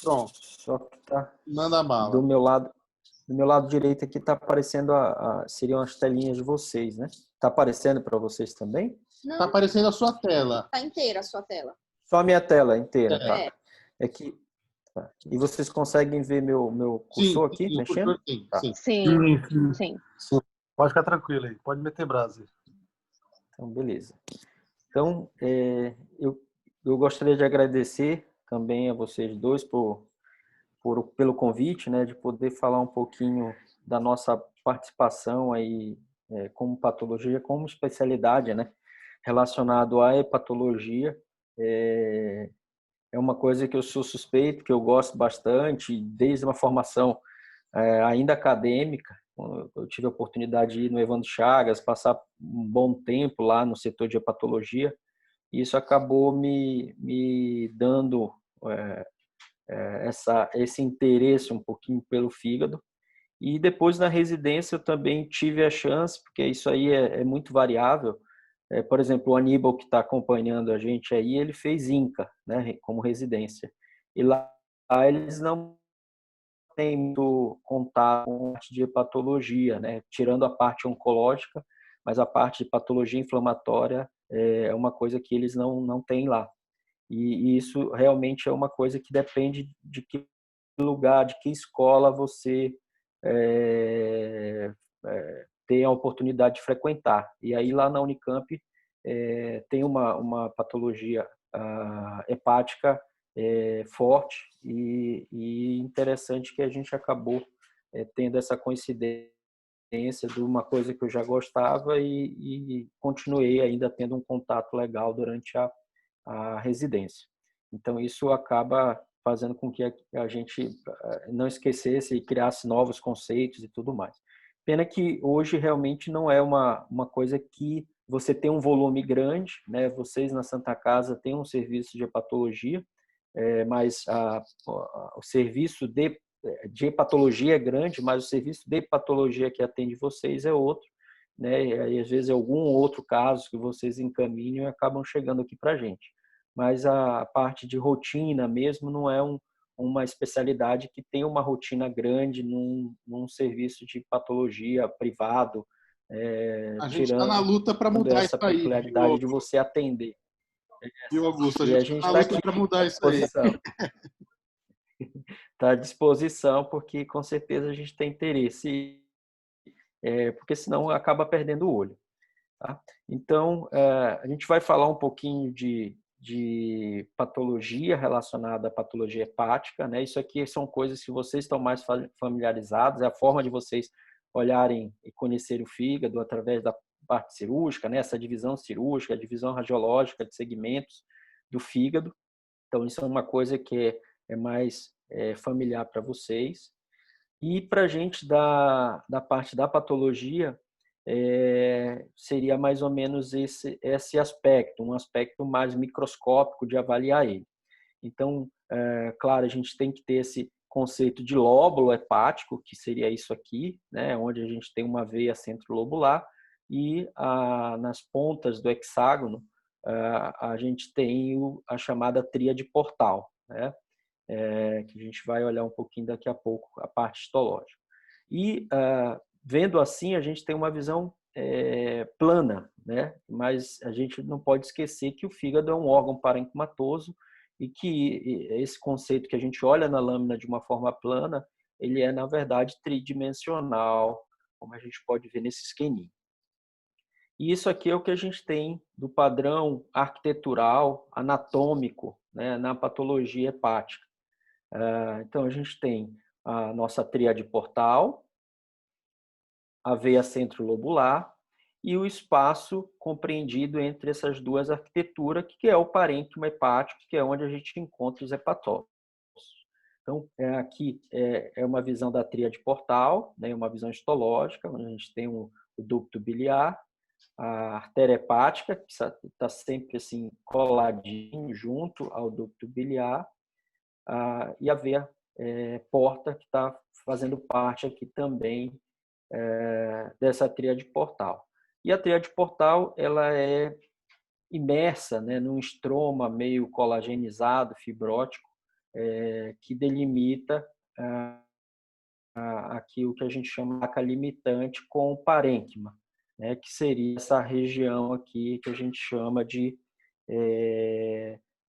Pronto, Só que tá manda do bala. meu lado, do meu lado direito aqui tá aparecendo seriam as telinhas de vocês, né? Tá aparecendo para vocês também? Tá Não, aparecendo a sua tela. tá inteira a sua tela. Só a minha tela inteira, É. tá? É. É que tá. E vocês conseguem ver meu Sim, cursor aqui sim, o mexendo? cursor sim, Tá. sim. Sim, Sim. sim. Pode ficar tranquilo aí, pode meter brasa. Então, beleza. Então, eu gostaria de agradecer também a vocês dois pelo convite, né, de poder falar um pouquinho da nossa participação aí como patologia, como especialidade, né, relacionado à hepatologia. É uma coisa que eu sou suspeito, que eu gosto bastante, desde uma formação ainda acadêmica. Eu tive a oportunidade de ir no Evandro Chagas, passar um bom tempo lá no setor de hepatologia, e isso acabou me dando esse interesse um pouquinho pelo fígado. E depois na residência eu também tive a chance, porque isso aí é muito variável. Por exemplo, o Aníbal, que está acompanhando a gente aí, ele fez INCA, né, como residência. E lá eles não têm muito contato com a parte de hepatologia, né, tirando a parte oncológica, mas a parte de patologia inflamatória é uma coisa que eles não têm lá. E isso realmente é uma coisa que depende de que lugar, de que escola você é, tem a oportunidade de frequentar. E aí lá na Unicamp tem uma patologia hepática forte e interessante que a gente acabou tendo essa coincidência de uma coisa que eu já gostava e continuei ainda tendo um contato legal durante a residência. Então, isso acaba fazendo com que a gente não esquecesse e criasse novos conceitos e tudo mais. Pena que hoje realmente não é uma coisa que você tem um volume grande, né? Vocês na Santa Casa têm um serviço de hepatologia, mas o serviço de hepatologia é grande, mas o serviço de hepatologia que atende vocês é outro, né? E aí, às vezes, algum outro caso que vocês encaminham e acabam chegando aqui para a gente. Mas a parte de rotina mesmo não é uma especialidade que tem uma rotina grande num serviço de patologia privado, A gente está na tirando luta para mudar isso essa aí, peculiaridade de você atender. viu, Augusto? A E a gente está gente na está luta aqui para à mudar isso aí. disposição. Está à disposição, porque com certeza a gente tem interesse, porque senão acaba perdendo o olho. Tá? Então, a gente vai falar um pouquinho de patologia relacionada à patologia hepática, né? Isso aqui são coisas que vocês estão mais familiarizados, é a forma de vocês olharem e conhecerem o fígado através da parte cirúrgica, né? Essa divisão cirúrgica, a divisão radiológica de segmentos do fígado. Então, isso é uma coisa que é mais familiar para vocês. E para a gente da parte da patologia, seria mais ou menos esse aspecto, um aspecto mais microscópico de avaliar ele. Então, claro, a gente tem que ter esse conceito de lóbulo hepático, que seria isso aqui, né, onde a gente tem uma veia centrolobular, e nas pontas do hexágono a gente tem a chamada tríade portal, né, que a gente vai olhar um pouquinho daqui a pouco, a parte histológica. E, vendo assim, a gente tem uma visão plana, né? Mas a gente não pode esquecer que o fígado é um órgão parenquimatoso e que esse conceito que a gente olha na lâmina de uma forma plana, ele é, na verdade, tridimensional, como a gente pode ver nesse esqueminha. E isso aqui é o que a gente tem do padrão arquitetural, anatômico, né, na patologia hepática. Então, a gente tem a nossa tríade portal, a veia centrolobular e o espaço compreendido entre essas duas arquiteturas, que é o parênquima hepático, que é onde a gente encontra os hepatócitos. Então, aqui é uma visão da tríade portal, né, uma visão histológica, onde a gente tem o ducto biliar, a artéria hepática, que está sempre assim coladinho junto ao ducto biliar, e a veia porta, que está fazendo parte aqui também dessa tríade portal. E a tríade portal ela é imersa, né, num estroma meio colagenizado, fibrótico, que delimita aqui o que a gente chama de placa limitante com o parênquima, né, que seria essa região aqui que a gente chama de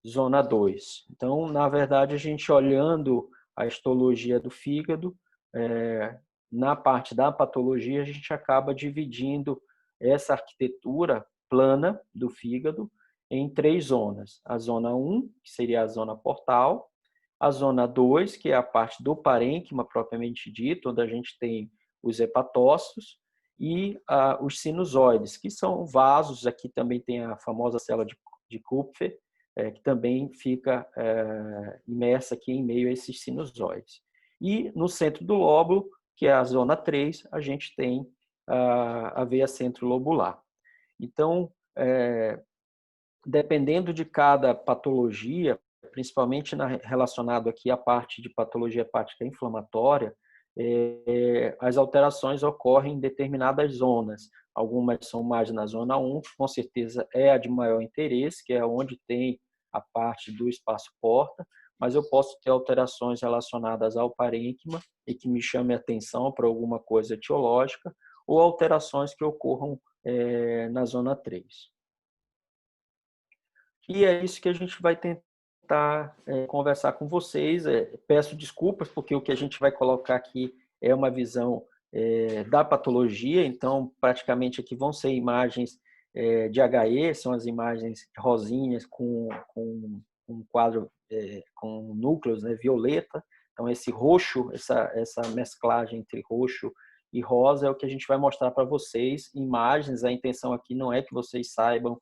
zona 2. Então, na verdade, a gente olhando a histologia do fígado, na parte da patologia, a gente acaba dividindo essa arquitetura plana do fígado em 3 zonas. A zona 1, que seria a zona portal, a zona 2, que é a parte do parênquima propriamente dito, onde a gente tem os hepatócitos, e os sinusoides, que são vasos. Aqui também tem a famosa célula de Kupfer, que também fica imersa aqui em meio a esses sinusoides. E no centro do lóbulo, que é a zona 3, a gente tem a veia centrolobular. Então, dependendo de cada patologia, principalmente relacionado aqui à parte de patologia hepática inflamatória, as alterações ocorrem em determinadas zonas. Algumas são mais na zona 1, que com certeza é a de maior interesse, que é onde tem a parte do espaço porta, mas eu posso ter alterações relacionadas ao parênquima e que me chame a atenção para alguma coisa etiológica, ou alterações que ocorram na zona 3. E é isso que a gente vai tentar conversar com vocês. Peço desculpas, porque o que a gente vai colocar aqui é uma visão da patologia, então praticamente aqui vão ser imagens de HE, são as imagens rosinhas com um quadro com núcleos, né, violeta. Então esse roxo, essa mesclagem entre roxo e rosa é o que a gente vai mostrar para vocês, imagens. A intenção aqui não é que vocês saiam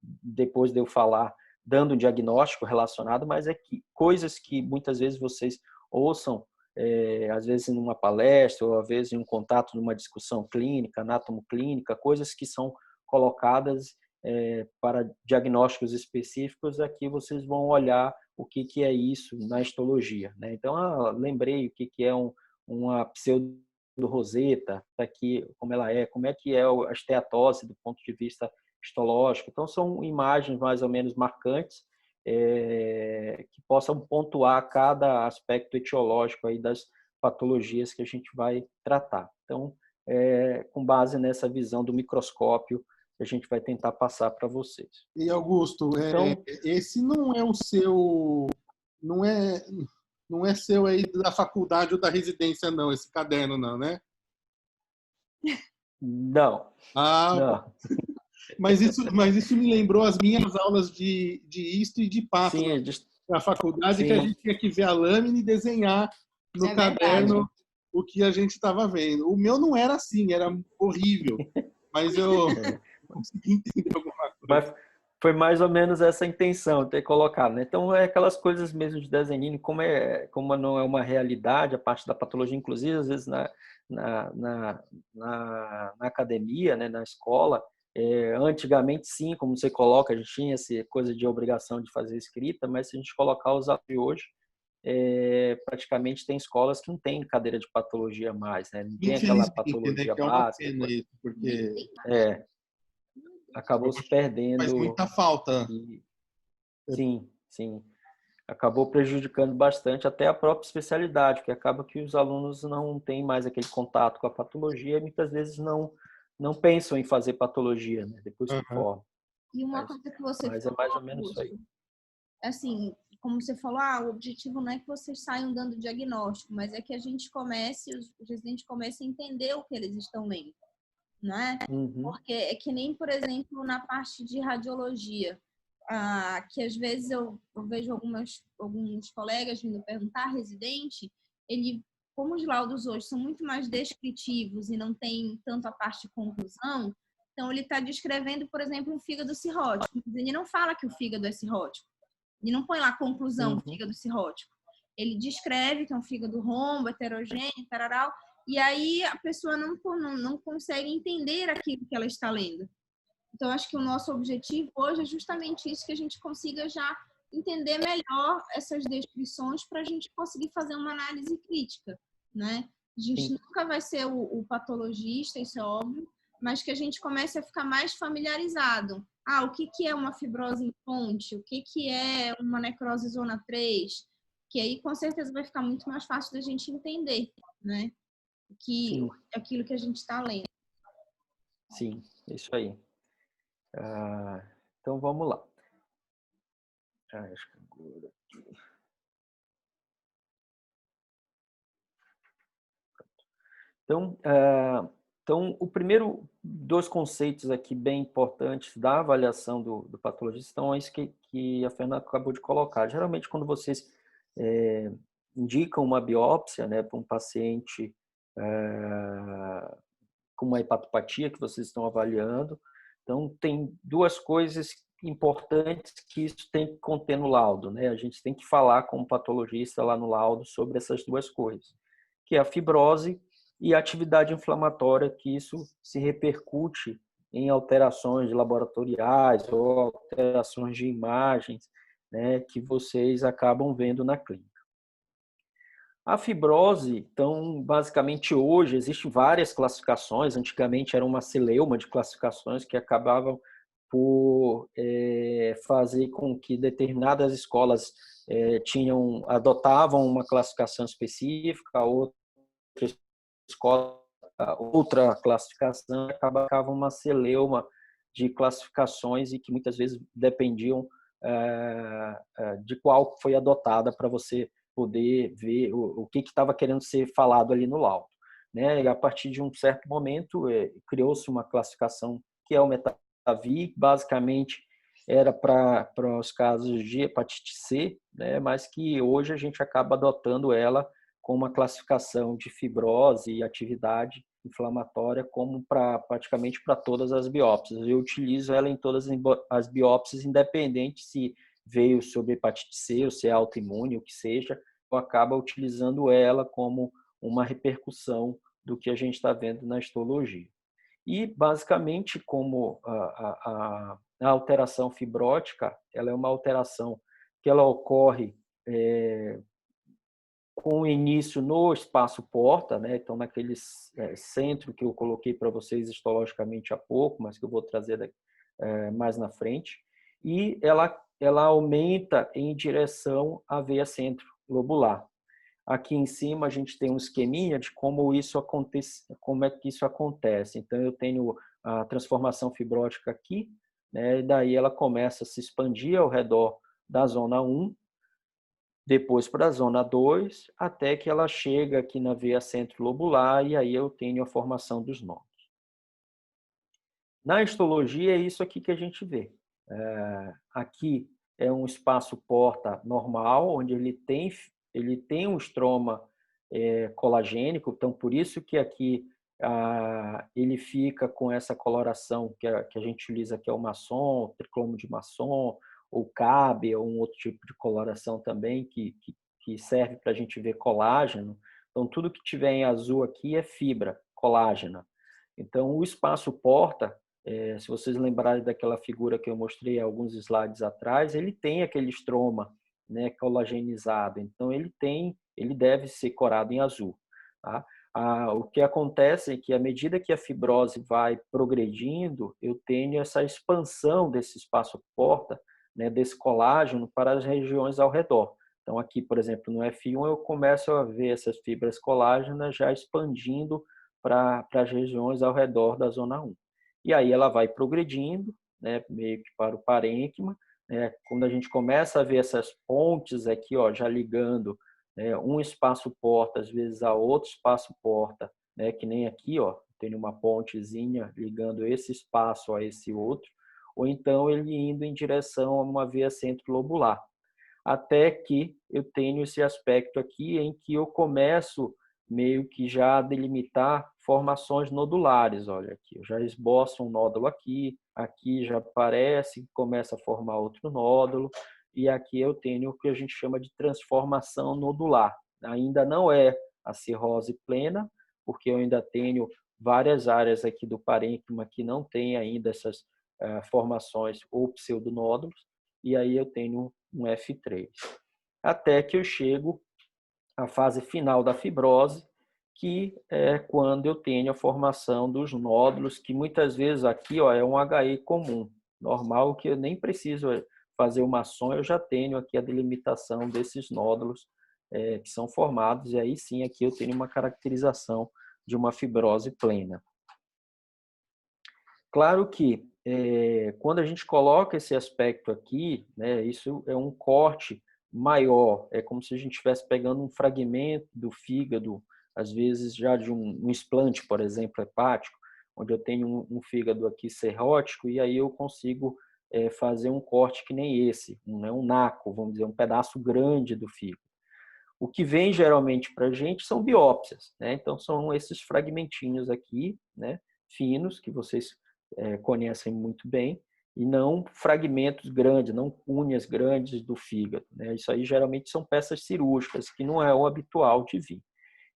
depois de eu falar dando um diagnóstico relacionado, mas é que coisas que muitas vezes vocês ouçam, às vezes em uma palestra, ou às vezes em um contato, numa discussão clínica, anatomoclínica, coisas que são colocadas para diagnósticos específicos. Aqui vocês vão olhar o que é isso na histologia, né? Então, lembrei o que é uma pseudoroseta, aqui como ela é, como é que é a esteatose do ponto de vista histológico. Então, são imagens mais ou menos marcantes que possam pontuar cada aspecto etiológico aí das patologias que a gente vai tratar. Então, com base nessa visão do microscópio, a gente vai tentar passar para vocês. E Augusto, então, esse não é o seu, não é seu aí da faculdade ou da residência, não, esse caderno não, né? Não. Não. Mas isso me lembrou as minhas aulas de histo e de pato na faculdade, sim, que a gente tinha que ver a lâmina e desenhar no caderno o que a gente estava vendo. O meu não era assim, era horrível, mas eu consegui entender alguma coisa. Mas foi mais ou menos essa a intenção, ter colocado, né? Então, é aquelas coisas mesmo de desenho, como não é uma realidade, a parte da patologia, inclusive, às vezes na academia, né, na escola, antigamente, sim, como você coloca, a gente tinha essa coisa de obrigação de fazer escrita, mas se a gente colocar os de hoje, praticamente tem escolas que não tem cadeira de patologia mais, né? Não tem aquela patologia básica. Isso, porque acabou se perdendo. Faz muita falta. Sim. Acabou prejudicando bastante até a própria especialidade, porque acaba que os alunos não têm mais aquele contato com a patologia e muitas vezes não pensam em fazer patologia, né, depois que formam. E uma coisa que você falou, é mais ou menos isso aí. Assim, como você falou, o objetivo não é que vocês saiam dando diagnóstico, mas é que a gente os residentes comecem a entender o que eles estão lendo, não é? Uhum. Porque é que nem, por exemplo, na parte de radiologia, que às vezes eu vejo alguns colegas vindo perguntar, residente, como os laudos hoje são muito mais descritivos e não tem tanto a parte de conclusão, então ele está descrevendo, por exemplo, um fígado cirrótico, mas ele não fala que o fígado é cirrótico, ele não põe lá conclusão do fígado cirrótico, ele descreve que é um fígado rombo, heterogêneo, tararau, e aí a pessoa não consegue entender aquilo que ela está lendo. Então, acho que o nosso objetivo hoje é justamente isso, que a gente consiga já entender melhor essas descrições para a gente conseguir fazer uma análise crítica, né? A gente nunca vai ser o patologista, isso é óbvio, mas que a gente comece a ficar mais familiarizado. Ah, o que é uma fibrose em ponte? O que é uma necrose zona 3? Que aí, com certeza, vai ficar muito mais fácil da gente entender, né? Sim. Aquilo que a gente está lendo. Sim, isso aí. Então, vamos lá. Acho que agora aqui. Então, o primeiro dois conceitos aqui bem importantes da avaliação do patologista são isso que a Fernanda acabou de colocar. Geralmente, quando vocês indicam uma biópsia, né, para um paciente com uma hepatopatia que vocês estão avaliando, então tem duas coisas importantes que isso tem que conter no laudo, né? A gente tem que falar com o patologista lá no laudo sobre essas duas coisas, que é a fibrose e a atividade inflamatória, que isso se repercute em alterações laboratoriais ou alterações de imagens, né, que vocês acabam vendo na clínica. A fibrose, então, basicamente hoje existem várias classificações, antigamente era uma celeuma de classificações que acabavam por fazer com que determinadas escolas adotavam uma classificação específica, outra escola outra classificação, acabava uma celeuma de classificações e que muitas vezes dependiam de qual foi adotada para você poder ver o que estava querendo ser falado ali no laudo, né? E a partir de um certo momento criou-se uma classificação que é o Metavi, basicamente era para os casos de hepatite C, né? Mas que hoje a gente acaba adotando ela com uma classificação de fibrose e atividade inflamatória como praticamente para todas as biópsias. Eu utilizo ela em todas as biópsias, independente se veio sobre hepatite C ou se é autoimune, o que seja, eu acabo utilizando ela como uma repercussão do que a gente está vendo na histologia. E, basicamente, como a alteração fibrótica, ela é uma alteração que ela ocorre com início no espaço porta, né? Então, naquele centro que eu coloquei para vocês histologicamente há pouco, mas que eu vou trazer mais na frente, e ela aumenta em direção à veia centro-lobular. Aqui em cima a gente tem um esqueminha de como isso acontece, como é que isso acontece. Então, eu tenho a transformação fibrótica aqui, né? E daí ela começa a se expandir ao redor da zona 1, depois para a zona 2, até que ela chega aqui na veia centro-lobular e aí eu tenho a formação dos nódulos. Na histologia é isso aqui que a gente vê. Aqui é um espaço porta normal, onde ele tem um estroma colagênico, então por isso que aqui ele fica com essa coloração que a gente utiliza, que é o maçom, triclomo de maçom, ou CAB, ou um outro tipo de coloração também, que serve para a gente ver colágeno. Então, tudo que tiver em azul aqui é fibra colágena. Então, o espaço porta, se vocês lembrarem daquela figura que eu mostrei alguns slides atrás, ele tem aquele estroma, né, colagenizado. Então, ele deve ser corado em azul. Tá? O que acontece é que, à medida que a fibrose vai progredindo, eu tenho essa expansão desse espaço porta, né, desse colágeno para as regiões ao redor. Então, aqui, por exemplo, no F1, eu começo a ver essas fibras colágenas já expandindo para as regiões ao redor da zona 1. E aí ela vai progredindo, né, meio que para o parênquima, né, quando a gente começa a ver essas pontes aqui, ó, já ligando um espaço porta, às vezes, a outro espaço porta, né, que nem aqui, ó, tem uma pontezinha ligando esse espaço a esse outro, ou então ele indo em direção a uma veia centro-lobular. Até que eu tenho esse aspecto aqui em que eu começo meio que já a delimitar formações nodulares. Olha aqui, eu já esboço um nódulo aqui, aqui já aparece, começa a formar outro nódulo, e aqui eu tenho o que a gente chama de transformação nodular. Ainda não é a cirrose plena, porque eu ainda tenho várias áreas aqui do parênquima que não tem ainda essas formações ou pseudonódulos, e aí eu tenho um F3. Até que eu chego à fase final da fibrose, que é quando eu tenho a formação dos nódulos, que muitas vezes aqui é um HE comum, normal, que eu nem preciso fazer uma sonha, eu já tenho aqui a delimitação desses nódulos que são formados, e aí sim aqui eu tenho uma caracterização de uma fibrose plena. Claro que quando a gente coloca esse aspecto aqui, né, isso é um corte maior, é como se a gente estivesse pegando um fragmento do fígado, às vezes já de um explante, por exemplo, hepático, onde eu tenho um fígado aqui cirrótico, e aí eu consigo fazer um corte que nem esse, um naco, vamos dizer, um pedaço grande do fígado. O que vem geralmente para a gente são biópsias, né? Então são esses fragmentinhos aqui, né, finos, que vocês conhecem muito bem, e não fragmentos grandes, não cunhas grandes do fígado, né? Isso aí geralmente são peças cirúrgicas, que não é o habitual de vir.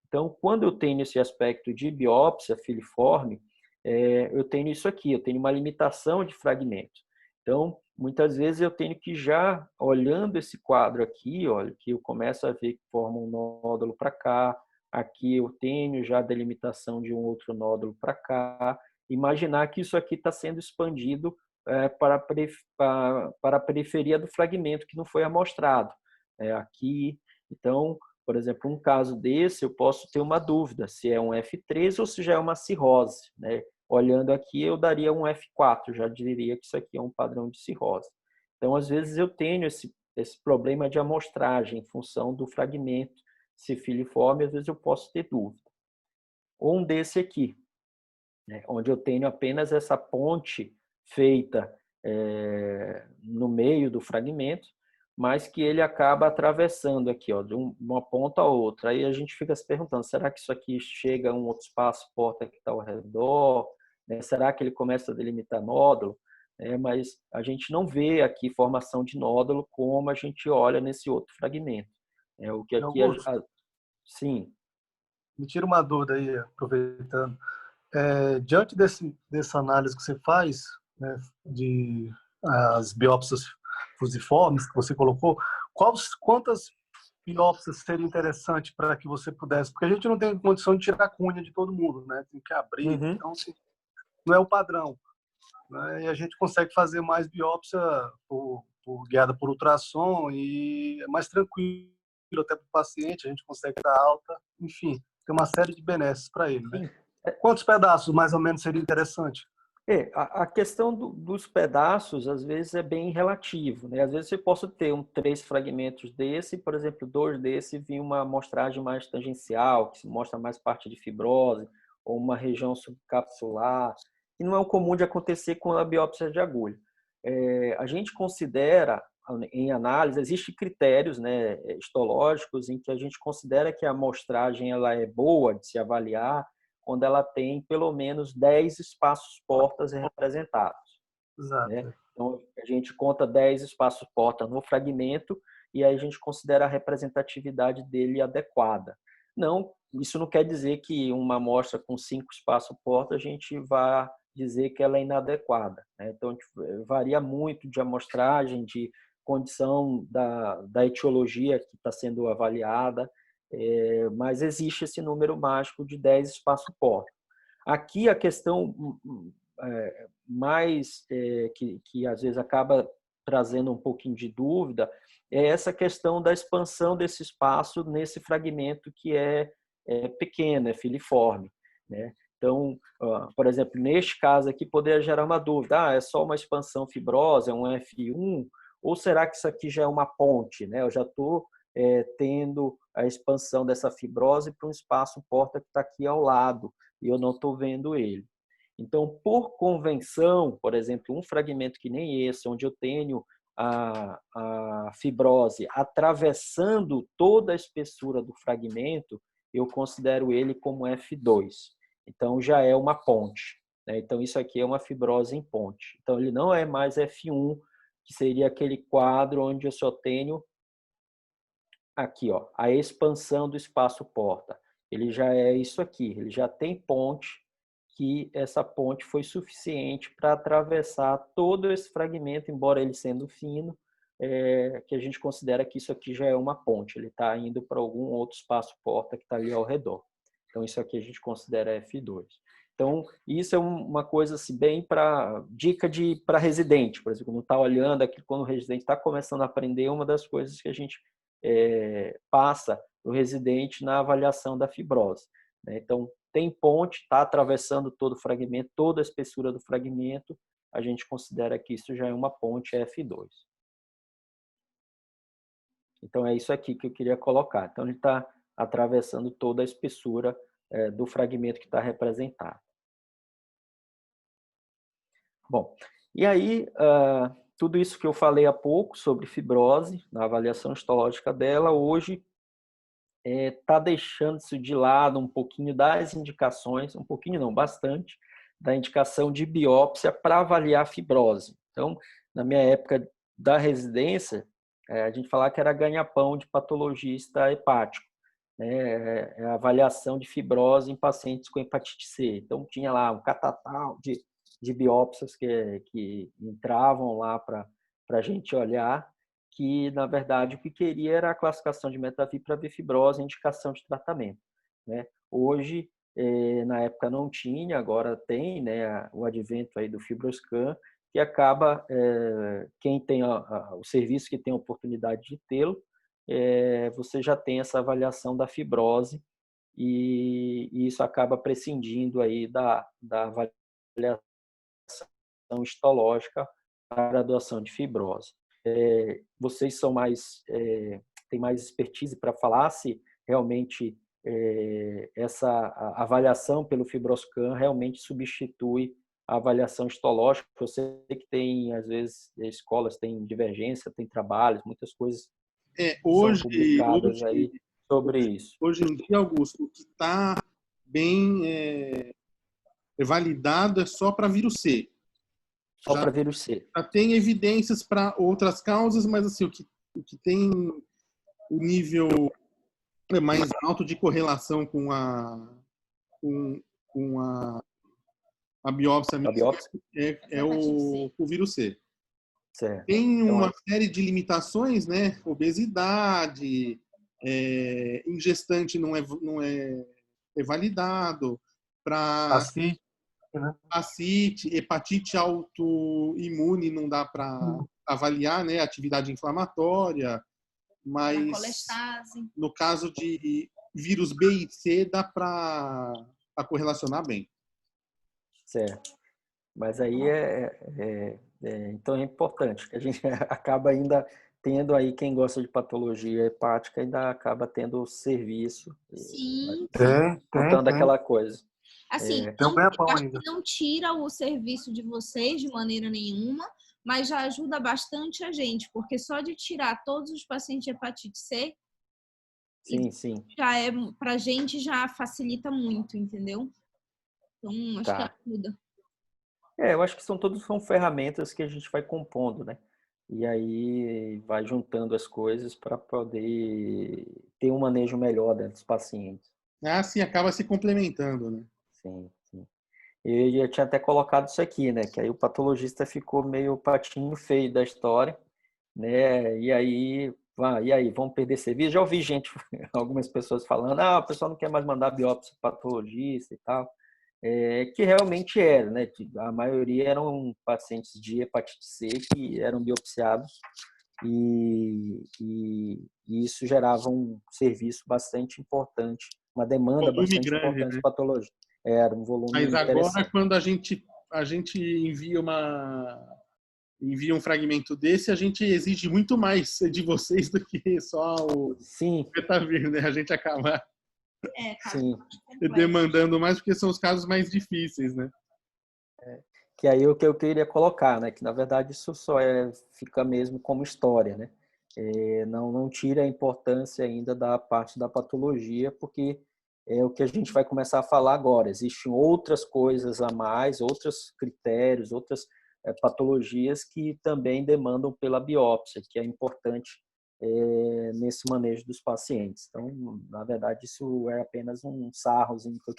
Então, quando eu tenho esse aspecto de biópsia filiforme, eu tenho isso aqui, eu tenho uma limitação de fragmentos. Então, muitas vezes eu tenho que já, olhando esse quadro aqui, olha, que eu começo a ver que forma um nódulo para cá, aqui eu tenho já a delimitação de um outro nódulo para cá, imaginar que isso aqui está sendo expandido para a periferia do fragmento que não foi amostrado. Aqui, então, por exemplo, um caso desse, eu posso ter uma dúvida se é um F3 ou se já é uma cirrose, né? Olhando aqui, eu daria um F4, já diria que isso aqui é um padrão de cirrose. Então, às vezes, eu tenho esse problema de amostragem em função do fragmento, se filiforme, às vezes eu posso ter dúvida. Ou um desse aqui, né, onde eu tenho apenas essa ponte feita no meio do fragmento, mas que ele acaba atravessando aqui, de uma ponta a outra. Aí a gente fica se perguntando, será que isso aqui chega a um outro espaço, porta que está ao redor? Né? Será que ele começa a delimitar nódulo? Mas a gente não vê aqui formação de nódulo como a gente olha nesse outro fragmento. O que aqui sim. Me tira uma dúvida aí, aproveitando. Diante dessa análise que você faz, né, de as biópsias fusiformes que você colocou, quantas biópsias seria interessante para que você pudesse? Porque a gente não tem condição de tirar a cunha de todo mundo, né? Tem que abrir, então não é o padrão, né? E a gente consegue fazer mais biópsia guiada por ultrassom e é mais tranquilo até para o paciente, a gente consegue dar alta, enfim, tem uma série de benesses para ele, né? Quantos pedaços, mais ou menos, seria interessante? A questão dos pedaços, às vezes, é bem relativo, né? Às vezes eu posso ter 3 fragmentos desse, por exemplo, 2 desse vir uma amostragem mais tangencial, que se mostra mais parte de fibrose, ou uma região subcapsular, que não é o comum de acontecer com a biópsia de agulha. A gente considera, em análise, existem critérios, né, histológicos em que a gente considera que a amostragem ela é boa de se avaliar quando ela tem pelo menos 10 espaços portas representados. Exato. Né? Então, a gente conta 10 espaços portas no fragmento e aí a gente considera a representatividade dele adequada. Isso não quer dizer que uma amostra com 5 espaços portas a gente vai dizer que ela é inadequada. Né? Então, varia muito de amostragem, de condição da etiologia que está sendo avaliada, mas existe esse número mágico de 10 espaço-porta. Aqui a questão mais que às vezes acaba trazendo um pouquinho de dúvida é essa questão da expansão desse espaço nesse fragmento que é pequeno, é filiforme, né? Então, por exemplo, neste caso aqui poderia gerar uma dúvida, é só uma expansão fibrosa, é um F1, ou será que isso aqui já é uma ponte, né? Eu já estou tendo a expansão dessa fibrose para um espaço porta que está aqui ao lado e eu não estou vendo ele. Então, por convenção, por exemplo, um fragmento que nem esse, onde eu tenho a fibrose atravessando toda a espessura do fragmento, eu considero ele como F2. Então, já é uma ponte. Né? Então, isso aqui é uma fibrose em ponte. Então, ele não é mais F1, que seria aquele quadro onde eu só tenho aqui, a expansão do espaço porta. Ele já é isso aqui, ele já tem ponte, que essa ponte foi suficiente para atravessar todo esse fragmento, embora ele sendo fino, que a gente considera que isso aqui já é uma ponte, ele está indo para algum outro espaço porta que está ali ao redor. Então, isso aqui a gente considera F2. Então, isso é uma coisa assim, bem para dica para residente, por exemplo, quando está olhando aqui, quando o residente está começando a aprender, uma das coisas que a gente passa para o residente na avaliação da fibrose, né? Então, tem ponte, está atravessando todo o fragmento, toda a espessura do fragmento, a gente considera que isso já é uma ponte F2. Então, é isso aqui que eu queria colocar. Então, ele está atravessando toda a espessura do fragmento que está representado. Bom, e aí, tudo isso que eu falei há pouco sobre fibrose, na avaliação histológica dela, hoje está deixando-se de lado um pouquinho das indicações, um pouquinho não, bastante, da indicação de biópsia para avaliar a fibrose. Então, na minha época da residência, a gente falava que era ganha-pão de patologista hepático, né? A avaliação de fibrose em pacientes com hepatite C. Então, tinha lá um catatal de biópsias que entravam lá para a gente olhar, que, na verdade, o que queria era a classificação de MetaVi para ver fibrose e indicação de tratamento, né? Hoje, na época não tinha, agora tem, né, o advento aí do FibroScan, que acaba, quem tem o serviço que tem a oportunidade de tê-lo, você já tem essa avaliação da fibrose e isso acaba prescindindo aí da avaliação histológica para a graduação de fibrose. Vocês são têm mais expertise para falar se realmente essa avaliação pelo FibroScan realmente substitui a avaliação histológica. Eu sei que tem, às vezes, escolas têm divergência, tem trabalhos, muitas coisas hoje, são publicadas aí sobre isso. Hoje em dia, Augusto, o que está bem validado é só para vírus C. Só para vírus C. Já tem evidências para outras causas, mas assim, o que tem o nível mais alto de correlação com a biópsia, é o vírus C. Certo. Tem uma série de limitações, né? Obesidade, ingestante não é validado, para ascite, hepatite autoimune não dá para avaliar, né? Atividade inflamatória, mas no caso de vírus B e C dá para correlacionar bem. Certo. Mas aí então é importante que a gente acaba ainda tendo aí, quem gosta de patologia hepática ainda acaba tendo o serviço. Sim. Contando aquela coisa. Assim, não tira o serviço de vocês de maneira nenhuma, mas já ajuda bastante a gente, porque só de tirar todos os pacientes de hepatite C, sim. Já pra gente já facilita muito, entendeu? Então, acho que ajuda. Eu acho que são ferramentas que a gente vai compondo, né? E aí vai juntando as coisas para poder ter um manejo melhor dos pacientes. Sim, acaba se complementando, né? Sim. Eu já tinha até colocado isso aqui, né? Que aí o patologista ficou meio patinho feio da história, né? E aí, vamos perder serviço? Já ouvi algumas pessoas falando, o pessoal não quer mais mandar biópsia para patologista e tal. Que realmente era, né? A maioria eram pacientes de hepatite C que eram biopsiados e isso gerava um serviço bastante importante, uma demanda bastante importante de patologia. Era um volume interessante. Mas agora, quando a gente envia um fragmento desse, a gente exige muito mais de vocês do que só o MetaVir, né? A gente acaba demandando mais, porque são os casos mais difíceis, né? Que aí o que eu queria colocar, né? Que na verdade isso só fica mesmo como história, né? Não tira a importância ainda da parte da patologia, porque é o que a gente vai começar a falar agora. Existem outras coisas a mais, outros critérios, outras patologias que também demandam pela biópsia, que é importante nesse manejo dos pacientes. Então, na verdade, isso é apenas um sarrozinho que eu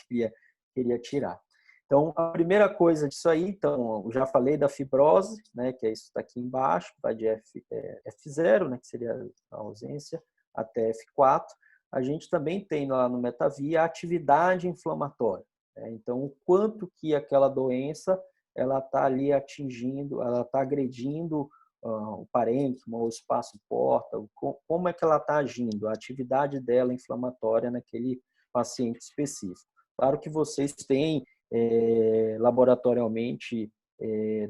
queria tirar. Então, a primeira coisa disso aí, então, eu já falei da fibrose, né, que é isso que está aqui embaixo, vai de F0, né, que seria a ausência, até F4. a gente também tem lá no MetaVi a atividade inflamatória. Então, o quanto que aquela doença ela está ali atingindo, ela está agredindo o parênquima, o espaço porta, como é que ela está agindo, a atividade dela inflamatória naquele paciente específico. Claro que vocês têm laboratorialmente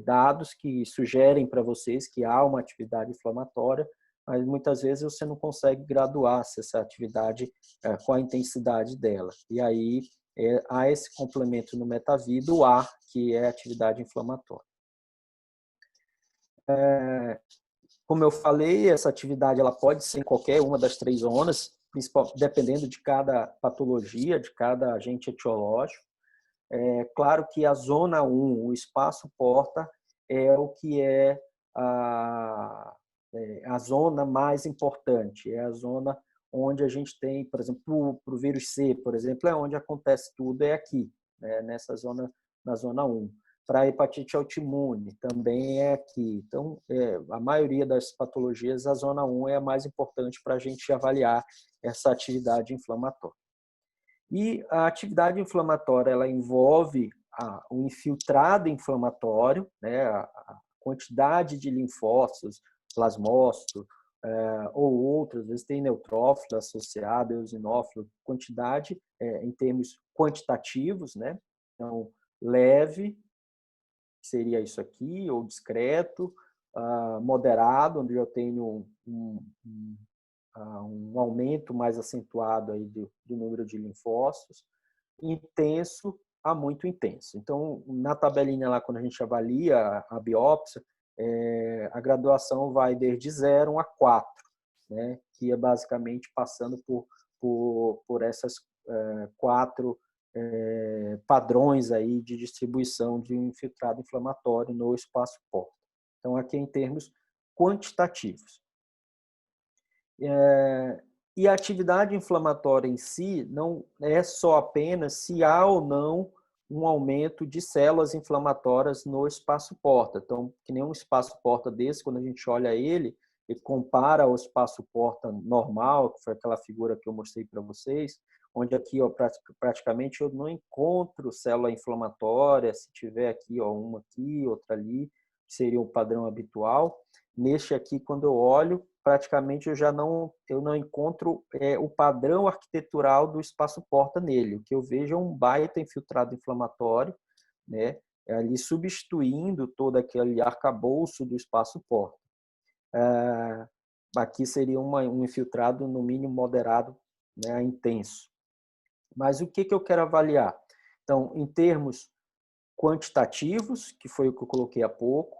dados que sugerem para vocês que há uma atividade inflamatória, mas muitas vezes você não consegue graduar essa atividade com a intensidade dela. E aí há esse complemento no MetaVi do A, que é a atividade inflamatória. Como eu falei, essa atividade ela pode ser em qualquer uma das 3 zonas, dependendo de cada patologia, de cada agente etiológico. Claro que a zona 1, o espaço porta, é o que é a zona mais importante, é a zona onde a gente tem, por exemplo, para o vírus C, por exemplo, é onde acontece tudo, é aqui, nessa zona, na zona 1. Para a hepatite autoimune, também é aqui. Então, a maioria das patologias, a zona 1 é a mais importante para a gente avaliar essa atividade inflamatória. E a atividade inflamatória, ela envolve o infiltrado inflamatório, a quantidade de linfócitos, plasmócitos, ou outros, às vezes tem neutrófilo associado, eosinófilo, quantidade em termos quantitativos, Então, leve, seria isso aqui, ou discreto, moderado, onde eu tenho um aumento mais acentuado aí do número de linfócitos, intenso a muito intenso. Então, na tabelinha lá, quando a gente avalia a biópsia, a graduação vai desde 0 a 4, que é basicamente passando por essas 4 padrões aí de distribuição de um infiltrado inflamatório no espaço porta. Então, aqui em termos quantitativos. E a atividade inflamatória em si não é só apenas se há ou não um aumento de células inflamatórias no espaço porta. Então, que nem um espaço porta desse, quando a gente olha ele e compara ao espaço porta normal, que foi aquela figura que eu mostrei para vocês, onde aqui praticamente eu não encontro célula inflamatória, se tiver aqui uma aqui, outra ali, que seria o padrão habitual. Neste aqui, quando eu olho, praticamente eu não encontro o padrão arquitetural do espaço porta nele. O que eu vejo é um baita infiltrado inflamatório, ali substituindo todo aquele arcabouço do espaço porta. Aqui seria um infiltrado no mínimo moderado, intenso. Mas o que eu quero avaliar? Então, em termos quantitativos, que foi o que eu coloquei há pouco,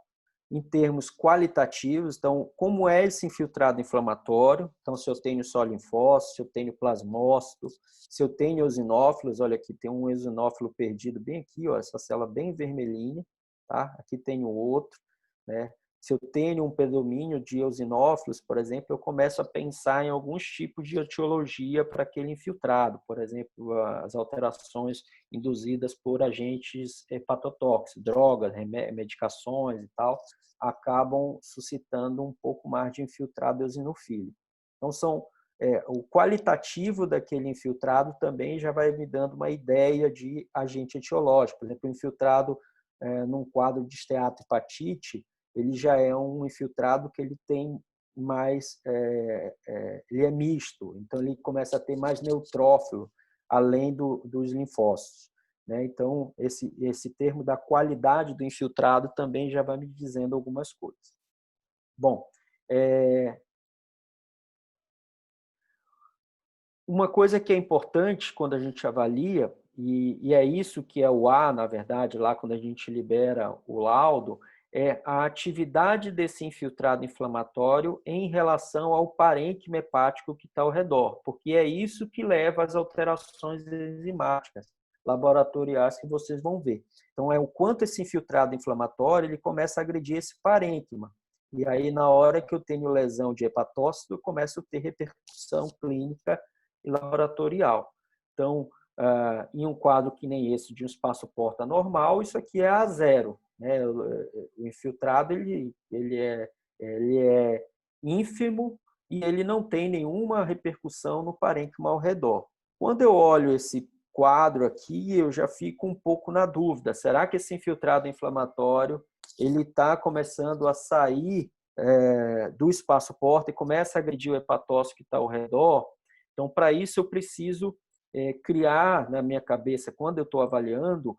em termos qualitativos, então, como é esse infiltrado inflamatório? Então, se eu tenho só linfócito, se eu tenho plasmócito, se eu tenho eosinófilos, olha aqui, tem um eosinófilo perdido bem aqui, essa célula bem vermelhinha, tá? Aqui tem o outro, Se eu tenho um predomínio de eosinófilos, por exemplo, eu começo a pensar em alguns tipos de etiologia para aquele infiltrado, por exemplo, as alterações induzidas por agentes hepatotóxicos, drogas, medicações e tal, acabam suscitando um pouco mais de infiltrado eosinofílico. Então, o qualitativo daquele infiltrado também já vai me dando uma ideia de agente etiológico. Por exemplo, o infiltrado num quadro de esteatohepatite, ele já é um infiltrado que ele tem mais, ele é misto, então ele começa a ter mais neutrófilo, além dos linfócitos. Então, esse termo da qualidade do infiltrado também já vai me dizendo algumas coisas. Bom, uma coisa que é importante quando a gente avalia, e é isso que é o A, na verdade, lá quando a gente libera o laudo, é a atividade desse infiltrado inflamatório em relação ao parênquima hepático que está ao redor, porque é isso que leva às alterações enzimáticas laboratoriais que vocês vão ver. Então, é o quanto esse infiltrado inflamatório ele começa a agredir esse parênquima. E aí, na hora que eu tenho lesão de hepatócito, eu começo a ter repercussão clínica e laboratorial. Então, em um quadro que nem esse de um espaço porta normal, isso aqui é A0. O infiltrado ele é ínfimo e ele não tem nenhuma repercussão no parênquima ao redor. Quando eu olho esse quadro aqui, eu já fico um pouco na dúvida. Será que esse infiltrado inflamatório ele está começando a sair do espaço porta e começa a agredir o hepatócito que está ao redor? Então, para isso, eu preciso criar na minha cabeça, quando eu estou avaliando,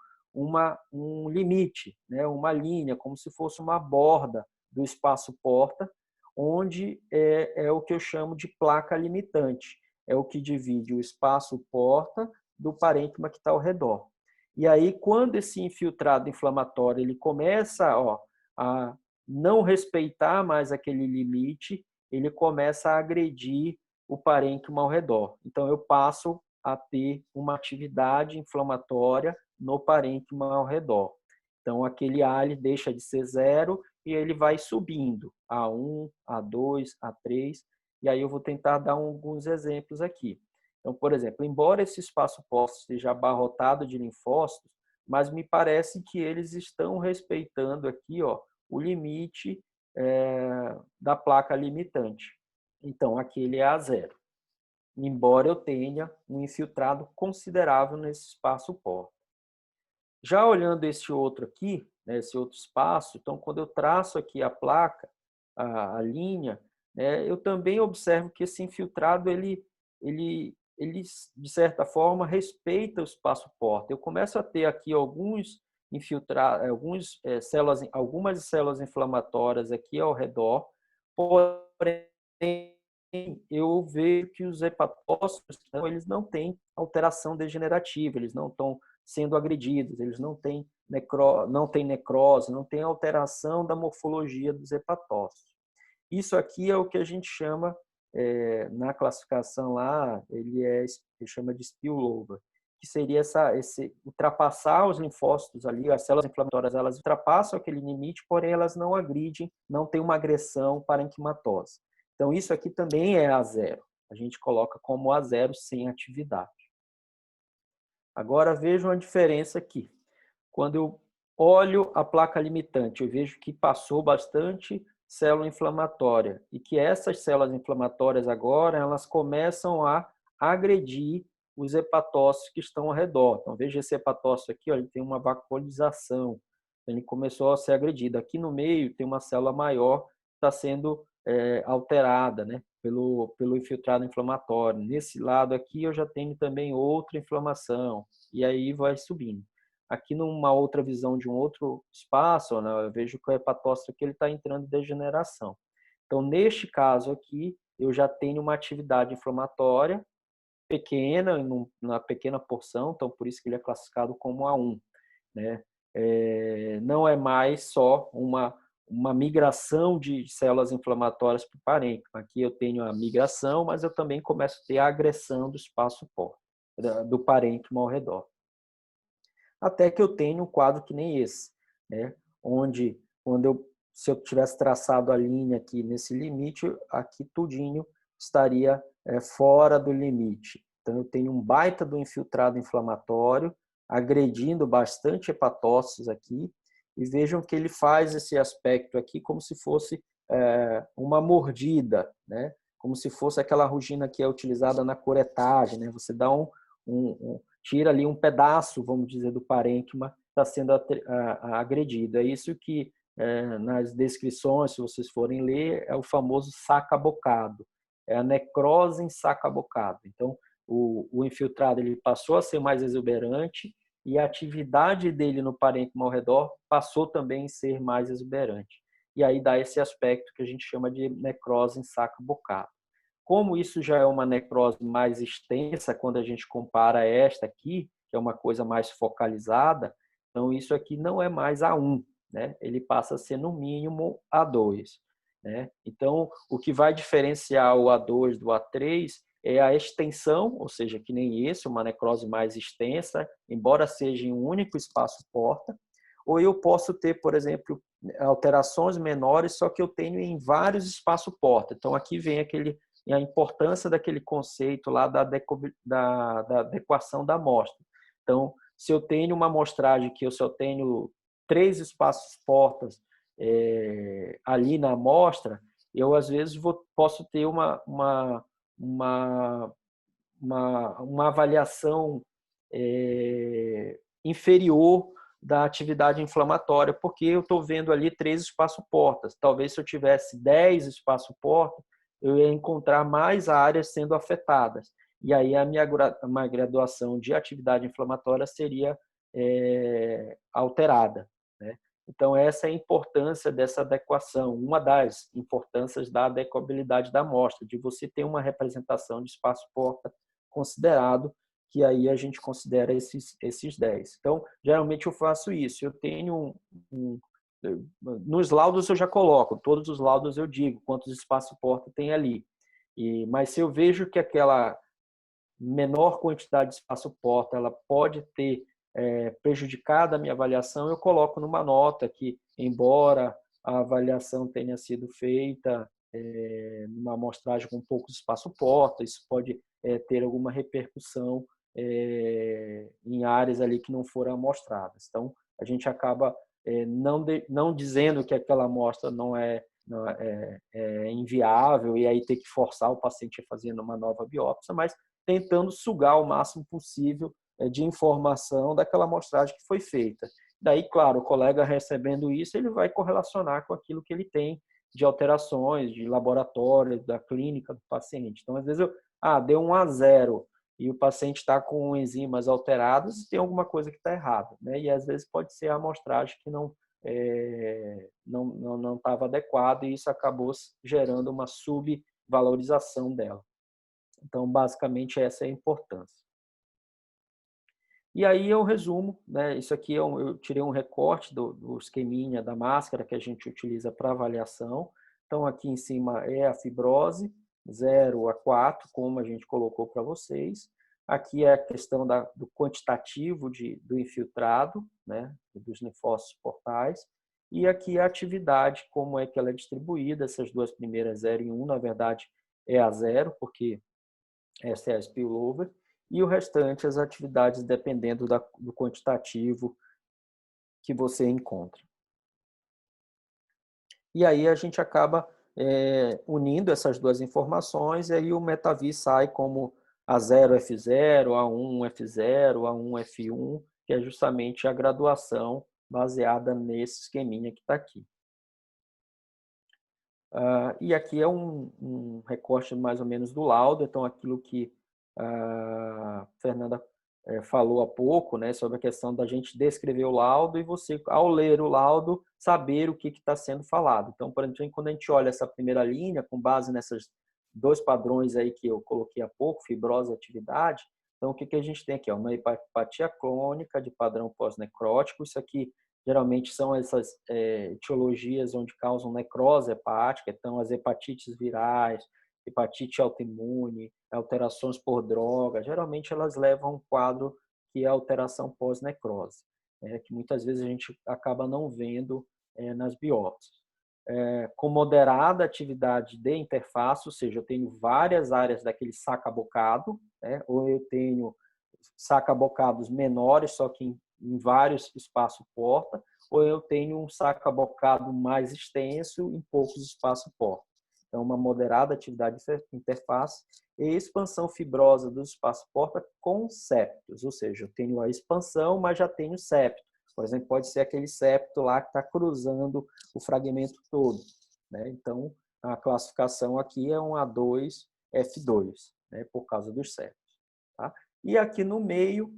um limite, né? Uma linha, como se fosse uma borda do espaço porta, onde é o que eu chamo de placa limitante. É o que divide o espaço porta do parênquima que está ao redor. E aí, quando esse infiltrado inflamatório ele começa a não respeitar mais aquele limite, ele começa a agredir o parênquima ao redor. Então, eu passo a ter uma atividade inflamatória no parênquima ao redor. Então, aquele A ele deixa de ser 0 e ele vai subindo, A1, A2, A3, e aí eu vou tentar dar alguns exemplos aqui. Então, por exemplo, embora esse espaço porta esteja abarrotado de linfócitos, mas me parece que eles estão respeitando aqui o limite da placa limitante. Então, aqui ele é A0, embora eu tenha um infiltrado considerável nesse espaço porta. Já olhando esse outro aqui, né, esse outro espaço, então, quando eu traço aqui a placa, a linha, né, eu também observo que esse infiltrado, ele, de certa forma, respeita o espaço porta. Eu começo a ter aqui algumas células inflamatórias aqui ao redor, porém, eu vejo que os hepatócitos, eles não têm alteração degenerativa, eles não estão sendo agredidos, eles não têm necrose, não tem alteração da morfologia dos hepatócitos. Isso aqui é o que a gente chama, na classificação lá, ele chama de spillover, que seria esse ultrapassar os linfócitos ali, as células inflamatórias, elas ultrapassam aquele limite, porém elas não agridem, não tem uma agressão parenquimatose. Então, isso aqui também é A0. A gente coloca como A0 sem atividade. Agora, vejam a diferença aqui. Quando eu olho a placa limitante, eu vejo que passou bastante célula inflamatória e que essas células inflamatórias agora, elas começam a agredir os hepatócitos que estão ao redor. Então, veja esse hepatócito aqui, ele tem uma vacuolização, ele começou a ser agredido. Aqui no meio tem uma célula maior que está sendo alterada, né, pelo infiltrado inflamatório. Nesse lado aqui eu já tenho também outra inflamação, e aí vai subindo. Aqui numa outra visão de um outro espaço, né, eu vejo que o hepatócito aqui está entrando em degeneração. Então, neste caso aqui, eu já tenho uma atividade inflamatória pequena, na pequena porção, então por isso que ele é classificado como A1. Né? Não é mais só uma migração de células inflamatórias para o parênquima. Aqui eu tenho a migração, mas eu também começo a ter a agressão do espaço porta, do parênquima ao redor. Até que eu tenho um quadro que nem esse, né? Onde, se eu tivesse traçado a linha aqui nesse limite, aqui tudinho estaria fora do limite. Então, eu tenho um baita do infiltrado inflamatório, agredindo bastante hepatócitos aqui, e vejam que ele faz esse aspecto aqui como se fosse uma mordida, né? Como se fosse aquela rugina que é utilizada na curetagem, né? Você dá tira ali um pedaço, vamos dizer, do parênquima que está sendo agredido. É isso que, nas descrições, se vocês forem ler, é o famoso saca-bocado. É a necrose em saca-bocado. Então, o infiltrado ele passou a ser mais exuberante e a atividade dele no parênquima ao redor passou também a ser mais exuberante. E aí dá esse aspecto que a gente chama de necrose em saca-bocado. Como isso já é uma necrose mais extensa, quando a gente compara esta aqui, que é uma coisa mais focalizada, então isso aqui não é mais A1, né? Ele passa a ser no mínimo A2. Né? Então, o que vai diferenciar o A2 do A3 é a extensão, ou seja, que nem esse, uma necrose mais extensa, embora seja em um único espaço porta, ou eu posso ter, por exemplo, alterações menores, só que eu tenho em vários espaços porta. Então, aqui vem a importância daquele conceito lá da adequação da amostra. Então, se eu tenho uma amostragem que eu só tenho 3 espaços portas ali na amostra, eu às vezes posso ter uma avaliação inferior da atividade inflamatória, porque eu estou vendo ali 3 espaço-portas. Talvez se eu tivesse 10 espaço-portas, eu ia encontrar mais áreas sendo afetadas. E aí a minha graduação de atividade inflamatória seria alterada, né? Então, essa é a importância dessa adequação, uma das importâncias da adequabilidade da amostra, de você ter uma representação de espaço-porta considerado, que aí a gente considera esses 10. Então, geralmente eu faço isso. Eu tenho nos laudos eu já coloco, todos os laudos eu digo quantos espaço-porta tem ali. Mas se eu vejo que aquela menor quantidade de espaço-porta ela pode ter prejudicado a minha avaliação, eu coloco numa nota que, embora a avaliação tenha sido feita numa amostragem com poucos espaço-porta, isso pode ter alguma repercussão em áreas ali que não foram amostradas. Então, a gente acaba não dizendo que aquela amostra não é inviável e aí ter que forçar o paciente a fazer uma nova biópsia, mas tentando sugar o máximo possível de informação daquela amostragem que foi feita. Daí, claro, o colega recebendo isso, ele vai correlacionar com aquilo que ele tem de alterações, de laboratório, da clínica do paciente. Então, às vezes, deu 1-0 e o paciente está com enzimas alteradas e tem alguma coisa que está errada, né? E, às vezes, pode ser a amostragem que não estava adequada e isso acabou gerando uma subvalorização dela. Então, basicamente, essa é a importância. E aí eu resumo, né? Isso aqui eu tirei um recorte do esqueminha da máscara que a gente utiliza para avaliação. Então, aqui em cima é a fibrose, 0 a 4, como a gente colocou para vocês. Aqui é a questão do quantitativo do infiltrado, né? Dos linfócitos portais. E aqui a atividade, como é que ela é distribuída. Essas duas primeiras, 0 e 1, na verdade, é a 0, porque essa é a spillover. E o restante, as atividades dependendo do quantitativo que você encontra. E aí a gente acaba unindo essas duas informações e aí o MetaVi sai como A0F0, A1F0, A1F1, que é justamente a graduação baseada nesse esqueminha que está aqui. E aqui é um recorte mais ou menos do laudo, então aquilo que a Fernanda falou há pouco, né, sobre a questão da gente descrever o laudo e você, ao ler o laudo, saber o que está sendo falado. Então, por exemplo, quando a gente olha essa primeira linha, com base nesses 2 padrões aí que eu coloquei há pouco, fibrose e atividade, então o que a gente tem aqui? Uma hepatia crônica de padrão pós-necrótico, isso aqui geralmente são essas etiologias onde causam necrose hepática, então as hepatites virais, hepatite autoimune, alterações por droga, geralmente elas levam a um quadro que é alteração pós-necrose, que muitas vezes a gente acaba não vendo nas biópsias. Com moderada atividade de interface, ou seja, eu tenho várias áreas daquele saca-bocado, ou eu tenho saca-bocados menores, só que em vários espaço-porta, ou eu tenho um saca-bocado mais extenso em poucos espaço-porta. Então, uma moderada atividade de interface e expansão fibrosa do espaço-porta com septos, ou seja, eu tenho a expansão, mas já tenho septo. Por exemplo, pode ser aquele septo lá que está cruzando o fragmento todo, né? Então, a classificação aqui é um A2F2, né? Por causa dos septos. Tá? E aqui no meio,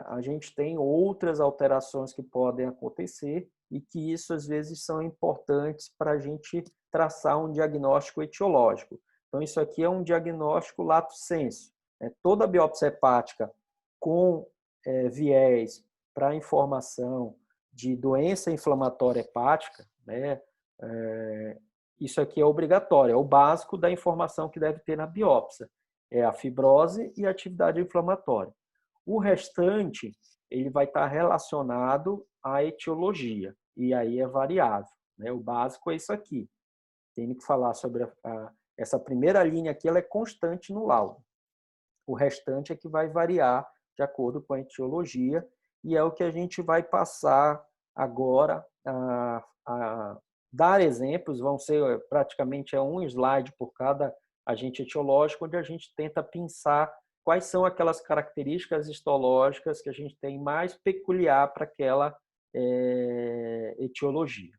a gente tem outras alterações que podem acontecer e que isso, às vezes, são importantes para a gente traçar um diagnóstico etiológico. Então, isso aqui é um diagnóstico lato sensu. Toda biópsia hepática com viés para informação de doença inflamatória hepática, né, isso aqui é obrigatório, é o básico da informação que deve ter na biópsia. É a fibrose e a atividade inflamatória. O restante, ele vai estar relacionado à etiologia, e aí é variável, né? O básico é isso aqui. Tenho que falar sobre essa primeira linha aqui, ela é constante no laudo. O restante é que vai variar de acordo com a etiologia, e é o que a gente vai passar agora a dar exemplos, vão ser praticamente um slide por cada agente etiológico, onde a gente tenta pensar quais são aquelas características histológicas que a gente tem mais peculiar para aquela etiologia.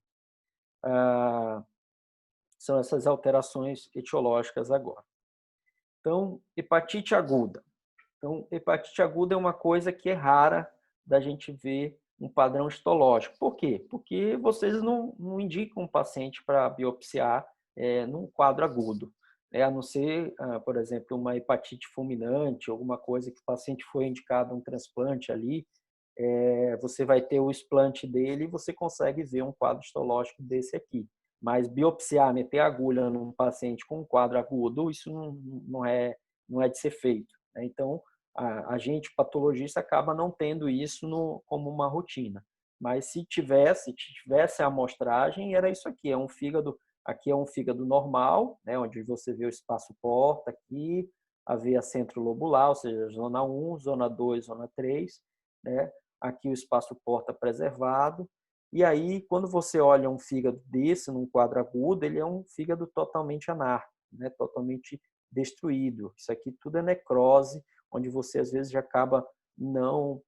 São essas alterações etiológicas agora. Então, hepatite aguda. Então, hepatite aguda é uma coisa que é rara da gente ver um padrão histológico. Por quê? Porque vocês não indicam um paciente para biopsiar num quadro agudo. A não ser, por exemplo, uma hepatite fulminante, alguma coisa que o paciente foi indicado um transplante ali, você vai ter o explante dele e você consegue ver um quadro histológico desse aqui. Mas biopsiar, meter agulha num paciente com um quadro agudo, isso não é de ser feito. Então, a gente, patologista, acaba não tendo isso como uma rotina. Mas se tivesse a amostragem, era isso aqui, aqui é um fígado normal, né, onde você vê o espaço porta aqui, a veia centrolobular, ou seja, zona 1, zona 2, zona 3, né? Aqui o espaço porta preservado. E aí, quando você olha um fígado desse, num quadro agudo, ele é um fígado totalmente anárquico, né? Totalmente destruído. Isso aqui tudo é necrose, onde você às vezes já acaba não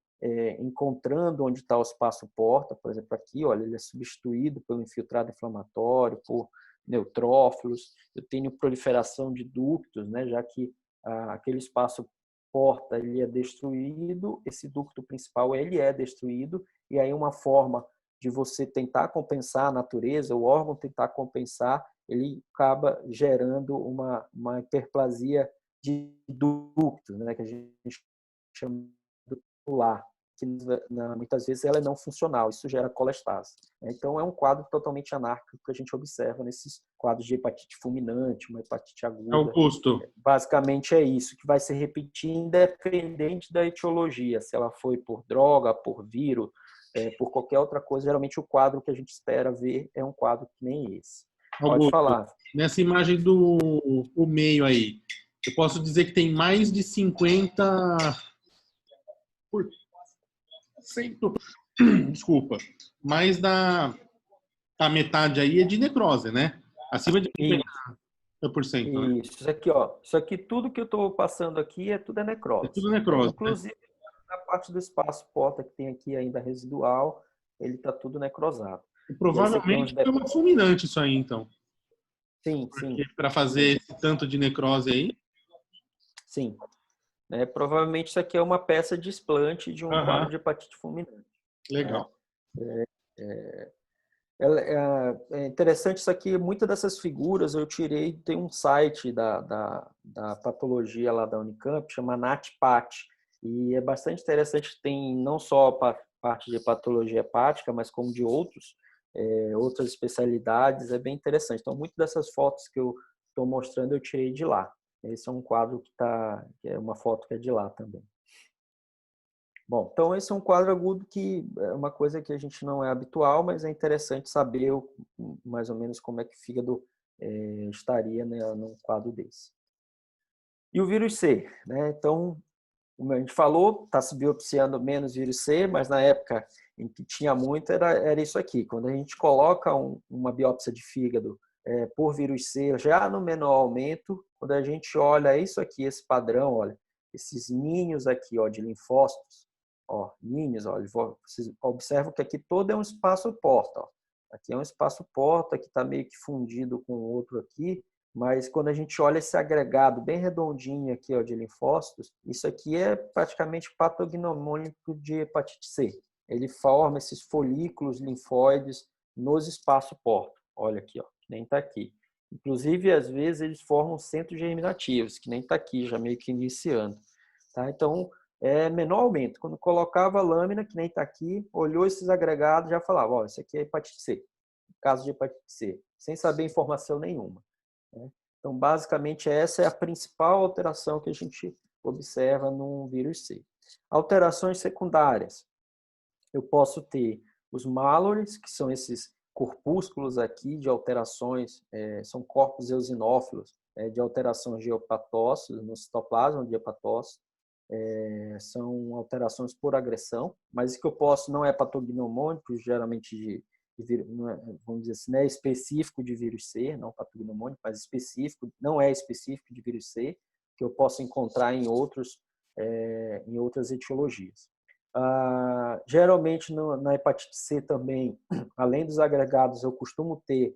encontrando onde está o espaço porta. Por exemplo, aqui, olha, ele é substituído pelo infiltrado inflamatório, por neutrófilos. Eu tenho proliferação de ductos, né? Já que aquele espaço porta ele é destruído, esse ducto principal ele é destruído, e aí uma forma de você tentar compensar a natureza, o órgão tentar compensar, ele acaba gerando uma hiperplasia de ductos, né, que a gente chama de ductular, que muitas vezes ela é não funcional, isso gera colestase. Então é um quadro totalmente anárquico que a gente observa nesses quadros de hepatite fulminante, uma hepatite aguda. Augusto. Basicamente é isso, que vai se repetir independente da etiologia, se ela foi por droga, por vírus, por qualquer outra coisa. Geralmente o quadro que a gente espera ver é um quadro que nem esse. Augusto, pode falar. Nessa imagem do meio aí, eu posso dizer que tem mais de 50%. Desculpa. Mais da metade aí é de necrose, né? Acima de 50%. Né? Isso aqui, ó. Isso aqui, tudo que eu estou passando aqui, tudo é necrose. É tudo necrose. Inclusive, na parte do espaço porta que tem aqui ainda residual, ele está tudo necrosado. E provavelmente é uma fulminante isso aí, então. Sim, porque para fazer esse tanto de necrose aí? Sim. Provavelmente isso aqui é uma peça de explante de um quadro de hepatite fulminante. Legal. É interessante isso aqui, muitas dessas figuras eu tirei, tem um site da patologia lá da Unicamp, chama NatPat, e é bastante interessante, tem não só a parte de patologia hepática, mas como de outras especialidades, é bem interessante. Então, muitas dessas fotos que eu estou mostrando eu tirei de lá. Esse é um quadro que é uma foto que é de lá também. Bom, então esse é um quadro agudo que é uma coisa que a gente não é habitual, mas é interessante saber mais ou menos como é que o fígado estaria, né, num quadro desse. E o vírus C, né? Então, como a gente falou, está se biopsiando menos vírus C, mas na época em que tinha muito era isso aqui. Quando a gente coloca uma biópsia de fígado por vírus C, já no menor aumento, quando a gente olha isso aqui, esse padrão, olha, esses ninhos aqui, ó, de linfócitos, ó, ninhos, ó, vocês observam que aqui todo é um espaço porta, ó. Aqui é um espaço porta que está meio que fundido com o outro aqui, mas quando a gente olha esse agregado bem redondinho aqui, ó, de linfócitos, isso aqui é praticamente patognomônico de hepatite C. Ele forma esses folículos linfóides nos espaços porta. Olha aqui, ó, que nem está aqui. Inclusive, às vezes, eles formam centros germinativos, que nem está aqui, já meio que iniciando. Tá? Então, é menor aumento. Quando colocava a lâmina, que nem está aqui, olhou esses agregados, já falava, ó, isso aqui é hepatite C, caso de hepatite C, sem saber informação nenhuma. Né? Então, basicamente, essa é a principal alteração que a gente observa no vírus C. Alterações secundárias. Eu posso ter os malores, que são esses corpúsculos aqui de alterações, são corpos eosinófilos de alterações de hepatócitos, no citoplasma de hepatócitos, são alterações por agressão, mas o que eu posso não é patognomônico, geralmente vamos dizer assim, não é específico de vírus C, não patognomônico, mas específico, não é específico de vírus C, que eu posso encontrar em outras etiologias. Geralmente, na hepatite C também, além dos agregados, eu costumo ter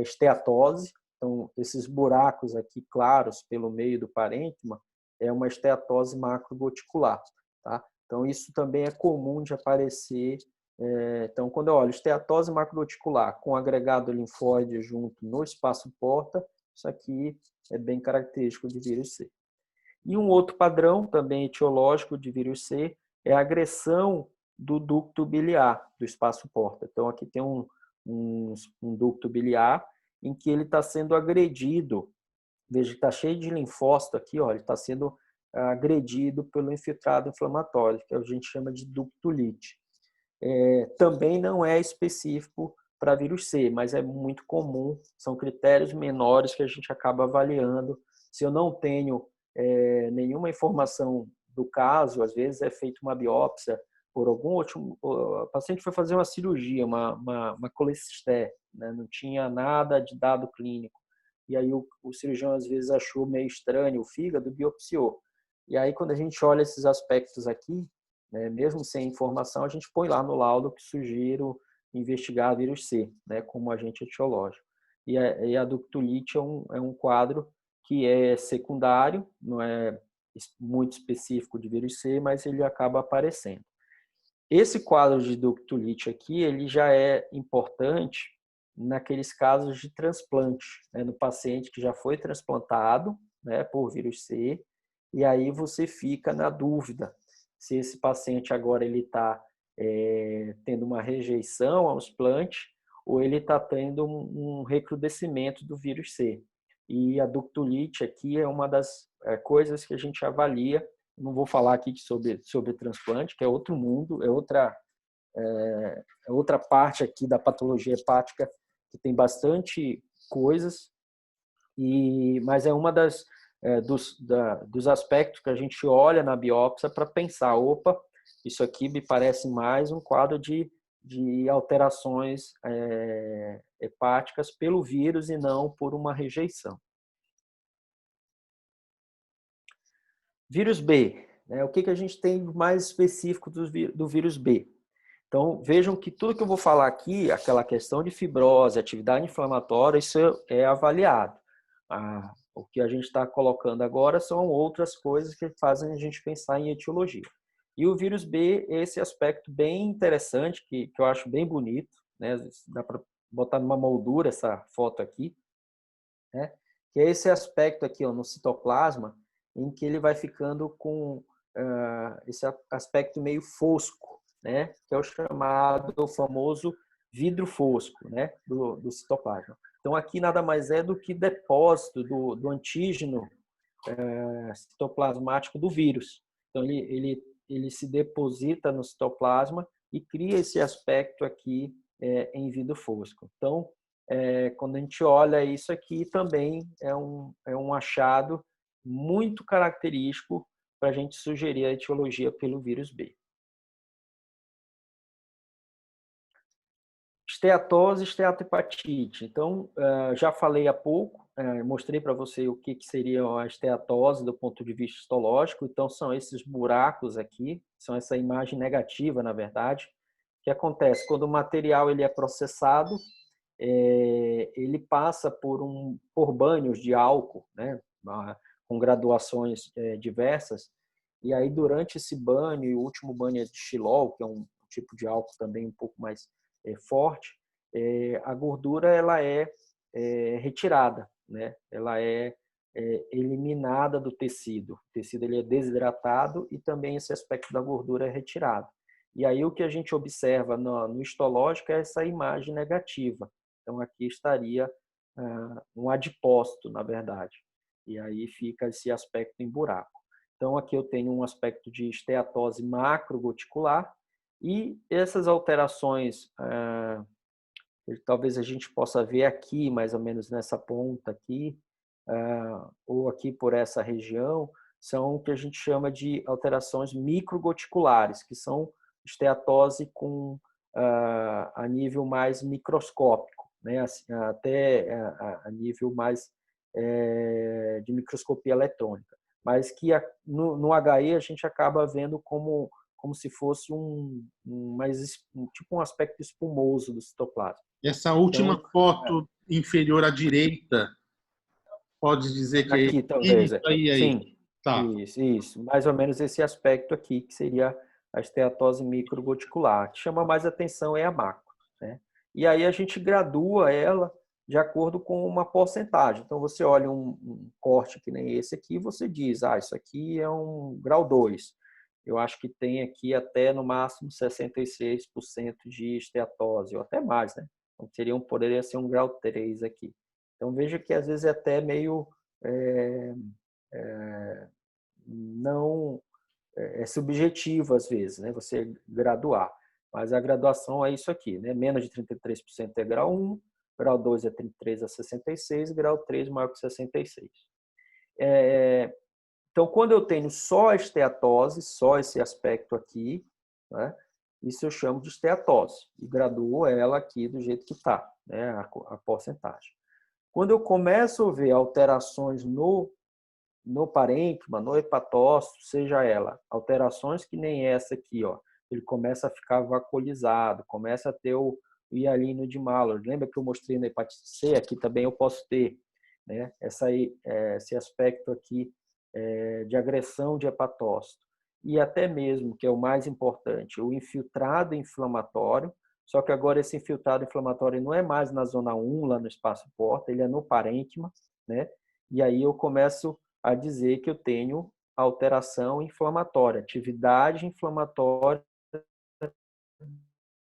esteatose. Então, esses buracos aqui claros pelo meio do parênquima é uma esteatose macrogoticular. Tá? Então, isso também é comum de aparecer. Então, quando eu olho esteatose macrogoticular com agregado linfóide junto no espaço porta, isso aqui é bem característico de vírus C. E um outro padrão, também etiológico de vírus C, é a agressão do ducto biliar, do espaço porta. Então, aqui tem um ducto biliar em que ele está sendo agredido. Veja que está cheio de linfócito aqui, ó, ele está sendo agredido pelo infiltrado inflamatório, que a gente chama de ductulite. Também não é específico para vírus C, mas é muito comum, são critérios menores que a gente acaba avaliando. Se eu não tenho nenhuma informação do caso, às vezes é feita uma biópsia por algum outro. O paciente foi fazer uma cirurgia, uma colecisté, né? Não tinha nada de dado clínico. E aí o cirurgião às vezes achou meio estranho o fígado, biopsiou. E aí quando a gente olha esses aspectos aqui, né, mesmo sem informação, a gente põe lá no laudo que sugiro investigar vírus C, né, como agente etiológico. E a ductulite é um quadro que é secundário, não é muito específico de vírus C, mas ele acaba aparecendo. Esse quadro de ductulite aqui, ele já é importante naqueles casos de transplante, né, no paciente que já foi transplantado, né, por vírus C, e aí você fica na dúvida se esse paciente agora ele está tendo uma rejeição ao explante ou ele está tendo um recrudescimento do vírus C. E a ductulite aqui é uma das coisas que a gente avalia. Não vou falar aqui sobre transplante, que é outro mundo, é outra parte aqui da patologia hepática que tem bastante coisas, mas é uma dos aspectos que a gente olha na biópsia para pensar, opa, isso aqui me parece mais um quadro de alterações hepáticas pelo vírus e não por uma rejeição. Vírus B, né? O que a gente tem mais específico do vírus B? Então, vejam que tudo que eu vou falar aqui, aquela questão de fibrose, atividade inflamatória, isso é avaliado. O que a gente está colocando agora são outras coisas que fazem a gente pensar em etiologia. E o vírus B, esse aspecto bem interessante, que eu acho bem bonito, né? Dá para botar numa moldura essa foto aqui, né? Que é esse aspecto aqui, ó, no citoplasma, em que ele vai ficando com esse aspecto meio fosco, né? Que é o famoso vidro fosco, né? do citoplasma. Então, aqui nada mais é do que depósito do antígeno citoplasmático do vírus. Então, ele se deposita no citoplasma e cria esse aspecto aqui em vidro fosco. Então, quando a gente olha isso aqui, também é um achado muito característico para a gente sugerir a etiologia pelo vírus B. Esteatose, esteatohepatite. Então, já falei há pouco, mostrei para você o que seria a esteatose do ponto de vista histológico. Então, são esses buracos aqui, são essa imagem negativa, na verdade. O que acontece? Quando o material ele é processado, ele passa por banhos de álcool, né, com graduações diversas, e aí durante esse banho, e o último banho é de xilol, que é um tipo de álcool também um pouco mais forte, a gordura ela é retirada, né? Ela é eliminada do tecido. O tecido ele é desidratado e também esse aspecto da gordura é retirado. E aí o que a gente observa no histológico é essa imagem negativa. Então aqui estaria um adipócito, na verdade. E aí fica esse aspecto em buraco. Então aqui eu tenho um aspecto de esteatose macrogoticular e essas alterações, talvez a gente possa ver aqui, mais ou menos nessa ponta aqui, ou aqui por essa região, são o que a gente chama de alterações microgoticulares, que são esteatose com a nível mais microscópico, né? Assim, até a nível mais de microscopia eletrônica, mas que no HE a gente acaba vendo como se fosse tipo um aspecto espumoso do citoplasma. Essa última foto inferior à direita, pode dizer que aqui, talvez. Sim, Tá. Isso. Mais ou menos esse aspecto aqui, que seria a esteatose microgoticular. O que chama mais atenção é a macro, né? E aí a gente gradua ela de acordo com uma porcentagem. Então, você olha um corte que nem esse aqui, você diz, isso aqui é um grau 2. Eu acho que tem aqui até, no máximo, 66% de esteatose, ou até mais, né? Então, poderia ser um grau 3 aqui. Então, veja que, às vezes, é até meio... não é subjetivo, às vezes, né? Você graduar. Mas a graduação é isso aqui, né? Menos de 33% é grau 1, grau 2 é 33 a 66, grau 3 maior que 66. Então, quando eu tenho só a esteatose, só esse aspecto aqui, né? Isso eu chamo de esteatose e graduo ela aqui do jeito que está, né? A porcentagem. Quando eu começo a ver alterações no parênquima, no hepatócito, seja ela alterações que nem essa aqui, ó, ele começa a ficar vacuolizado, começa a ter o hialino de Mallory. Lembra que eu mostrei na hepatite C? Aqui também eu posso ter, né? Esse aspecto aqui de agressão de hepatócito. E até mesmo, que é o mais importante, o infiltrado inflamatório, só que agora esse infiltrado inflamatório não é mais na zona 1, lá no espaço porta, ele é no parênquima, né? E aí eu começo a dizer que eu tenho alteração inflamatória, atividade inflamatória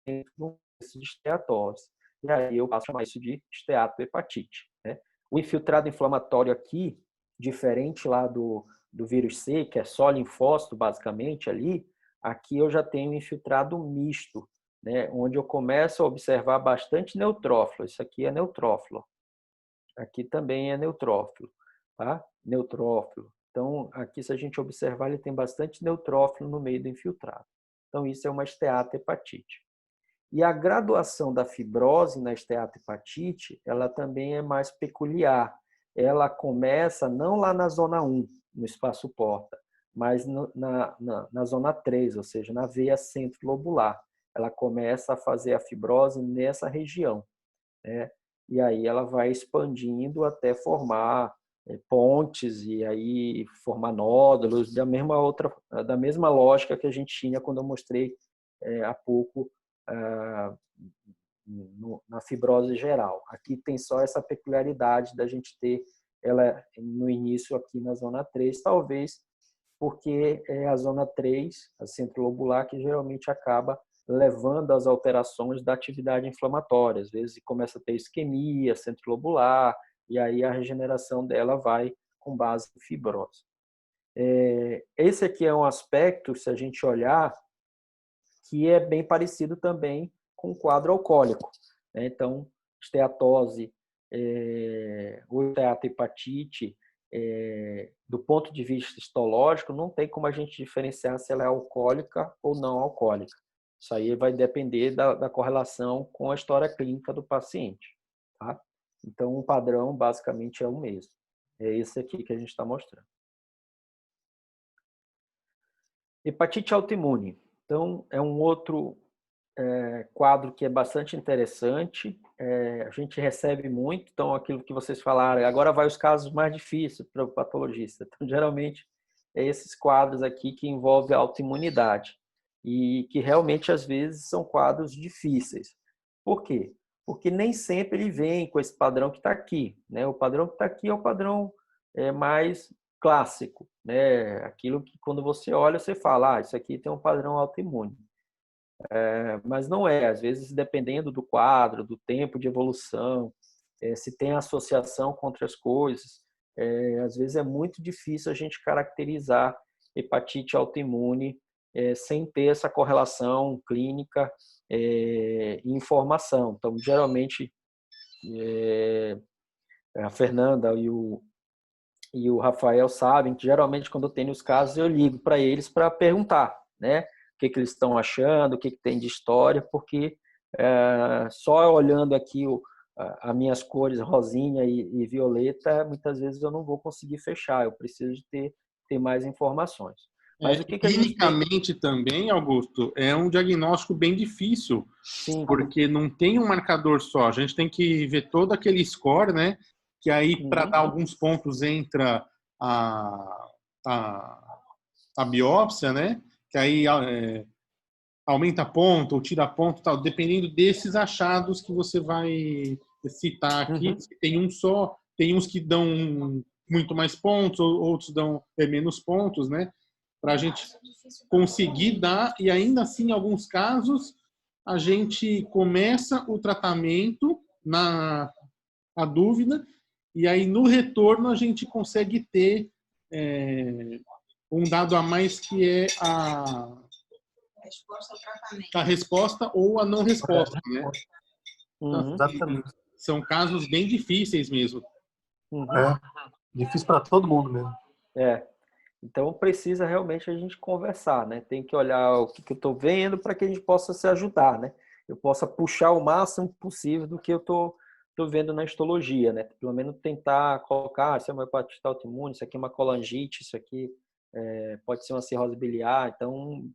dentro de esteatose. E aí eu passo a chamar isso de esteatohepatite, né? O infiltrado inflamatório aqui, diferente lá do vírus C, que é só linfócito basicamente ali, aqui eu já tenho infiltrado misto, né? Onde eu começo a observar bastante neutrófilo. Isso aqui é neutrófilo. Aqui também é neutrófilo, tá? Neutrófilo. Então, aqui, se a gente observar, ele tem bastante neutrófilo no meio do infiltrado. Então, isso é uma esteatohepatite. E a graduação da fibrose na esteatohepatite, ela também é mais peculiar. Ela começa não lá na zona 1, no espaço porta, mas na zona 3, ou seja, na veia centro-lobular. Ela começa a fazer a fibrose nessa região, né? E aí ela vai expandindo até formar pontes e aí formar nódulos da mesma lógica que a gente tinha quando eu mostrei há pouco na fibrose geral. Aqui tem só essa peculiaridade da gente ter ela no início aqui na zona 3, talvez porque é a zona 3, a centro-lobular, que geralmente acaba levando às alterações da atividade inflamatória. Às vezes começa a ter isquemia centro-lobular, e aí a regeneração dela vai com base em fibrose. Esse aqui é um aspecto, se a gente olhar, que é bem parecido também com o quadro alcoólico, né? Então, esteatose ou esteatohepatite, do ponto de vista histológico, não tem como a gente diferenciar se ela é alcoólica ou não alcoólica. Isso aí vai depender da correlação com a história clínica do paciente, tá? Então, o padrão basicamente é o mesmo. É esse aqui que a gente está mostrando. Hepatite autoimune. Então, é um outro quadro que é bastante interessante. A gente recebe muito, então, aquilo que vocês falaram, agora vai os casos mais difíceis para o patologista. Então, geralmente, é esses quadros aqui que envolvem a autoimunidade e que realmente, às vezes, são quadros difíceis. Por quê? Porque nem sempre ele vem com esse padrão que está aqui, né? O padrão que está aqui é o padrão mais clássico, né? Aquilo que, quando você olha, você fala, isso aqui tem um padrão autoimune. Mas não é, às vezes, dependendo do quadro, do tempo de evolução, se tem associação com outras coisas, às vezes é muito difícil a gente caracterizar hepatite autoimune sem ter essa correlação clínica e informação. Então, geralmente, a Fernanda e o Rafael sabem que, geralmente, quando eu tenho os casos, eu ligo para eles para perguntar, né? que eles estão achando, o que tem de história, porque só olhando aqui as minhas cores rosinha e violeta, muitas vezes eu não vou conseguir fechar, eu preciso de ter mais informações. Mas o que a gente clinicamente também, Augusto, é um diagnóstico bem difícil, sim, porque não tem um marcador só. A gente tem que ver todo aquele score, né? Que aí, para dar alguns pontos, entra a biópsia, né? Que aí aumenta ponto ou tira ponto, tal, dependendo desses achados que você vai citar aqui. Tem um só, tem uns que dão muito mais pontos, outros dão menos pontos, né? Para a gente conseguir dar, e ainda assim, em alguns casos, a gente começa o tratamento na dúvida, e aí no retorno a gente consegue ter um dado a mais, que é resposta ao tratamento. A resposta ou a não resposta, né? Exatamente. São casos bem difíceis mesmo. Difícil para todo mundo mesmo. Então precisa realmente a gente conversar, né? Tem que olhar o que eu estou vendo para que a gente possa se ajudar, né? Eu possa puxar o máximo possível do que eu estou vendo na histologia, né? Pelo menos tentar colocar, isso é uma hepatite autoimune, isso aqui é uma colangite, isso aqui pode ser uma cirrose biliar. Então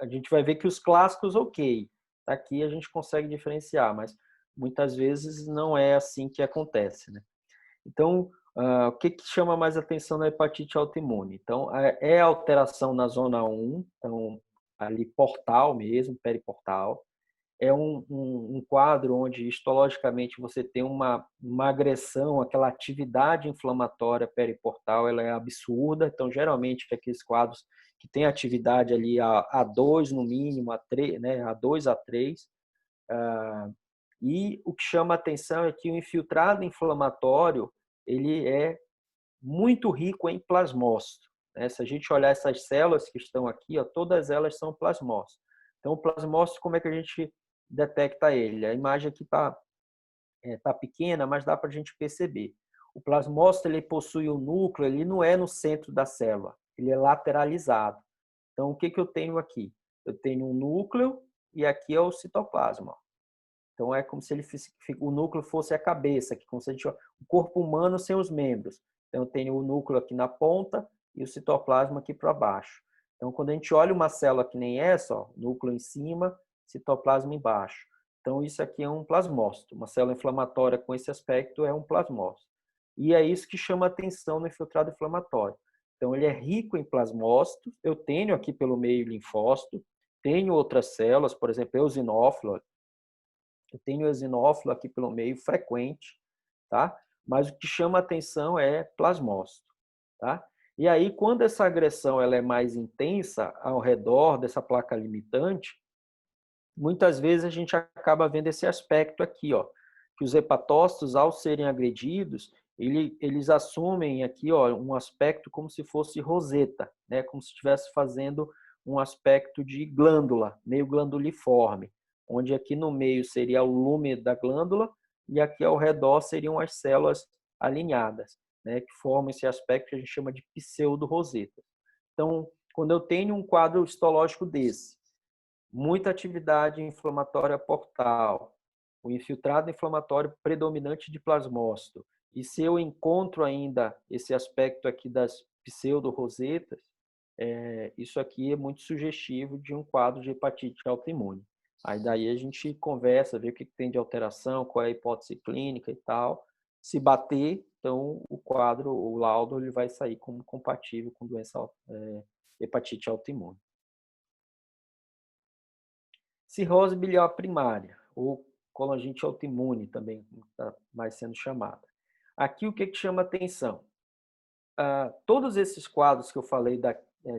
a gente vai ver que os clássicos, ok, aqui a gente consegue diferenciar, mas muitas vezes não é assim que acontece, né? Então, o que chama mais atenção na hepatite autoimune? Então, é a alteração na zona 1, então, ali portal mesmo, periportal. É um quadro onde, histologicamente, você tem uma agressão, aquela atividade inflamatória periportal, ela é absurda. Então, geralmente, aqueles quadros que tem atividade ali a 2 no mínimo, a 3, né, a 2 a 3. E o que chama atenção é que o infiltrado inflamatório ele é muito rico em plasmócito, né? Se a gente olhar essas células que estão aqui, ó, todas elas são plasmócitos. Então, o plasmócito, como é que a gente detecta ele? A imagem aqui tá pequena, mas dá para a gente perceber. O plasmócito ele possui um núcleo, ele não é no centro da célula, ele é lateralizado. Então, o que eu tenho aqui? Eu tenho um núcleo e aqui é o citoplasma. Então, é como se o núcleo fosse a cabeça, que como se a gente, o corpo humano sem os membros. Então, eu tenho o núcleo aqui na ponta e o citoplasma aqui para baixo. Então, quando a gente olha uma célula que nem essa, ó, núcleo em cima, citoplasma embaixo. Então, isso aqui é um plasmócito. Uma célula inflamatória com esse aspecto é um plasmócito. E é isso que chama atenção no infiltrado inflamatório. Então, ele é rico em plasmócitos. Eu tenho aqui pelo meio linfócito, tenho outras células, por exemplo, eosinófilo. Eu tenho eosinófilo aqui pelo meio frequente, tá? Mas o que chama atenção é plasmócito, tá? E aí, quando essa agressão ela é mais intensa ao redor dessa placa limitante, muitas vezes a gente acaba vendo esse aspecto aqui, ó, que os hepatócitos, ao serem agredidos, eles assumem aqui, ó, um aspecto como se fosse roseta, né? Como se estivesse fazendo um aspecto de glândula, meio glanduliforme, onde aqui no meio seria o lume da glândula e aqui ao redor seriam as células alinhadas, né? Que formam esse aspecto que a gente chama de pseudo-roseta. Então, quando eu tenho um quadro histológico desse, muita atividade inflamatória portal, o infiltrado inflamatório predominante de plasmócito, e se eu encontro ainda esse aspecto aqui das pseudo-rosetas, isso aqui é muito sugestivo de um quadro de hepatite autoimune. Aí daí a gente conversa, vê o que tem de alteração, qual é a hipótese clínica e tal. Se bater, então o quadro, o laudo, ele vai sair como compatível com doença hepatite autoimune. Cirrose biliar primária, ou colangite autoimune também está mais sendo chamada. Aqui o que chama atenção? Todos esses quadros que eu falei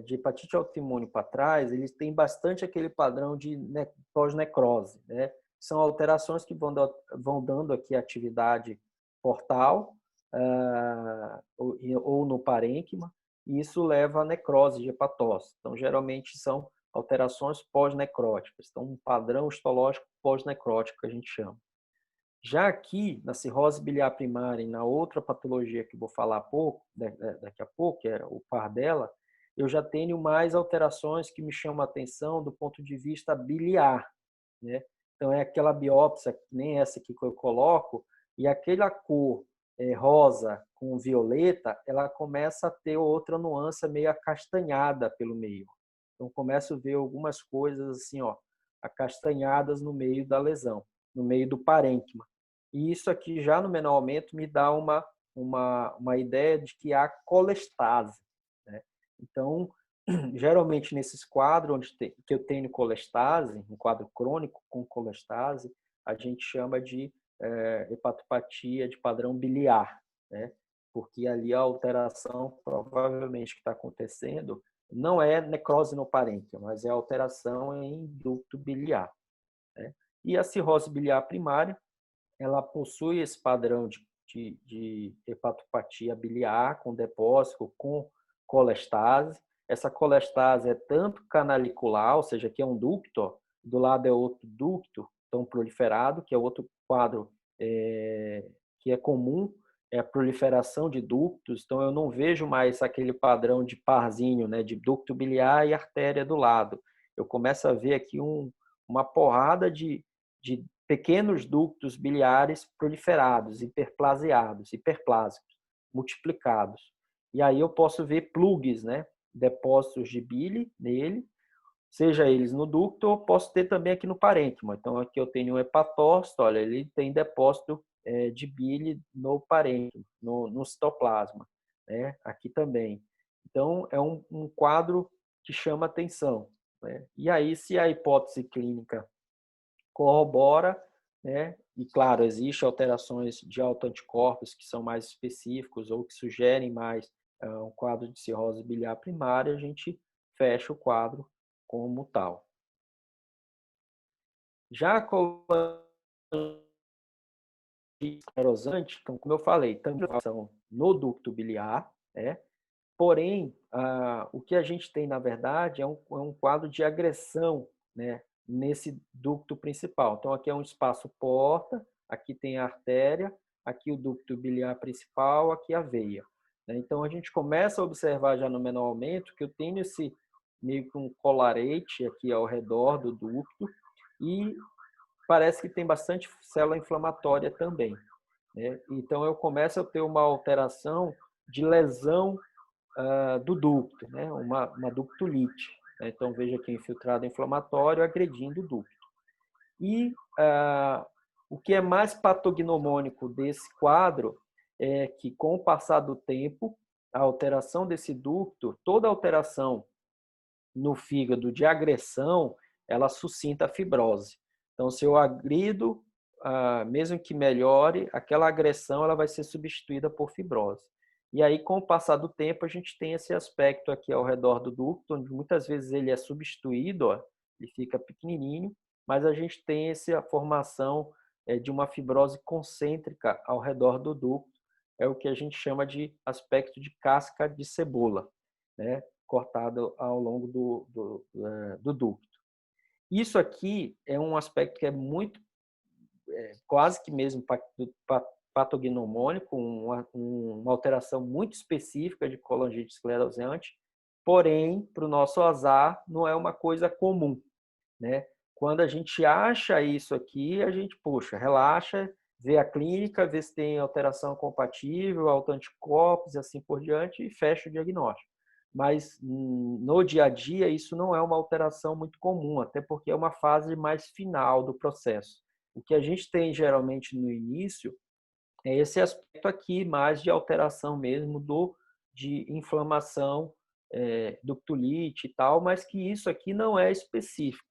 de hepatite autoimune para trás, eles têm bastante aquele padrão de pós-necrose, né? São alterações que vão dando aqui atividade portal ou no parênquima, e isso leva à necrose de hepatócito. Então, geralmente são alterações pós-necróticas. Então, um padrão histológico pós-necrótico que a gente chama. Já aqui, na cirrose biliar primária e na outra patologia que eu vou falar daqui a pouco, que é o par dela, eu já tenho mais alterações que me chamam a atenção do ponto de vista biliar, né? Então, é aquela biópsia, nem essa aqui que eu coloco, e aquela cor rosa com violeta, ela começa a ter outra nuance meio acastanhada pelo meio. Então, começo a ver algumas coisas assim, ó, acastanhadas no meio da lesão, no meio do parênquima. E isso aqui, já no menor aumento, me dá uma ideia de que há colestase, né? Então, geralmente nesses quadros que eu tenho colestase, um quadro crônico com colestase, a gente chama de hepatopatia de padrão biliar, né? Porque ali a alteração provavelmente que está acontecendo não é necrose no parênquima, mas é alteração em ducto biliar, né? E a cirrose biliar primária, ela possui esse padrão de hepatopatia biliar com depósito, com colestase. Essa colestase é tanto canalicular, ou seja, aqui é um ducto, ó, do lado é outro ducto, tão proliferado, que é outro quadro que é comum, é a proliferação de ductos. Então, eu não vejo mais aquele padrão de parzinho, né, de ducto biliar e artéria do lado. Eu começo a ver aqui uma porrada de pequenos ductos biliares proliferados, hiperplásicos, multiplicados. E aí eu posso ver plugs, né, depósitos de bile nele, seja eles no ducto, ou posso ter também aqui no parênquima. Então, aqui eu tenho um hepatócito, olha, ele tem depósito de bile no parênquima, no citoplasma, né? Aqui também. Então, é um quadro que chama atenção, né? E aí, se a hipótese clínica corrobora, né? E, claro, existem alterações de autoanticorpos que são mais específicos ou que sugerem mais um quadro de cirrose biliar primária, a gente fecha o quadro como tal. Já a esclerosante, então, como eu falei, também no ducto biliar, né? Porém, o que a gente tem, na verdade, é um quadro de agressão, né, nesse ducto principal. Então, aqui é um espaço porta, aqui tem a artéria, aqui o ducto biliar principal, aqui a veia. Então, a gente começa a observar já no menor aumento que eu tenho esse meio que um colarete aqui ao redor do ducto e parece que tem bastante célula inflamatória também, né? Então, eu começo a ter uma alteração de lesão do ducto, né? uma ductulite. Né? Então, veja aqui infiltrado inflamatório agredindo o ducto. E o que é mais patognomônico desse quadro é que, com o passar do tempo, a alteração desse ducto, toda alteração no fígado de agressão, ela suscita a fibrose. Então, se eu agrido, mesmo que melhore, aquela agressão ela vai ser substituída por fibrose. E aí, com o passar do tempo, a gente tem esse aspecto aqui ao redor do ducto, onde muitas vezes ele é substituído, ó, ele fica pequenininho, mas a gente tem essa formação de uma fibrose concêntrica ao redor do ducto, é o que a gente chama de aspecto de casca de cebola, né? Cortado ao longo do ducto. Isso aqui é um aspecto que é muito, quase que mesmo patognomônico, uma alteração muito específica de colangite esclerosante, porém, para o nosso azar, não é uma coisa comum, né? Quando a gente acha isso aqui, a gente, puxa, relaxa, vê a clínica, vê se tem alteração compatível, autoanticorpos e assim por diante, e fecha o diagnóstico. Mas no dia a dia isso não é uma alteração muito comum, até porque é uma fase mais final do processo. O que a gente tem geralmente no início é esse aspecto aqui, mais de alteração mesmo de inflamação, ductulite e tal, mas que isso aqui não é específico.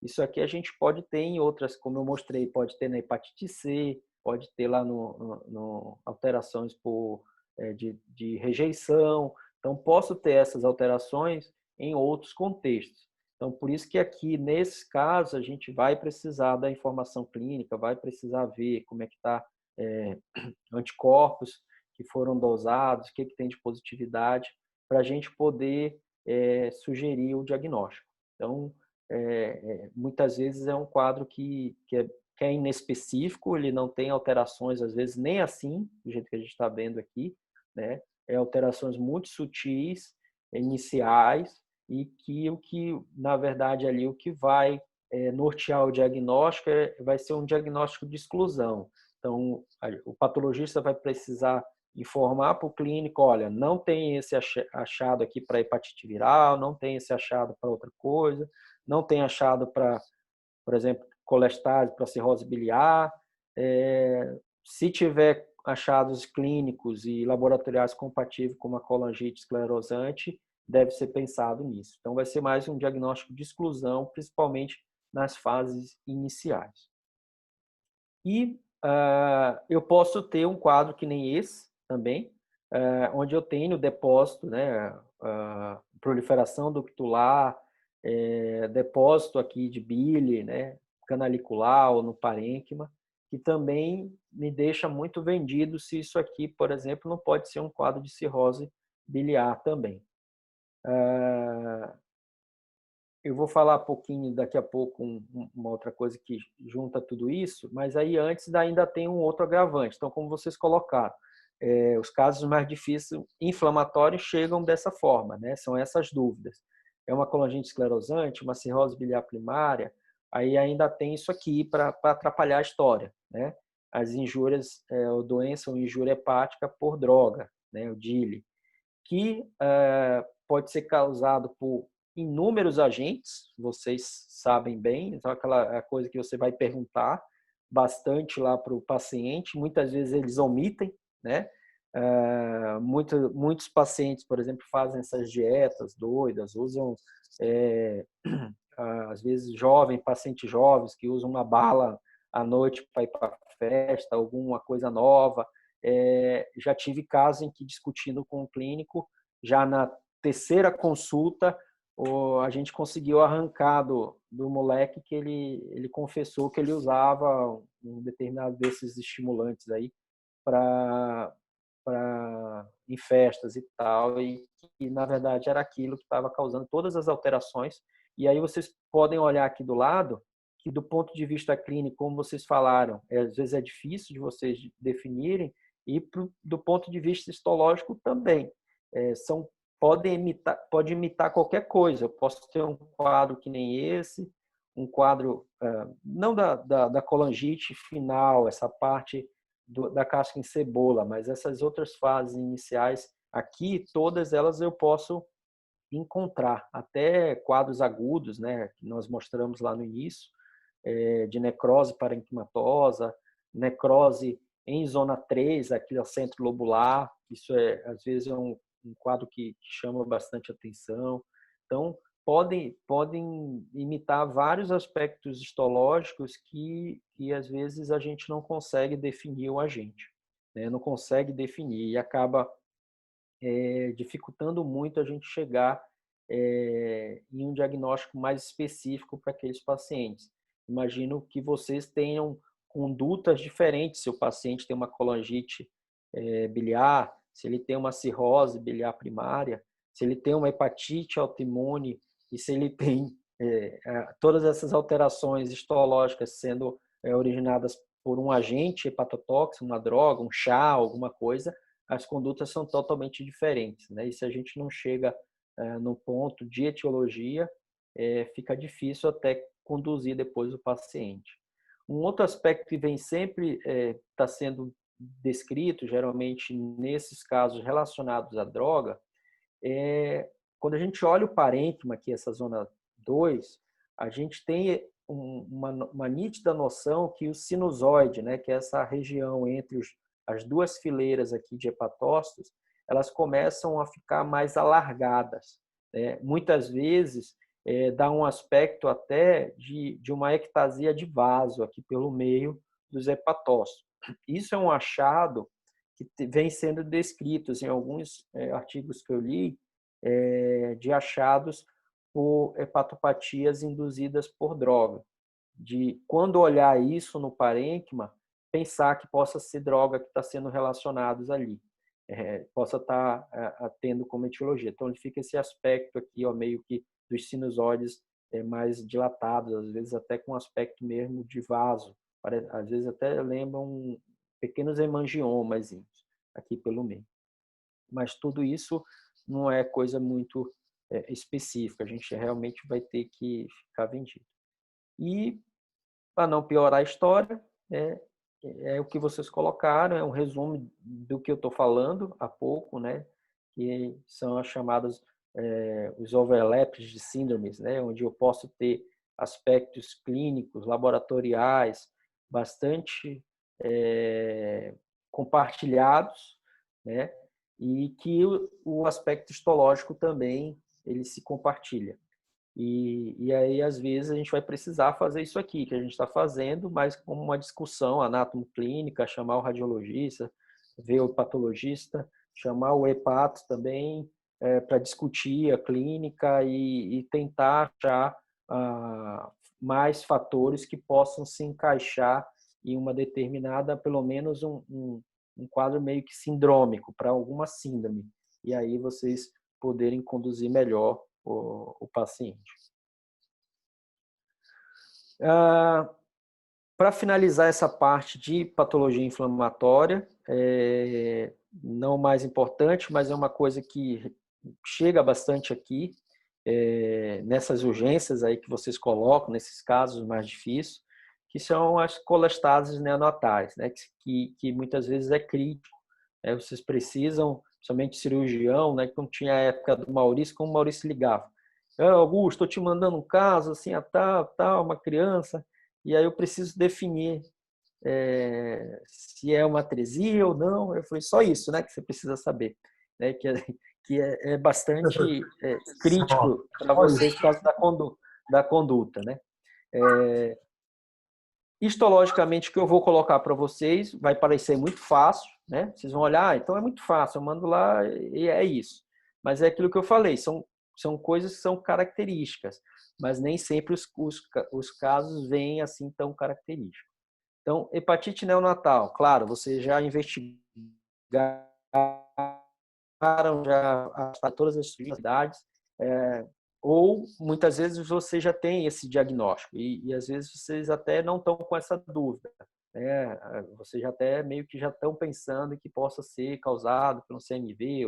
Isso aqui a gente pode ter em outras, como eu mostrei, pode ter na hepatite C, pode ter lá no alterações de rejeição. Então, posso ter essas alterações em outros contextos. Então, por isso que aqui, nesse caso, a gente vai precisar da informação clínica, vai precisar ver como é que está anticorpos que foram dosados, o que tem de positividade, para a gente poder sugerir o diagnóstico. Então, muitas vezes é um quadro que é inespecífico, ele não tem alterações, às vezes, nem assim, do jeito que a gente está vendo aqui, né? Alterações muito sutis, iniciais e que na verdade, ali o que vai nortear o diagnóstico vai ser um diagnóstico de exclusão. Então, o patologista vai precisar informar para o clínico, olha, não tem esse achado aqui para hepatite viral, não tem esse achado para outra coisa, não tem achado para, por exemplo, colestase, para cirrose biliar. Se tiver achados clínicos e laboratoriais compatíveis com uma colangite esclerosante, deve ser pensado nisso. Então, vai ser mais um diagnóstico de exclusão, principalmente nas fases iniciais. E eu posso ter um quadro que nem esse também, onde eu tenho depósito, né, proliferação ductular, depósito aqui de bile, né, canalicular ou no parênquima, que também me deixa muito vendido se isso aqui, por exemplo, não pode ser um quadro de cirrose biliar também. Eu vou falar um pouquinho daqui a pouco uma outra coisa que junta tudo isso, mas aí antes ainda tem um outro agravante. Então, como vocês colocaram, os casos mais difíceis inflamatórios chegam dessa forma, né? São essas dúvidas. É uma colangite esclerosante, uma cirrose biliar primária, aí ainda tem isso aqui para atrapalhar a história, né? As injúrias, ou doença ou injúria hepática por droga, né? O DILI, que pode ser causado por inúmeros agentes, vocês sabem bem, então aquela coisa que você vai perguntar bastante lá para o paciente, muitas vezes eles omitem, né? Muitos pacientes, por exemplo, fazem essas dietas doidas, usam, às vezes, pacientes jovens que usam uma bala à noite para ir para a festa, alguma coisa nova. Já tive casos em que, discutindo com o clínico, já na terceira consulta, a gente conseguiu arrancar do moleque que ele confessou que ele usava um determinado desses estimulantes aí em festas e tal, e que na verdade era aquilo que estava causando todas as alterações. E aí vocês podem olhar aqui do lado, que do ponto de vista clínico, como vocês falaram, às vezes é difícil de vocês definirem, e do ponto de vista histológico também. Pode imitar qualquer coisa. Eu posso ter um quadro que nem esse, um quadro, não da colangite final, essa parte da casca em cebola, mas essas outras fases iniciais aqui, todas elas eu posso encontrar, até quadros agudos, né, que nós mostramos lá no início, de necrose parenquimatosa, necrose em zona 3, aqui ao centro lobular. Isso às vezes é um quadro que chama bastante atenção. Então, podem imitar vários aspectos histológicos que às vezes a gente não consegue definir o agente, né? Não consegue definir e acaba dificultando muito a gente chegar em um diagnóstico mais específico para aqueles pacientes. Imagino que vocês tenham condutas diferentes se o paciente tem uma colangite biliar, se ele tem uma cirrose biliar primária, se ele tem uma hepatite autoimune e se ele tem todas essas alterações histológicas sendo originadas por um agente hepatotóxico, uma droga, um chá, alguma coisa, as condutas são totalmente diferentes, né? E se a gente não chega no ponto de etiologia, fica difícil até conduzir depois o paciente. Um outro aspecto que vem sempre está sendo descrito, geralmente nesses casos relacionados à droga, quando a gente olha o parênquima, aqui essa zona 2, a gente tem uma nítida noção que o sinusoide, né, que é essa região entre as duas fileiras aqui de hepatócitos, elas começam a ficar mais alargadas, né? Muitas vezes dá um aspecto até de uma ectasia de vaso aqui pelo meio dos hepatócitos. Isso é um achado que vem sendo descrito em alguns artigos que eu li, de achados por hepatopatias induzidas por droga. De quando olhar isso no parênquima, pensar que possa ser droga que está sendo relacionados ali, possa estar tendo como etiologia. Então, ele fica esse aspecto aqui, ó, meio que dos sinusóides mais dilatados, às vezes até com aspecto mesmo de vaso. Às vezes até lembram pequenos hemangiomas aqui pelo meio. Mas tudo isso não é coisa muito específica, a gente realmente vai ter que ficar vendido. E, para não piorar a história, é o que vocês colocaram, é um resumo do que eu estou falando há pouco, né? Que são as chamadas, os overlaps de síndromes, né? Onde eu posso ter aspectos clínicos, laboratoriais, bastante compartilhados, né? E que o aspecto histológico também ele se compartilha. E aí, às vezes, a gente vai precisar fazer isso aqui, que a gente está fazendo, mas como uma discussão anatomo-clínica, chamar o radiologista, ver o patologista, chamar o hepato também, para discutir a clínica e tentar achar mais fatores que possam se encaixar em uma determinada, pelo menos um quadro meio que sindrômico, para alguma síndrome. E aí vocês poderem conduzir melhor o paciente. Para finalizar essa parte de patologia inflamatória, não mais importante, mas é uma coisa que chega bastante aqui, nessas urgências aí que vocês colocam, nesses casos mais difíceis, que são as colestases neonatais, né, que muitas vezes é crítico. Vocês precisam, somente cirurgião, né, como tinha a época do Maurício, como o Maurício ligava. Augusto, estou te mandando um caso, assim, uma criança, e aí eu preciso definir se é uma atresia ou não. Eu falei, só isso, né, que você precisa saber, né, que é bastante crítico para vocês por causa da conduta, né. Histologicamente, o que eu vou colocar para vocês vai parecer muito fácil, né? Vocês vão olhar, então é muito fácil, eu mando lá e é isso. Mas é aquilo que eu falei, são coisas que são características, mas nem sempre os casos vêm assim tão característicos. Então, hepatite neonatal, claro, vocês já investigaram já todas as atividades, ou muitas vezes você já tem esse diagnóstico e às vezes vocês até não estão com essa dúvida, né? Vocês já até meio que já estão pensando que possa ser causado por um CMV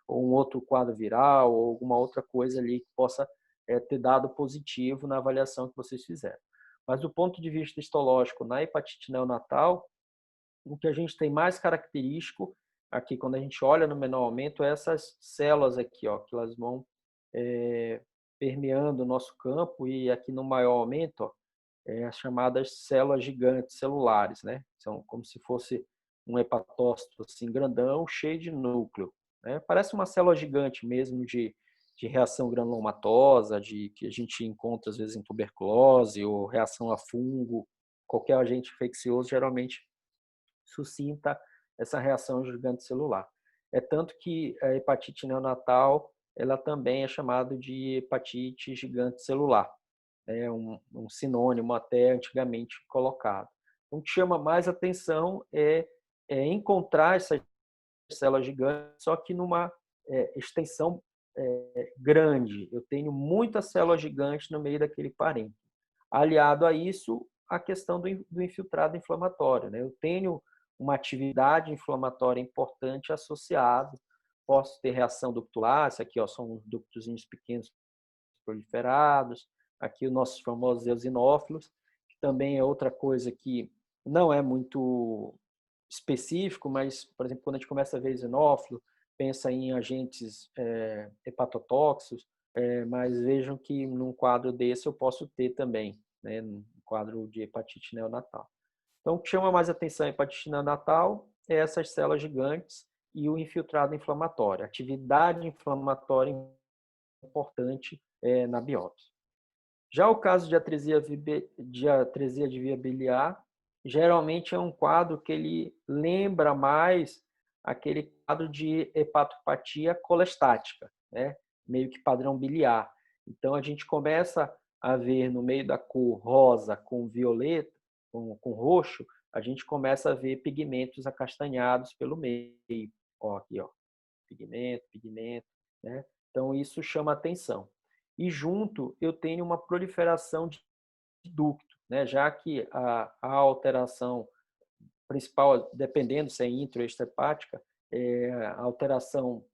ou um outro quadro viral ou alguma outra coisa ali que possa ter dado positivo na avaliação que vocês fizeram. Mas do ponto de vista histológico, na hepatite neonatal, o que a gente tem mais característico aqui, quando a gente olha no menor aumento, é essas células aqui, ó, que elas vão permeando o nosso campo, e aqui no maior aumento, ó, as chamadas células gigantes celulares, né? São como se fosse um hepatócito assim, grandão, cheio de núcleo, né? Parece uma célula gigante mesmo de reação granulomatosa, que a gente encontra às vezes em tuberculose ou reação a fungo, qualquer agente infeccioso geralmente suscita essa reação gigante celular. É tanto que a hepatite neonatal ela também é chamada de hepatite gigante celular. É um sinônimo até antigamente colocado. O que chama mais atenção é encontrar essas células gigantes, só que numa extensão grande. Eu tenho muitas células gigantes no meio daquele parênquima. Aliado a isso, a questão do infiltrado inflamatório, né? Eu tenho uma atividade inflamatória importante associada. Posso ter reação ductular, isso aqui ó, são os ductozinhos pequenos proliferados, aqui os nossos famosos eosinófilos, que também é outra coisa que não é muito específico, mas, por exemplo, quando a gente começa a ver eosinófilo, pensa em agentes hepatotóxicos, mas vejam que num quadro desse eu posso ter também, né, num quadro de hepatite neonatal. Então, o que chama mais atenção em hepatite neonatal é essas células gigantes e o infiltrado inflamatório, atividade inflamatória importante na biópsia. Já o caso de atresia de via biliar, geralmente é um quadro que ele lembra mais aquele quadro de hepatopatia colestática, né? Meio que padrão biliar. Então, a gente começa a ver no meio da cor rosa com violeta, com roxo, a gente começa a ver pigmentos acastanhados pelo meio. Ó, aqui, ó, pigmento, né? Então, isso chama atenção. E junto, eu tenho uma proliferação de ducto, né? Já que a alteração principal, dependendo se é intro ou extrahepática, a alteração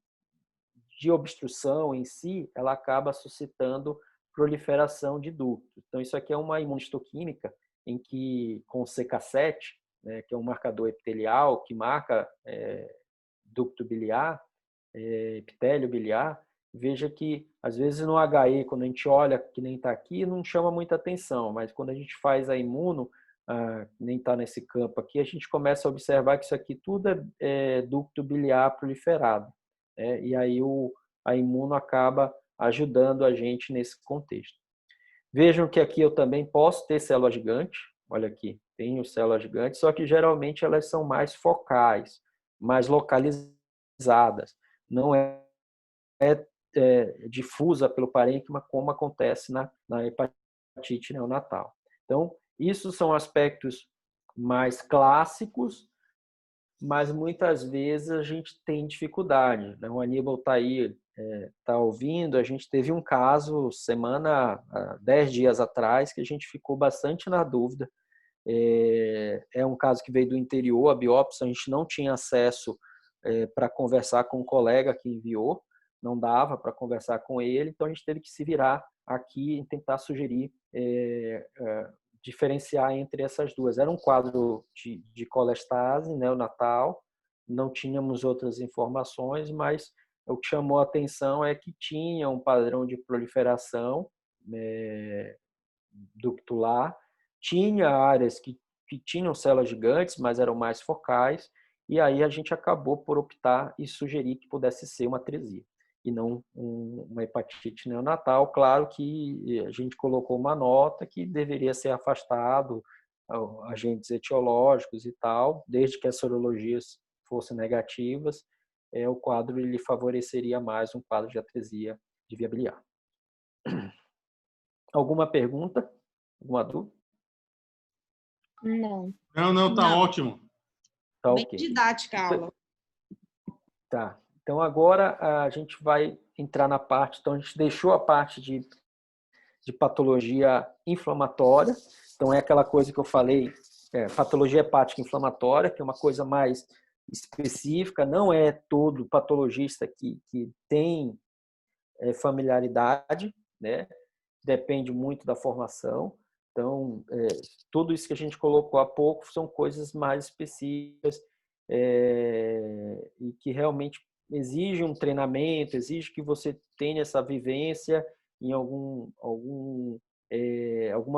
de obstrução em si, ela acaba suscitando proliferação de ductos. Então, isso aqui é uma imunistoquímica em que, com o CK7, né, que é um marcador epitelial que marca ducto biliar, epitélio biliar, veja que, às vezes, no HE, quando a gente olha, que nem está aqui, não chama muita atenção, mas quando a gente faz a imuno, nem está nesse campo aqui, a gente começa a observar que isso aqui tudo é ducto biliar proliferado. E aí a imuno acaba ajudando a gente nesse contexto. Vejam que aqui eu também posso ter célula gigante, olha aqui, tenho célula gigante, só que geralmente elas são mais focais, mais localizadas, não é difusa pelo parênquima como acontece na hepatite neonatal. Então, isso são aspectos mais clássicos, mas muitas vezes a gente tem dificuldade. O Aníbal está aí, está ouvindo, a gente teve um caso 10 dias atrás, que a gente ficou bastante na dúvida. É um caso que veio do interior, a biópsia, a gente não tinha acesso para conversar com o colega que enviou, não dava para conversar com ele, então a gente teve que se virar aqui e tentar sugerir, diferenciar entre essas duas. Era um quadro de colestase neonatal, não tínhamos outras informações, mas o que chamou a atenção é que tinha um padrão de proliferação ductular, tinha áreas que tinham células gigantes, mas eram mais focais, e aí a gente acabou por optar e sugerir que pudesse ser uma atresia e não uma hepatite neonatal. Claro que a gente colocou uma nota que deveria ser afastado agentes etiológicos e tal, desde que as sorologias fossem negativas, o quadro ele favoreceria mais um quadro de atresia de via biliar. Alguma pergunta? Alguma dúvida? Não. Não, tá ótimo. Tá bem ok. Didática a aula. Tá. Então, agora a gente vai entrar na parte... Então, a gente deixou a parte de patologia inflamatória. Então, é aquela coisa que eu falei, patologia hepática inflamatória, que é uma coisa mais específica. Não é todo patologista que tem familiaridade, né? Depende muito da formação. Então, tudo isso que a gente colocou há pouco são coisas mais específicas e que realmente exigem um treinamento, exige que você tenha essa vivência em alguma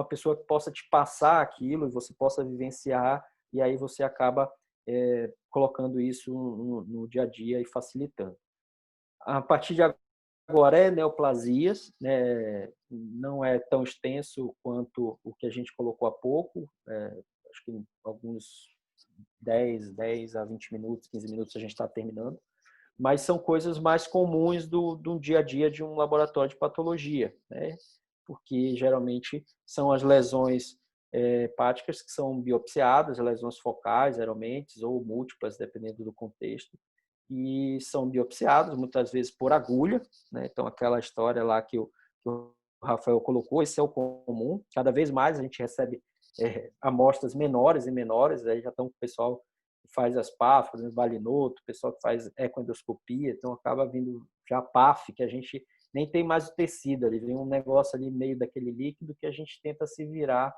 pessoa que possa te passar aquilo e você possa vivenciar, e aí você acaba colocando isso no dia a dia e facilitando. A partir de agora neoplasias, né? Não é tão extenso quanto o que a gente colocou há pouco, acho que alguns 10 a 20 minutos, 15 minutos a gente está terminando, mas são coisas mais comuns do dia a dia de um laboratório de patologia, né? Porque geralmente são as lesões hepáticas que são biopsiadas, lesões focais, geralmente, ou múltiplas, dependendo do contexto, e são biopsiados, muitas vezes por agulha, né? Então, aquela história lá que o Rafael colocou, esse é o comum. Cada vez mais a gente recebe amostras menores e menores, aí já estão com o pessoal que faz as PAF, fazendo balinoto, o pessoal que faz ecoendoscopia, então acaba vindo já PAF, que a gente nem tem mais o tecido ali, vem um negócio ali meio daquele líquido que a gente tenta se virar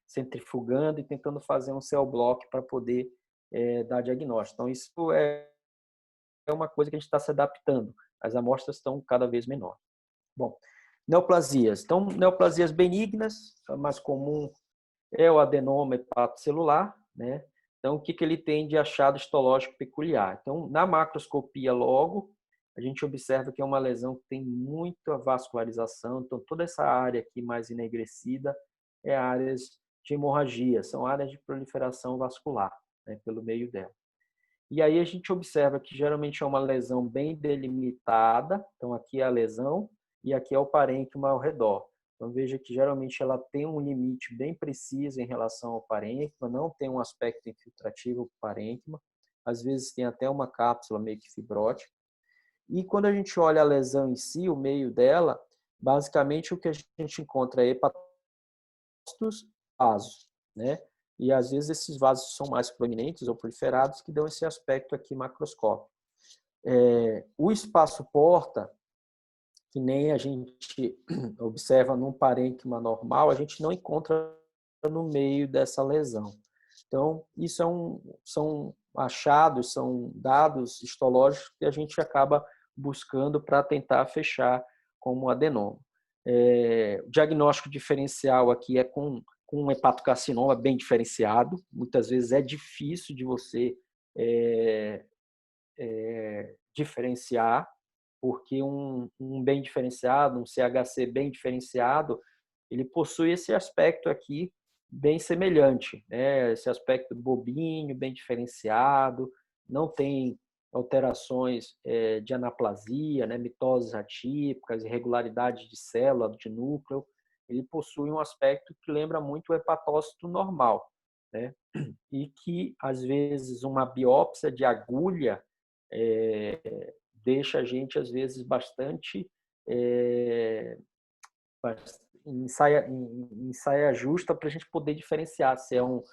centrifugando e tentando fazer um cell block para poder dar diagnóstico. Então, isso é uma coisa que a gente está se adaptando. As amostras estão cada vez menores. Bom, neoplasias. Então, neoplasias benignas, a mais comum é o adenoma hepatocelular, né? Então, o que ele tem de achado histológico peculiar? Então, na macroscopia logo, a gente observa que é uma lesão que tem muita vascularização. Então, toda essa área aqui mais enegrecida é áreas de hemorragia, são áreas de proliferação vascular, né, pelo meio dela. E aí a gente observa que geralmente é uma lesão bem delimitada, então aqui é a lesão e aqui é o parênquima ao redor. Então veja que geralmente ela tem um limite bem preciso em relação ao parênquima, não tem um aspecto infiltrativo para o parênquima, às vezes tem até uma cápsula meio que fibrótica. E quando a gente olha a lesão em si, o meio dela, basicamente o que a gente encontra é hepatócitos, vasos, né? E às vezes esses vasos são mais proeminentes ou proliferados que dão esse aspecto aqui macroscópico. O espaço porta, que nem a gente observa num parênquima normal, a gente não encontra no meio dessa lesão. Então, isso são achados, são dados histológicos que a gente acaba buscando para tentar fechar como adenoma. O diagnóstico diferencial aqui é com um hepatocarcinoma bem diferenciado. Muitas vezes é difícil de você diferenciar, porque um bem diferenciado, um CHC bem diferenciado, ele possui esse aspecto aqui bem semelhante, né? Esse aspecto bobinho, bem diferenciado, não tem alterações de anaplasia, né? Mitoses atípicas, irregularidade de célula, de núcleo. Ele possui um aspecto que lembra muito o hepatócito normal, né? E que, às vezes, uma biópsia de agulha deixa a gente, às vezes, bastante em saia justa para a gente poder diferenciar se é um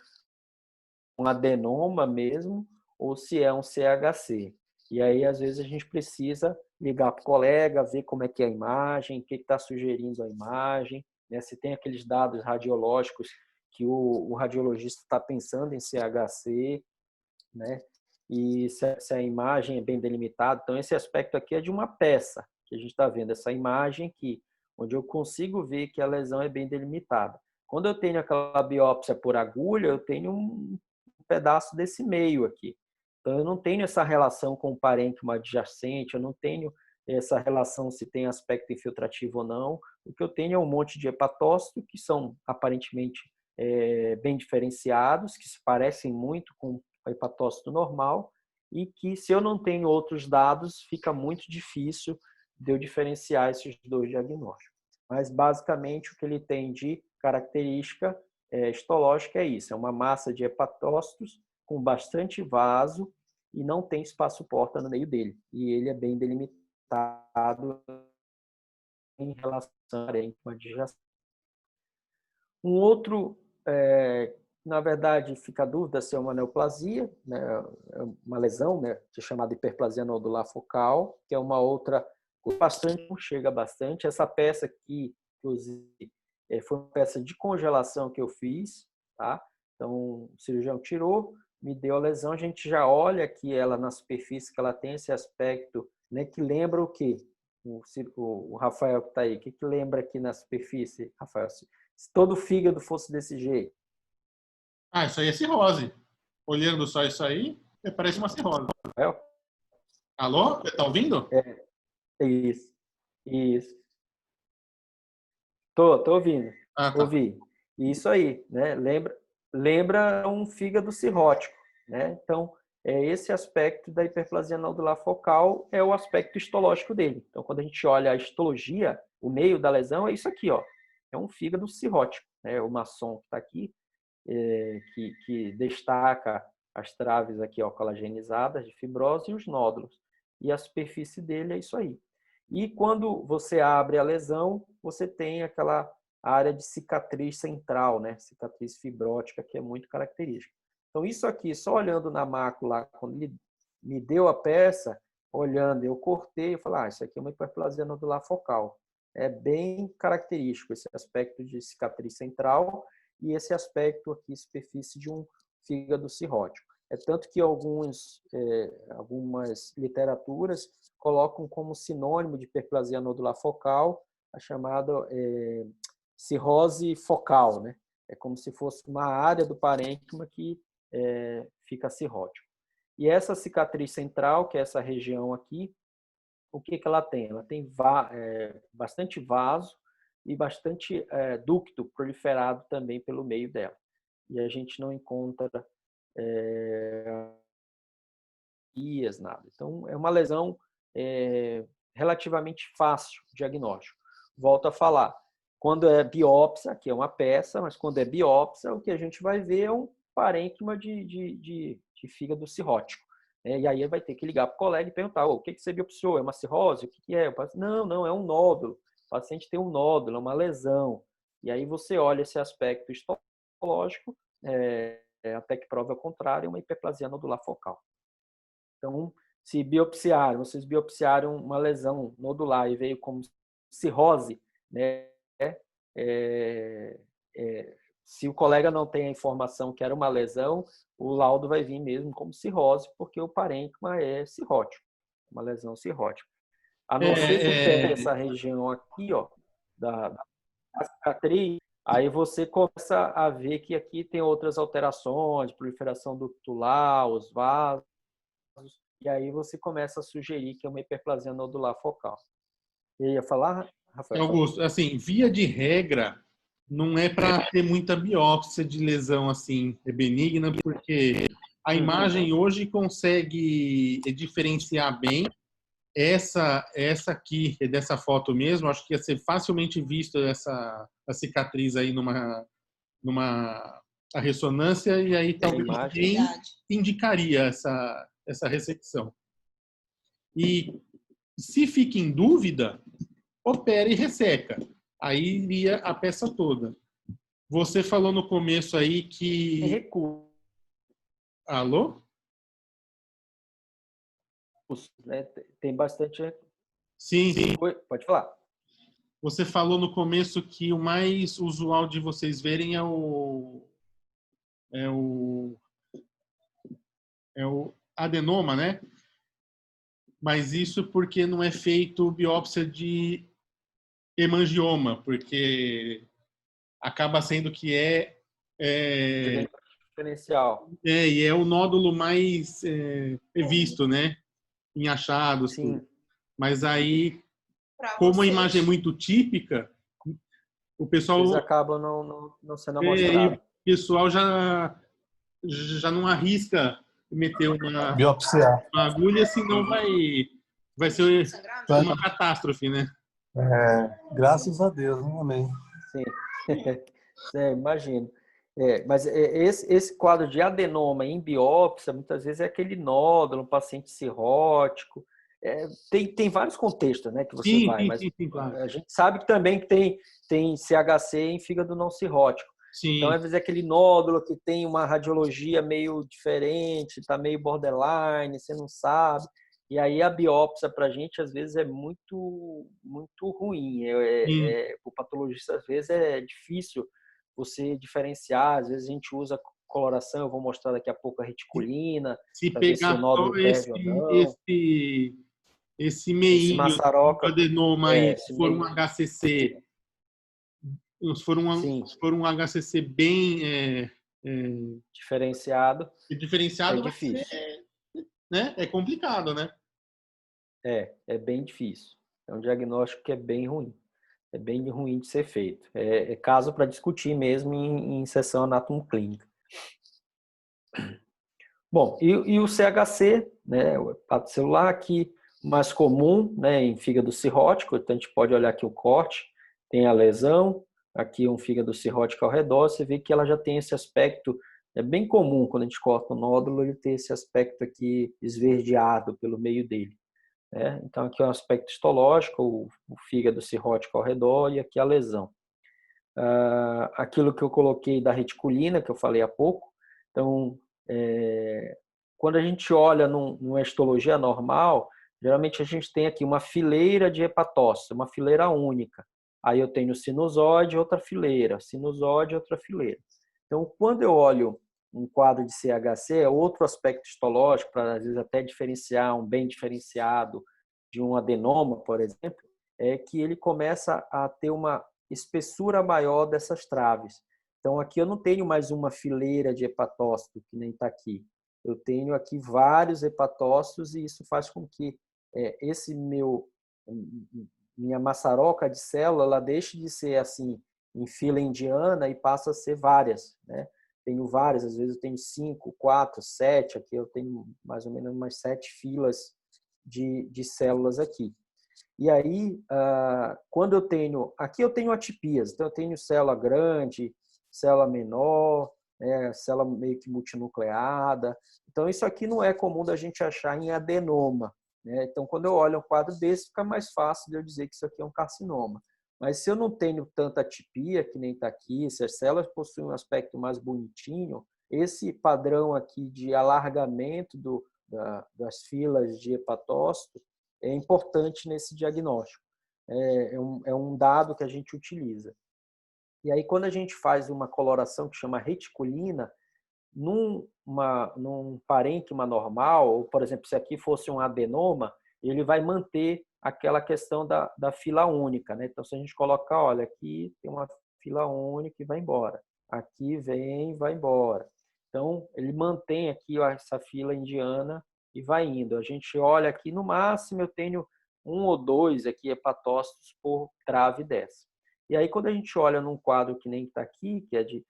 adenoma mesmo ou se é um CHC. E aí, às vezes, a gente precisa ligar para o colega, ver como é que é a imagem, o que está sugerindo a imagem, né? Se tem aqueles dados radiológicos que o radiologista está pensando em CHC, né? E se a imagem é bem delimitada. Então, esse aspecto aqui é de uma peça que a gente está vendo, essa imagem aqui, onde eu consigo ver que a lesão é bem delimitada. Quando eu tenho aquela biópsia por agulha, eu tenho um pedaço desse meio aqui. Então, eu não tenho essa relação com o parênquima adjacente, eu não tenho essa relação se tem aspecto infiltrativo ou não. O que eu tenho é um monte de hepatócitos que são aparentemente bem diferenciados, que se parecem muito com o hepatócito normal, e que, se eu não tenho outros dados, fica muito difícil de eu diferenciar esses dois diagnósticos. Mas, basicamente, o que ele tem de característica histológica é isso, é uma massa de hepatócitos com bastante vaso e não tem espaço porta no meio dele. E ele é bem delimitado em relação à parênquima adjacente. Um outro, na verdade, fica a dúvida se é uma neoplasia, né, uma lesão, né, que é chamada hiperplasia nodular focal, que é uma outra bastante, chega bastante. Essa peça aqui, inclusive, foi uma peça de congelação que eu fiz, tá? Então, o cirurgião tirou, me deu a lesão, a gente já olha aqui ela na superfície, que ela tem esse aspecto, né, que lembra o quê? O Rafael que está aí, o que lembra aqui na superfície, Rafael? Se todo fígado fosse desse jeito. Isso aí é cirrose. Olhando só isso aí, parece uma cirrose. Rafael? Alô? Tá ouvindo? Isso. Tô ouvindo. Tá. Ouvi. Isso aí, né? Lembra um fígado cirrótico, né? Então, esse aspecto da hiperplasia nodular focal é o aspecto histológico dele. Então, quando a gente olha a histologia, o meio da lesão é isso aqui, ó. É um fígado cirrótico, né? O maçom que está aqui, que destaca as traves aqui, ó, colagenizadas de fibrose e os nódulos. E a superfície dele é isso aí. E quando você abre a lesão, você tem aquela área de cicatriz central, né? Cicatriz fibrótica, que é muito característica. Então, isso aqui, só olhando na mácula, quando ele me deu a peça, olhando, eu cortei e falei, isso aqui é uma hiperplasia nodular focal. É bem característico esse aspecto de cicatriz central e esse aspecto aqui, superfície de um fígado cirrótico. É tanto que algumas literaturas colocam como sinônimo de hiperplasia nodular focal a chamada cirrose focal, né? É como se fosse uma área do parênquima que fica cirrótico. E essa cicatriz central, que é essa região aqui, o que ela tem? Ela tem bastante vaso e bastante ducto proliferado também pelo meio dela. E a gente não encontra nada. Então, é uma lesão relativamente fácil de diagnóstico. Volto a falar, quando é biópsia, que é uma peça, mas quando é biópsia, o que a gente vai ver é um parênquima de fígado cirrótico. E aí vai ter que ligar para o colega e perguntar, o que você biopsiou? É uma cirrose? O que é? Não, é um nódulo. O paciente tem um nódulo, é uma lesão. E aí você olha esse aspecto histológico, até que prova o contrário, é uma hiperplasia nodular focal. Então, se vocês biopsiaram uma lesão nodular e veio como cirrose, né? Se o colega não tem a informação que era uma lesão, o laudo vai vir mesmo como cirrose, porque o parênquima é cirrótico, uma lesão cirrótica. A não ser que pegue essa região aqui, ó, da cicatriz, aí você começa a ver que aqui tem outras alterações, proliferação do tular, os vasos, e aí você começa a sugerir que é uma hiperplasia nodular focal. Eu ia falar, Rafael? Augusto, assim, via de regra, não é para ter muita biópsia de lesão assim, benigna, porque a imagem hoje consegue diferenciar bem. Essa aqui, dessa foto mesmo, acho que ia ser facilmente visto a cicatriz aí a ressonância, e aí talvez nem indicaria essa ressecção. E se fica em dúvida, opera e resseca. Aí iria a peça toda. Você falou no começo aí que... Recurso. Alô? Né? Tem bastante... Sim. Oi, pode falar. Você falou no começo que o mais usual de vocês verem é o adenoma, né? Mas isso porque não é feito biópsia de hemangioma, porque acaba sendo que diferencial. E é o nódulo mais visto, né? Em achados. Sim. Mas aí, como a imagem é muito típica, o pessoal... Eles acabam não sendo amostrado. O pessoal já não arrisca meter uma agulha, senão vai ser uma catástrofe, né? Graças a Deus, amém. Sim, imagino. Mas esse quadro de adenoma em biópsia, muitas vezes é aquele nódulo, um paciente cirrótico. Tem vários contextos, né, que você vai, mas sim, claro. A gente sabe que também tem CHC em fígado não cirrótico. Sim. Então, às vezes, é aquele nódulo que tem uma radiologia meio diferente, está meio borderline, você não sabe. E aí a biópsia, para a gente, às vezes, é muito, muito ruim. O patologista, às vezes, é difícil você diferenciar. Às vezes, a gente usa coloração, eu vou mostrar daqui a pouco a reticulina. Se pegar só esse meinho, maçaroca, adenoma aí, se for um HCC... Se for um HCC bem diferenciado, é difícil. Né? É complicado, né? É bem difícil. É um diagnóstico que é bem ruim. É bem ruim de ser feito. É caso para discutir mesmo em sessão anátomo-clínica. Bom, e o CHC, né, o hepato celular, aqui mais comum, né, em fígado cirrótico, então a gente pode olhar aqui o corte, tem a lesão, aqui um fígado cirrótico ao redor, você vê que ela já tem esse aspecto, é bem comum quando a gente corta o nódulo, ele ter esse aspecto aqui esverdeado pelo meio dele. Né? Então aqui é um aspecto histológico, o fígado cirrótico ao redor e aqui a lesão. Aquilo que eu coloquei da reticulina, que eu falei há pouco, então quando a gente olha numa histologia normal, geralmente a gente tem aqui uma fileira de hepatócitos, uma fileira única. Aí eu tenho sinusóide, outra fileira, sinusóide, outra fileira. Então, quando eu olho um quadro de CHC, é outro aspecto histológico, para às vezes até diferenciar um bem diferenciado de um adenoma, por exemplo, é que ele começa a ter uma espessura maior dessas traves. Então, aqui eu não tenho mais uma fileira de hepatócito, que nem está aqui. Eu tenho aqui vários hepatócitos e isso faz com que minha maçaroca de célula, ela deixe de ser assim em fila indiana e passa a ser várias, né? Tenho várias, às vezes eu tenho 5, 4, 7, aqui eu tenho mais ou menos umas 7 filas de células aqui. E aí, quando eu tenho... Aqui eu tenho atipias, então eu tenho célula grande, célula menor, né, célula meio que multinucleada. Então isso aqui não é comum da gente achar em adenoma. Então, quando eu olho um quadro desse, fica mais fácil de eu dizer que isso aqui é um carcinoma. Mas se eu não tenho tanta atipia, que nem está aqui, se as células possuem um aspecto mais bonitinho, esse padrão aqui de alargamento do das filas de hepatócito é importante nesse diagnóstico. É um dado que a gente utiliza. E aí, quando a gente faz uma coloração que chama reticulina, num parênquima normal, ou, por exemplo, se aqui fosse um adenoma, ele vai manter aquela questão da fila única, né? Então, se a gente colocar, olha, aqui tem uma fila única e vai embora. Aqui vem, vai embora. Então, ele mantém aqui essa fila indiana e vai indo. A gente olha aqui, no máximo, eu tenho 1 ou 2 aqui hepatócitos por trave dessa. E aí, quando a gente olha num quadro que nem está aqui, que é de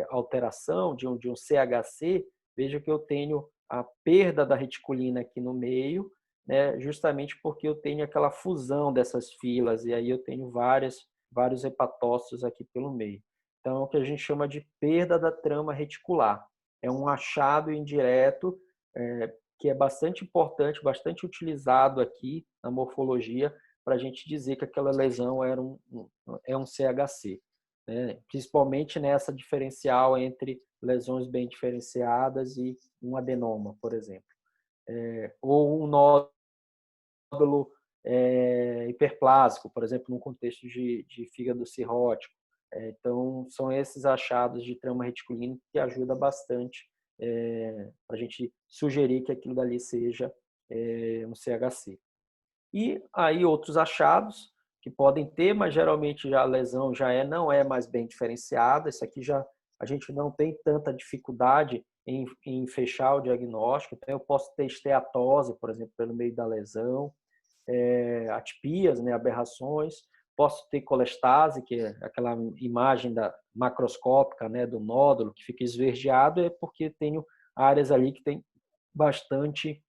alteração de um CHC, veja que eu tenho a perda da reticulina aqui no meio, né, justamente porque eu tenho aquela fusão dessas filas, e aí eu tenho vários hepatócitos aqui pelo meio. Então, é o que a gente chama de perda da trama reticular. É um achado indireto que é bastante importante, bastante utilizado aqui na morfologia, para a gente dizer que aquela lesão é um CHC. Né? Principalmente nessa diferencial entre lesões bem diferenciadas e um adenoma, por exemplo. Ou um nódulo hiperplásico, por exemplo, num contexto de fígado cirrótico. Então, são esses achados de trama reticulina que ajudam bastante para a gente sugerir que aquilo dali seja um CHC. E aí outros achados que podem ter, mas geralmente já a lesão não é mais bem diferenciada. Isso aqui a gente não tem tanta dificuldade em fechar o diagnóstico. Então, eu posso ter esteatose, por exemplo, pelo meio da lesão, atipias, né, aberrações. Posso ter colestase, que é aquela imagem macroscópica, né, do nódulo que fica esverdeado, é porque tenho áreas ali que tem bastante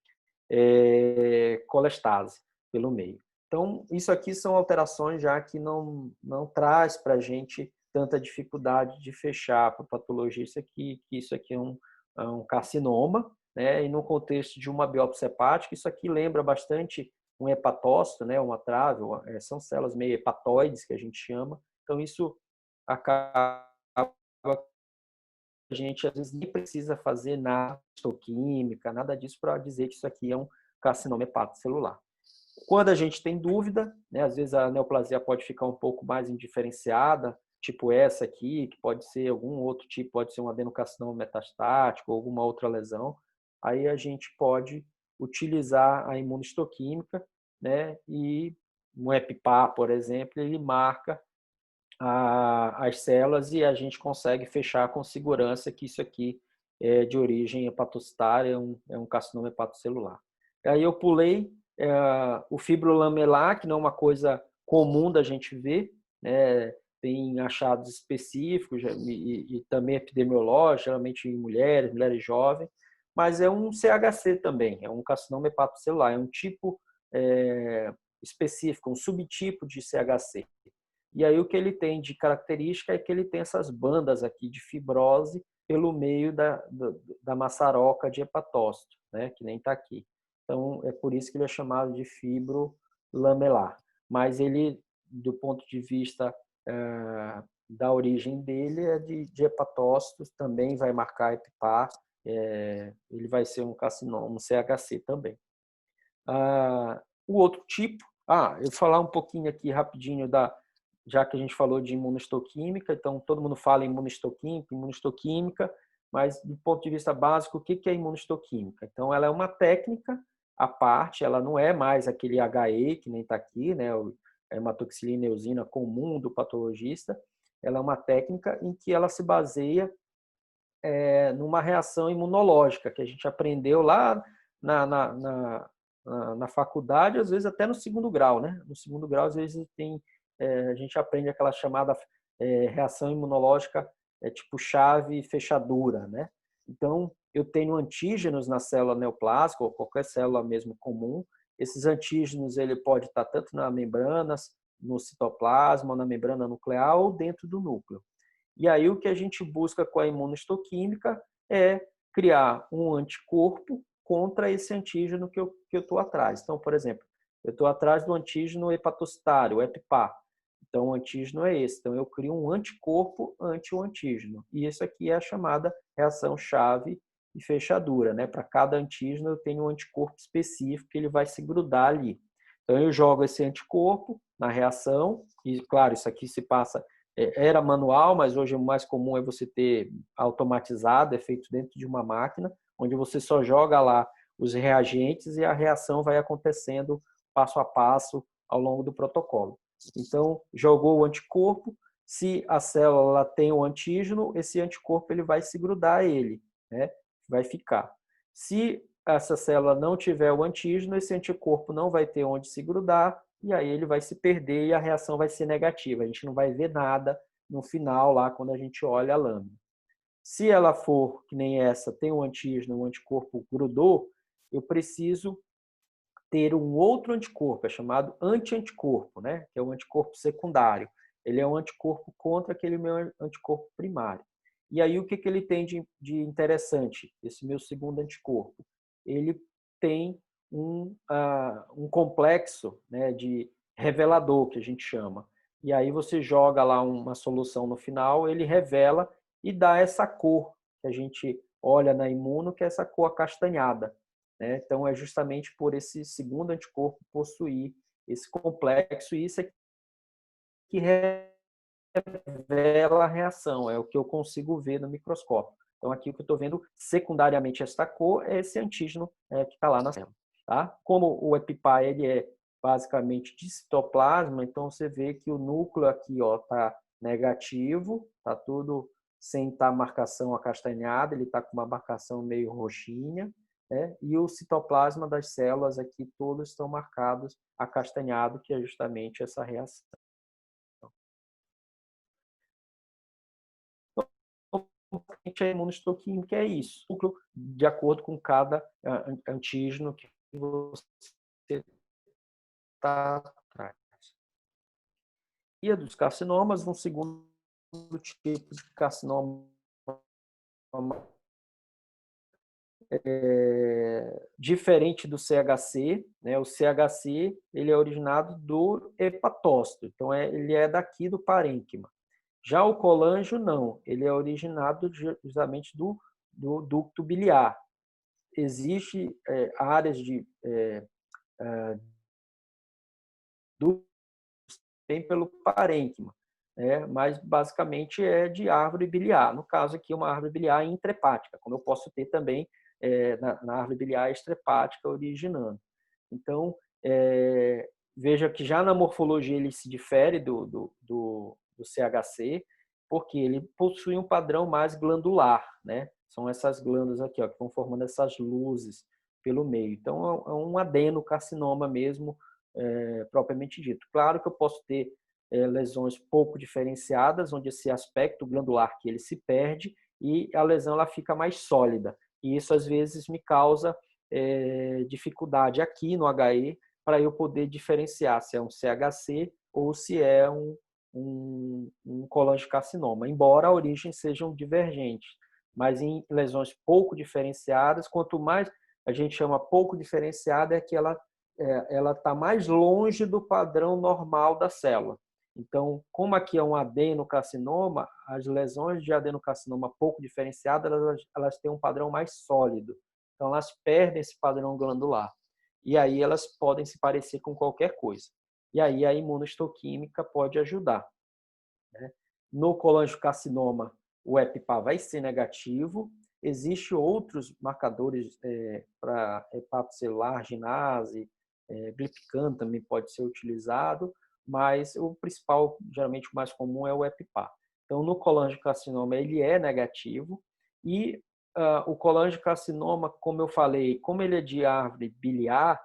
colestase pelo meio. Então, isso aqui são alterações já que não traz para a gente tanta dificuldade de fechar para o patologista que isso aqui é um carcinoma, né? E no contexto de uma biópsia hepática, isso aqui lembra bastante um hepatócito, né? Uma trave, são células meio hepatoides que a gente chama. Então, isso acaba a gente às vezes nem precisa fazer nada histoquímica, nada disso para dizer que isso aqui é um carcinoma hepatocelular. Quando a gente tem dúvida, né, às vezes a neoplasia pode ficar um pouco mais indiferenciada, tipo essa aqui, que pode ser algum outro tipo, pode ser um adenocarcinoma metastático ou alguma outra lesão, aí a gente pode utilizar a imunistoquímica, né, e um EpiPA, por exemplo, ele marca as células e a gente consegue fechar com segurança que isso aqui é de origem hepatocitária, é um carcinoma hepatocelular. Aí eu pulei o fibrolamelar, que não é uma coisa comum da gente ver, né? Tem achados específicos e também epidemiológicos, geralmente em mulheres jovens, mas é um CHC também, é um carcinoma hepatocelular, é um tipo específico, um subtipo de CHC. E aí o que ele tem de característica é que ele tem essas bandas aqui de fibrose pelo meio da maçaroca de hepatócito, né? Que nem está aqui. Então, é por isso que ele é chamado de fibrolamelar. Mas ele, do ponto de vista da origem dele, é de hepatócitos, também vai marcar EpiPA, ele vai ser um carcinoma, um CHC também. O outro tipo, eu vou falar um pouquinho aqui rapidinho já que a gente falou de imunistoquímica, então todo mundo fala em imunistoquímica, mas do ponto de vista básico, o que é imunistoquímica? Então, ela é uma técnica à parte, ela não é mais aquele HE, que nem está aqui, né, a hematoxilina eosina comum do patologista, ela é uma técnica em que ela se baseia numa reação imunológica, que a gente aprendeu lá na faculdade, às vezes até no segundo grau, né? No segundo grau, às vezes a gente aprende aquela chamada reação imunológica tipo chave e fechadura, né? Então, eu tenho antígenos na célula neoplásica ou qualquer célula mesmo comum. Esses antígenos ele pode estar tanto nas membranas, no citoplasma, na membrana nuclear ou dentro do núcleo. E aí o que a gente busca com a imunistoquímica é criar um anticorpo contra esse antígeno que eu estou atrás. Então, por exemplo, eu estou atrás do antígeno hepatocitário, o EpiPA. Então, o antígeno é esse. Então, eu crio um anticorpo anti o antígeno. E isso aqui é a chamada reação chave e fechadura, né? Para cada antígeno eu tenho um anticorpo específico que ele vai se grudar ali. Então eu jogo esse anticorpo na reação, e claro, isso aqui se passa, era manual, mas hoje o mais comum é você ter automatizado, é feito dentro de uma máquina, onde você só joga lá os reagentes e a reação vai acontecendo passo a passo ao longo do protocolo. Então, jogou o anticorpo, se a célula tem o antígeno, esse anticorpo ele vai se grudar a ele, né? Vai ficar. Se essa célula não tiver o antígeno, esse anticorpo não vai ter onde se grudar, e aí ele vai se perder e a reação vai ser negativa. A gente não vai ver nada no final, lá quando a gente olha a lâmina. Se ela for, que nem essa, tem um antígeno, um anticorpo grudou, eu preciso ter um outro anticorpo, é chamado anti-anticorpo, né? Que é o anticorpo secundário. Ele é um anticorpo contra aquele meu anticorpo primário. E aí o que ele tem de interessante, esse meu segundo anticorpo? Ele tem um complexo, né, de revelador, que a gente chama. E aí você joga lá uma solução no final, ele revela e dá essa cor que a gente olha na imuno, que é essa cor acastanhada, né? Então, é justamente por esse segundo anticorpo possuir esse complexo, e isso é que revela a reação, é o que eu consigo ver no microscópio. Então, aqui o que eu estou vendo secundariamente esta cor é esse antígeno que está lá na célula. Tá? Como o EpiPá ele é basicamente de citoplasma, então você vê que o núcleo aqui está negativo, está tudo sem estar marcação acastanhada, ele está com uma marcação meio roxinha, né? E o citoplasma das células aqui todos estão marcados acastanhado, que é justamente essa reação. A imunohistoquímica é isso, de acordo com cada antígeno que você está atrás. E a dos carcinomas, um segundo tipo de carcinoma diferente do CHC, né? O CHC ele é originado do hepatócito, então ele é daqui do parênquima. Já o colangio não, ele é originado justamente do ducto biliar. Existe áreas de ductos tem pelo parênquima, né? Mas basicamente é de árvore biliar. No caso aqui, uma árvore biliar intrahepática, como eu posso ter também na árvore biliar extrahepática originando. Então, veja que já na morfologia ele se difere do CHC, porque ele possui um padrão mais glandular, né? São essas glândulas aqui, ó, que vão formando essas luzes pelo meio. Então, é um adenocarcinoma mesmo, propriamente dito. Claro que eu posso ter lesões pouco diferenciadas, onde esse aspecto glandular que ele se perde e a lesão ela fica mais sólida. E isso, às vezes, me causa dificuldade aqui no HE para eu poder diferenciar se é um CHC ou se é um colangiocarcinoma, embora a origem sejam divergentes. Mas em lesões pouco diferenciadas, quanto mais a gente chama pouco diferenciada, é que ela está mais longe do padrão normal da célula. Então, como aqui é um adenocarcinoma, as lesões de adenocarcinoma pouco diferenciadas, elas têm um padrão mais sólido. Então, elas perdem esse padrão glandular. E aí elas podem se parecer com qualquer coisa. E aí a imunohistoquímica pode ajudar, né? No colangiocarcinoma, o EpiPá vai ser negativo. Existem outros marcadores para hepatocelular, ginase, glypican também pode ser utilizado, mas o principal, geralmente o mais comum, é o EpiPá. Então, no colangiocarcinoma, ele é negativo e o colangiocarcinoma, como eu falei, como ele é de árvore biliar,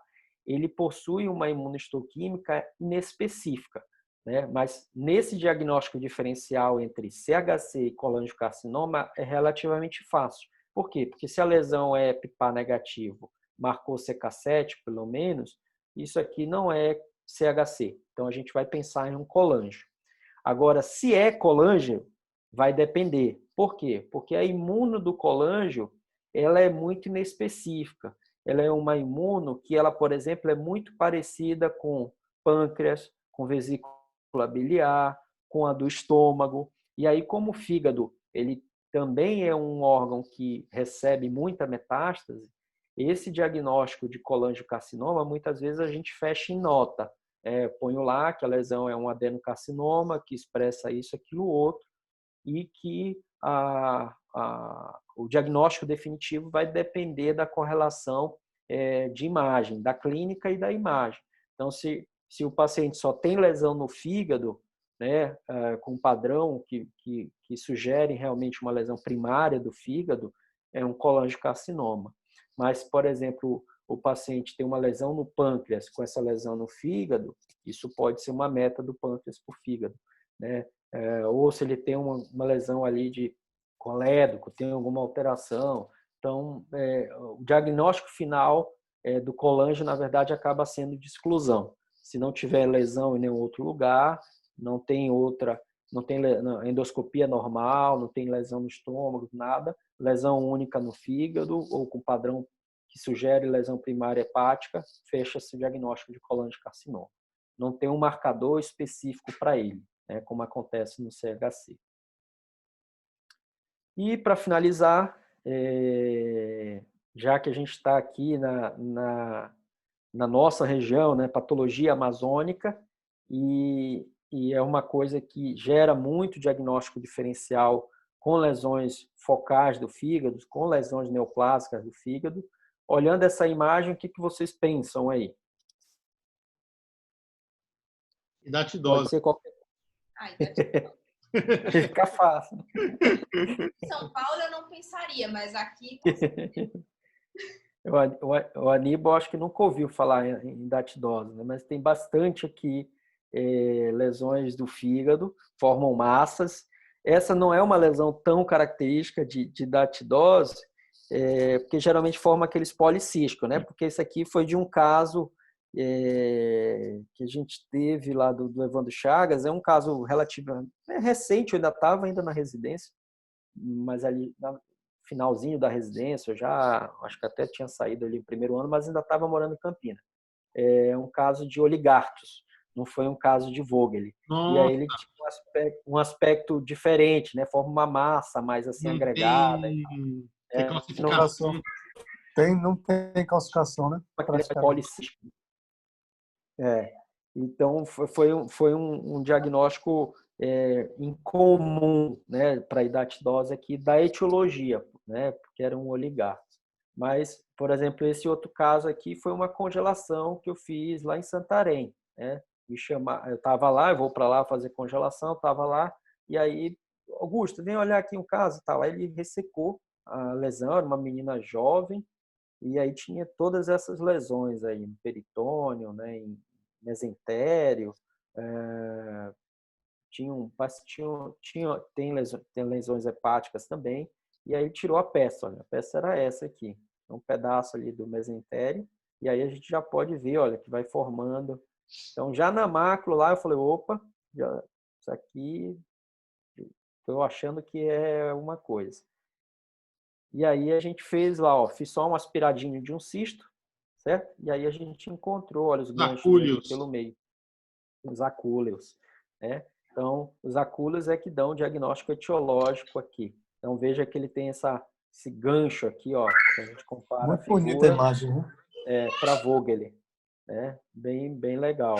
ele possui uma imunohistoquímica inespecífica, né? Mas nesse diagnóstico diferencial entre CHC e colangiocarcinoma é relativamente fácil. Por quê? Porque se a lesão é EpiPá negativo, marcou CK7 pelo menos, isso aqui não é CHC. Então a gente vai pensar em um colangio. Agora, se é colangio, vai depender. Por quê? Porque a imuno do colangio ela é muito inespecífica. Ela é uma imuno que ela, por exemplo, é muito parecida com pâncreas, com vesícula biliar, com a do estômago. E aí, como o fígado ele também é um órgão que recebe muita metástase, esse diagnóstico de colangiocarcinoma, muitas vezes a gente fecha em nota. Ponho lá que a lesão é um adenocarcinoma, que expressa isso, aquilo, outro, e que o diagnóstico definitivo vai depender da correlação de imagem, da clínica e da imagem. Então, se o paciente só tem lesão no fígado, né, com um padrão que sugere realmente uma lesão primária do fígado, é um colangiocarcinoma. Mas, por exemplo, o paciente tem uma lesão no pâncreas com essa lesão no fígado, isso pode ser uma meta do pâncreas por fígado, né? Ou se ele tem uma lesão ali de colédoco, tem alguma alteração. Então, o diagnóstico final do colangio, na verdade, acaba sendo de exclusão. Se não tiver lesão em nenhum outro lugar, não tem endoscopia normal, não tem lesão no estômago, nada, lesão única no fígado ou com padrão que sugere lesão primária hepática, fecha-se o diagnóstico de colangiocarcinoma. Não tem um marcador específico para ele, né, como acontece no CHC. E, para finalizar, já que a gente está aqui na nossa região, né, patologia amazônica, e é uma coisa que gera muito diagnóstico diferencial com lesões focais do fígado, com lesões neoplásicas do fígado. Olhando essa imagem, o que vocês pensam aí? Hidatidose. Pode ser qualquer... Fica fácil. Em São Paulo eu não pensaria, mas aqui... O Aníbal acho que nunca ouviu falar em hidatidose, né? Mas tem bastante aqui lesões do fígado, formam massas. Essa não é uma lesão tão característica de hidatidose, porque geralmente forma aqueles policísticos, né? Porque esse aqui foi de um caso que a gente teve lá do Evandro Chagas, é um caso relativamente recente, eu ainda na residência, mas ali no finalzinho da residência, eu já acho que até tinha saído ali no primeiro ano, mas ainda estava morando em Campinas. É um caso de oligartos, não foi um caso de Vogel. Nossa. E aí ele tinha um aspecto diferente, né? Forma uma massa mais assim agregada. Tem classificação. Não tem classificação, né? Policístico. Então foi um diagnóstico incomum, né, para a hidatidose aqui da etiologia, né? Porque era um oligarto. Mas, por exemplo, esse outro caso aqui foi uma congelação que eu fiz lá em Santarém, né? Eu estava lá, eu vou para lá fazer congelação, estava lá, e aí, Augusto, vem olhar aqui um caso, tal. Aí ele ressecou a lesão, era uma menina jovem, e aí tinha todas essas lesões aí, no peritônio, né, em mesentério, tem lesões hepáticas também, e aí ele tirou a peça, olha, a peça era essa aqui, um pedaço ali do mesentério, e aí a gente já pode ver, olha, que vai formando. Então, já na macro lá, eu falei, opa, isso aqui, estou achando que é uma coisa. E aí a gente fez lá, ó, fiz só um aspiradinho de um cisto, certo? E aí a gente encontrou, olha, os ganchos pelo meio. Os acúleos, né? Então, os acúleos é que dão o diagnóstico etiológico aqui. Então, veja que ele tem esse gancho aqui, ó, que a gente compara muito a figura, bonita a imagem, né? Para Vogel, né? Bem legal.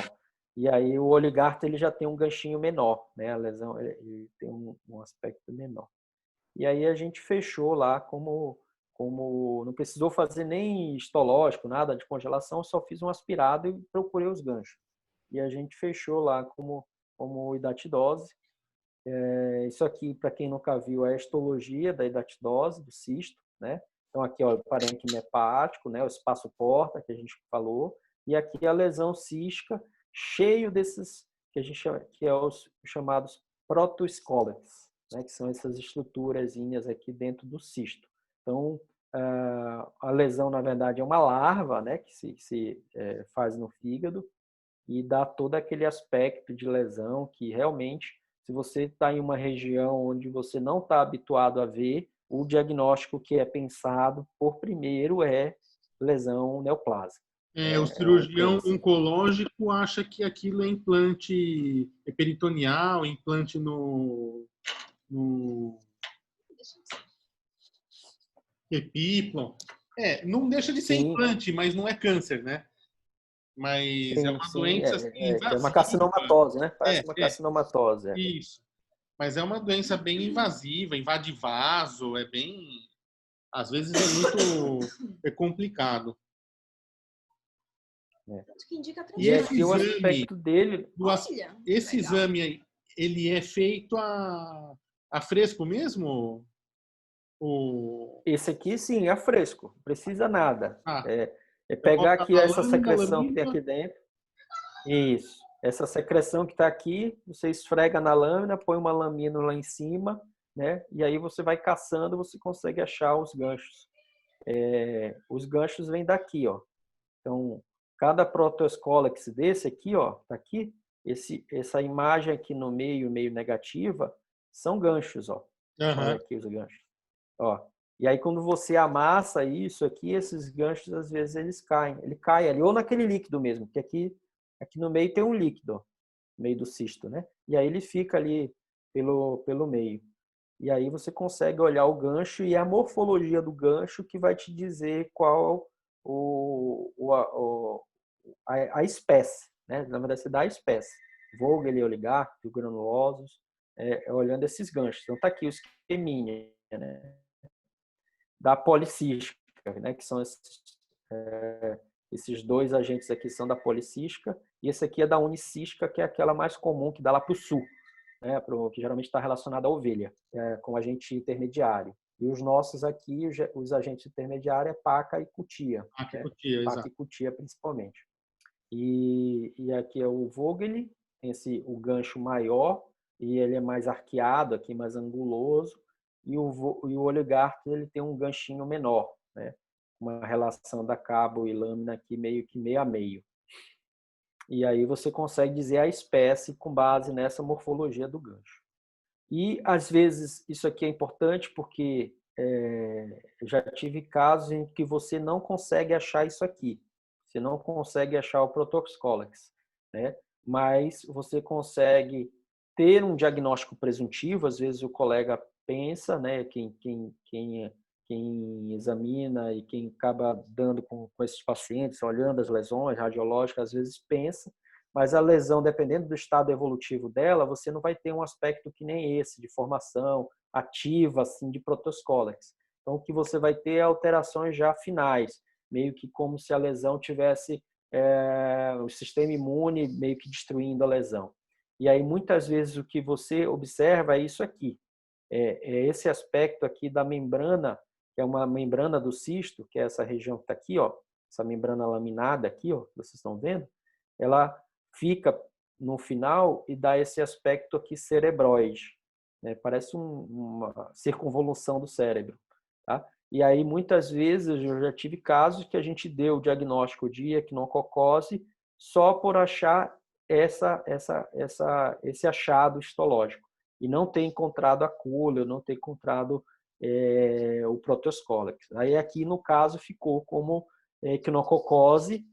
E aí o oligarto ele já tem um ganchinho menor, né? A lesão ele tem um aspecto menor. E aí a gente fechou lá como não precisou fazer nem histológico, nada de congelação, só fiz um aspirado e procurei os ganchos. E a gente fechou lá como hidatidose. Isso aqui, para quem nunca viu, é a histologia da hidatidose, do cisto, né? Então aqui, ó, o parênquima hepático, né? O espaço porta, que a gente falou. E aqui a lesão cística, cheio desses, que a gente chama, que é os chamados protoescóletes, né? Que são essas estruturazinhas aqui dentro do cisto. Então, a lesão, na verdade, é uma larva, né? Que se faz no fígado e dá todo aquele aspecto de lesão que realmente, se você está em uma região onde você não está habituado a ver, o diagnóstico que é pensado por primeiro é lesão neoplásica. O cirurgião oncológico acha que aquilo é implante peritoneal, implante no Epiplon. Não deixa de ser implante, mas não é câncer, né? Mas é uma doença assim, invasiva. É uma carcinomatose, né? Parece uma carcinomatose. Isso. Mas é uma doença bem invasiva, invade vaso, às vezes é complicado. E aqui o aspecto dele... Esse exame aí, ele é feito a fresco mesmo? Esse aqui, sim, é fresco. Não precisa nada. É pegar aqui essa secreção que tem aqui dentro. Isso. Essa secreção que está aqui, você esfrega na lâmina, põe uma lamina lá em cima, né? E aí você vai caçando, você consegue achar os ganchos. Os ganchos vêm daqui, ó. Então, cada protoescólex desse aqui, ó, tá aqui, essa imagem aqui no meio negativa, são ganchos, ó. Olha aqui os ganchos. Ó. E aí, quando você amassa isso aqui, esses ganchos, às vezes, eles caem. Ele cai ali, ou naquele líquido mesmo, porque aqui no meio tem um líquido, ó, no meio do cisto, né? E aí ele fica ali pelo meio. E aí você consegue olhar o gancho e a morfologia do gancho que vai te dizer qual a espécie, né? Na verdade, você dá a espécie. Vogel, oligarco, granulosos, olhando esses ganchos. Então, tá aqui o esqueminha, né? Da policística, né? Que são esses dois agentes aqui são da policística, e esse aqui é da unicística, que é aquela mais comum que dá lá para o sul, né? Que geralmente está relacionada à ovelha, com agente intermediário. E os nossos aqui, os agentes intermediários, é paca e cutia. Paca e cutia, principalmente. E aqui é o Vogel, tem o gancho maior, e ele é mais arqueado, aqui mais anguloso, e o oligarca ele tem um ganchinho menor, né? Uma relação da cabo e lâmina aqui meio que meio a meio. E aí você consegue dizer a espécie com base nessa morfologia do gancho. E, às vezes, isso aqui é importante porque já tive casos em que você não consegue achar isso aqui. Você não consegue achar o protoxcólex, né? Mas você consegue ter um diagnóstico presuntivo. Às vezes o colega pensa, né? Quem examina e quem acaba dando com esses pacientes, olhando as lesões radiológicas, às vezes pensa, mas a lesão, dependendo do estado evolutivo dela, você não vai ter um aspecto que nem esse, de formação ativa, assim, de protoxcólex. Então, o que você vai ter é alterações já finais, meio que como se a lesão tivesse o sistema imune meio que destruindo a lesão. E aí, muitas vezes, o que você observa é isso aqui. É esse aspecto aqui da membrana, que é uma membrana do cisto, que é essa região que está aqui, ó, essa membrana laminada aqui, ó, vocês estão vendo, ela fica no final e dá esse aspecto aqui cerebroide, né? Parece uma circunvolução do cérebro, tá? E aí, muitas vezes, eu já tive casos que a gente deu o diagnóstico de equinococose só por achar esse achado histológico e não ter encontrado a cúlea, não ter encontrado o protoxcólex. Aí aqui, no caso, ficou como equinococose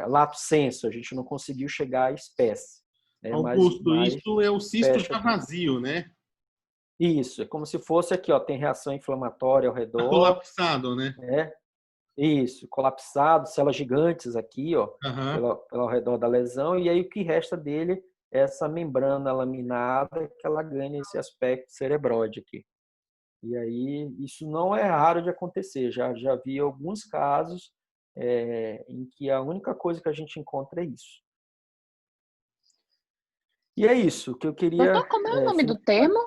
lato sensu, a gente não conseguiu chegar à espécie. Né? Augusto, isso é o cisto já vazio, né? Isso, é como se fosse aqui, ó, tem reação inflamatória ao redor. Colapsado, né? Isso, colapsado, células gigantes aqui, ó, ao redor da lesão, e aí o que resta dele é essa membrana laminada que ela ganha esse aspecto cerebroide aqui. E aí isso não é raro de acontecer, já vi alguns casos em que a única coisa que a gente encontra é isso. E é isso que eu queria... Doutor, como é o nome do termo?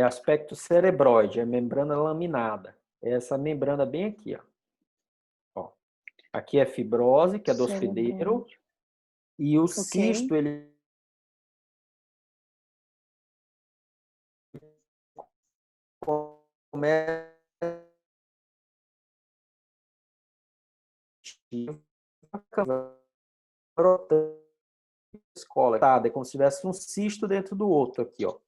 Aspecto cerebroide, é membrana laminada. É essa membrana bem aqui, ó. Aqui é fibrose, que é do hospedeiro, e o cisto, ele começa brotando escola, é como se tivesse um cisto dentro do outro aqui, ó.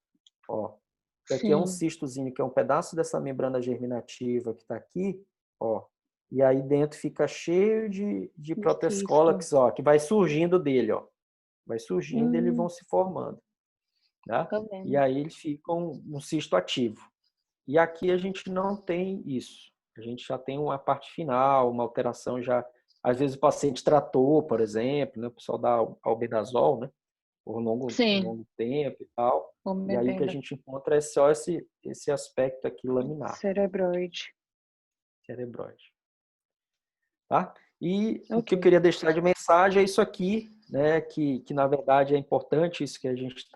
Aqui é um cistozinho, que é um pedaço dessa membrana germinativa que está aqui, ó. E aí dentro fica cheio de protoxcólex, ó, que vai surgindo dele, ó. Vai surgindo e eles vão se formando. Tá? E aí eles ficam um cisto ativo. E aqui a gente não tem isso. A gente já tem uma parte final, uma alteração já. Às vezes o paciente tratou, por exemplo, né? O pessoal dá albendazol, né? Por longo tempo e tal. E aí o que a gente encontra é só esse aspecto aqui laminar. Cerebroide. Tá? E o que eu queria deixar de mensagem é isso aqui, né? Que na verdade é importante, isso que a gente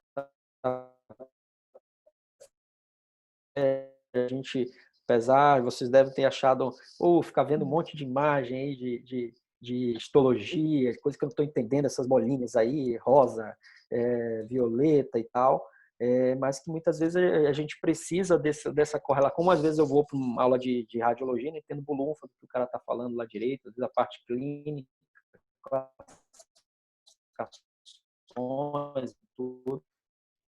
apesar, vocês devem ter achado, ficar vendo um monte de imagem aí de histologia, coisa que eu não estou entendendo, essas bolinhas aí, rosa, violeta e tal, mas que muitas vezes a gente precisa dessa correlação. Como às vezes eu vou para uma aula de radiologia, não entendo bolunfa do que o cara está falando lá direito, às vezes a parte clínica, classificações e tudo,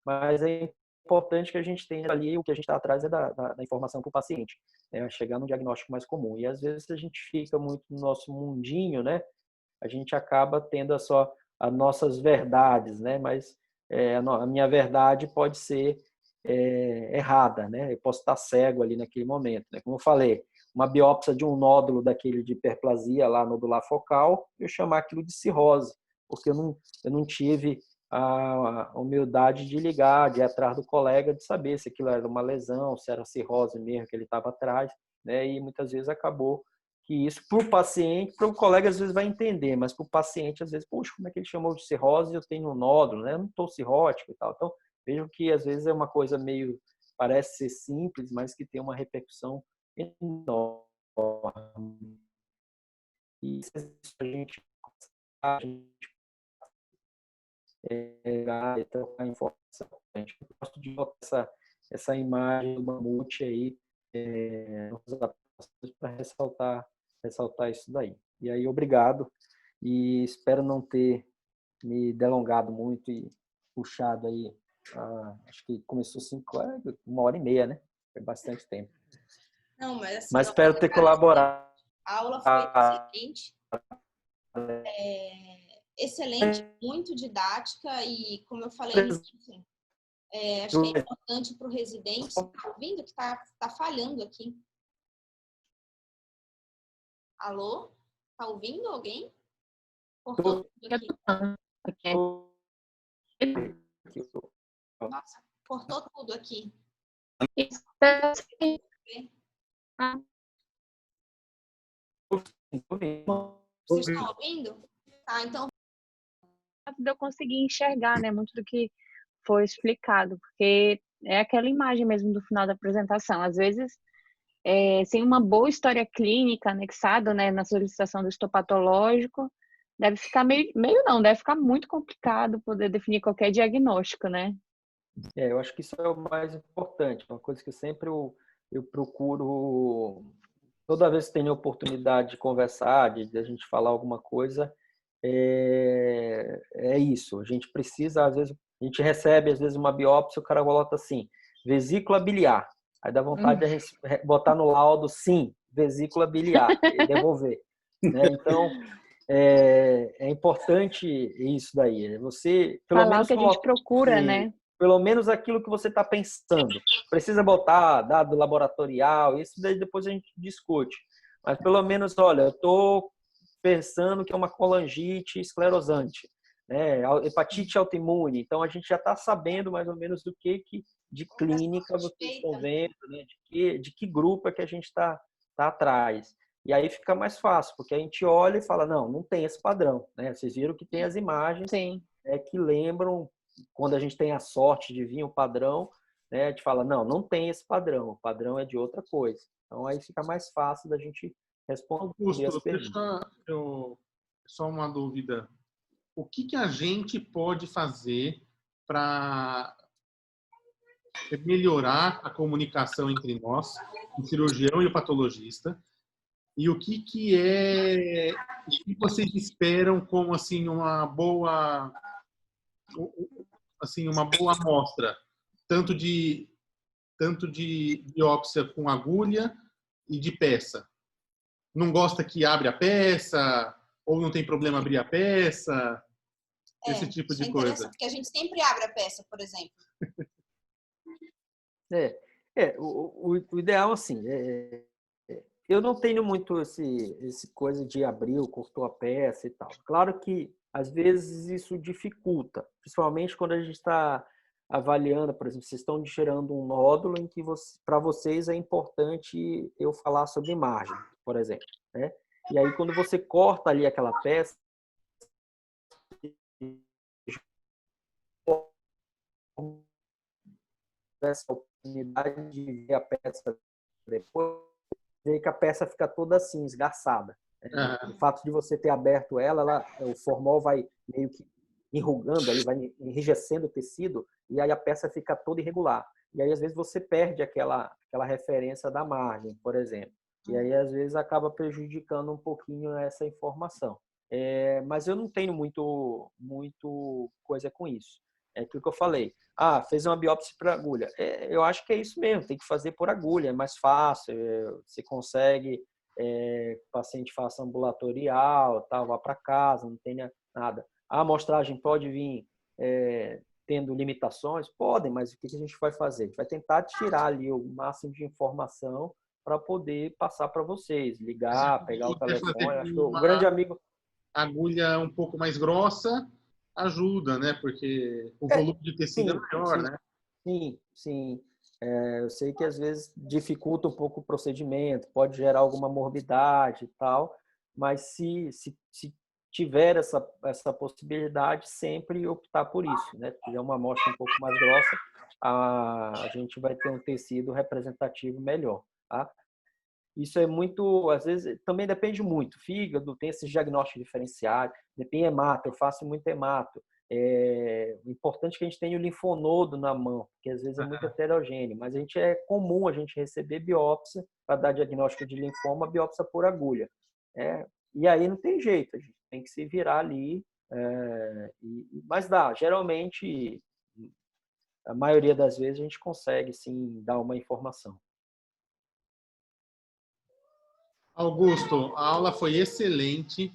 mas é importante que a gente tenha ali, o que a gente está atrás é da informação para o paciente, né? Chegar no diagnóstico mais comum. E às vezes a gente fica muito no nosso mundinho, né? A gente acaba tendo as nossas verdades, né? Mas a minha verdade pode ser errada, né? Eu posso estar cego ali naquele momento, né? Como eu falei, uma biópsia de um nódulo daquele de hiperplasia lá nodular focal, eu chamar aquilo de cirrose, porque eu não tive a humildade de ligar, de ir atrás do colega, de saber se aquilo era uma lesão, se era cirrose mesmo que ele estava atrás, né? E muitas vezes acabou que isso, para o paciente, para o colega às vezes vai entender, mas para o paciente às vezes, poxa, como é que ele chamou de cirrose? Eu tenho um nódulo, né? Eu não estou cirrótico e tal. Então, vejam que às vezes é uma coisa meio, parece ser simples, mas que tem uma repercussão enorme. E a gente trocar informação. A gente gosta de botar essa imagem do mamute aí para ressaltar isso daí. E aí, obrigado, e espero não ter me delongado muito e puxado aí, acho que começou 1h30, né? Foi bastante tempo. Não, mas assim, mas espero ter colaborado. A aula foi excelente. Excelente, muito didática e, como eu falei, assim, acho que é importante para o residente. Você está ouvindo que está falhando aqui? Alô? Está ouvindo alguém? Cortou tudo aqui. Nossa, cortou tudo aqui. Vocês estão ouvindo? Tá, então. Eu consegui enxergar, né, muito do que foi explicado, porque é aquela imagem mesmo do final da apresentação. Às vezes, sem uma boa história clínica anexada, né, na solicitação do histopatológico, deve ficar deve ficar muito complicado poder definir qualquer diagnóstico, né? Eu acho que isso é o mais importante, uma coisa que sempre eu procuro, toda vez que tenho a oportunidade de conversar, de a gente falar alguma coisa, é isso. A gente precisa, às vezes, a gente recebe, às vezes, uma biópsia, o cara coloca assim, vesícula biliar. Aí dá vontade de a gente botar no laudo, sim, vesícula biliar, e devolver. Né? Então, é importante isso daí. Você, pelo falar menos, o que a gente procura, né? Pelo menos aquilo que você está pensando. Precisa botar dado laboratorial, isso daí depois a gente discute. Mas pelo menos, olha, eu estou pensando que é uma colangite esclerosante, né? Hepatite autoimune. Então a gente já está sabendo mais ou menos do que de clínica vocês estão vendo, né? De que grupo é que a gente está atrás. E aí fica mais fácil, porque a gente olha e fala, não tem esse padrão, né? Vocês viram que tem as imagens que lembram, quando a gente tem a sorte de vir um padrão, né? A gente fala, não tem esse padrão, o padrão é de outra coisa. Então aí fica mais fácil da gente responder as perguntas. Só uma dúvida. O que a gente pode fazer para melhorar a comunicação entre nós, o cirurgião e o patologista? E o que vocês esperam como assim uma boa amostra, tanto de biópsia com agulha e de peça? Não gosta que abre a peça ou não tem problema abrir a peça? esse tipo de coisa. Porque a gente sempre abre a peça, por exemplo. O ideal, assim, eu não tenho muito esse coisa de abrir ou cortou a peça e tal. Claro que, às vezes, isso dificulta, principalmente quando a gente está avaliando, por exemplo, vocês estão gerando um nódulo em que para vocês é importante eu falar sobre margem, por exemplo, né? E aí, quando você corta ali aquela peça, essa oportunidade de ver a peça depois, ver que a peça fica toda assim, esgarçada. O fato de você ter aberto ela, o formol vai meio que enrugando, ali, vai enrijecendo o tecido, e aí a peça fica toda irregular. E aí, às vezes, você perde aquela referência da margem, por exemplo. E aí, às vezes, acaba prejudicando um pouquinho essa informação. Mas eu não tenho muito coisa com isso. É aquilo que eu falei. Fez uma biópsia por agulha. Eu acho que é isso mesmo, tem que fazer por agulha, é mais fácil, você consegue, o paciente faça ambulatorial, tal, vá para casa, não tenha nada. A amostragem pode vir tendo limitações? Podem, mas o que a gente vai fazer? A gente vai tentar tirar ali o máximo de informação para poder passar para vocês, ligar, pegar o telefone. Acho que o grande amigo... Agulha um pouco mais grossa ajuda, né? Porque o volume de tecido é maior, né? Sim. Eu sei que às vezes dificulta um pouco o procedimento, pode gerar alguma morbidade e tal, mas se tiver essa possibilidade, sempre optar por isso, né? Se tiver uma amostra um pouco mais grossa, a gente vai ter um tecido representativo melhor, tá? Isso é muito, às vezes, também depende muito. Fígado tem esses diagnósticos diferenciados, depende hemato, eu faço muito hemato. O importante é que a gente tenha o linfonodo na mão, porque às vezes é muito heterogêneo, mas é comum a gente receber biópsia para dar diagnóstico de linfoma, biópsia por agulha. E aí não tem jeito, a gente tem que se virar ali, mas geralmente, a maioria das vezes a gente consegue sim dar uma informação. Augusto, a aula foi excelente.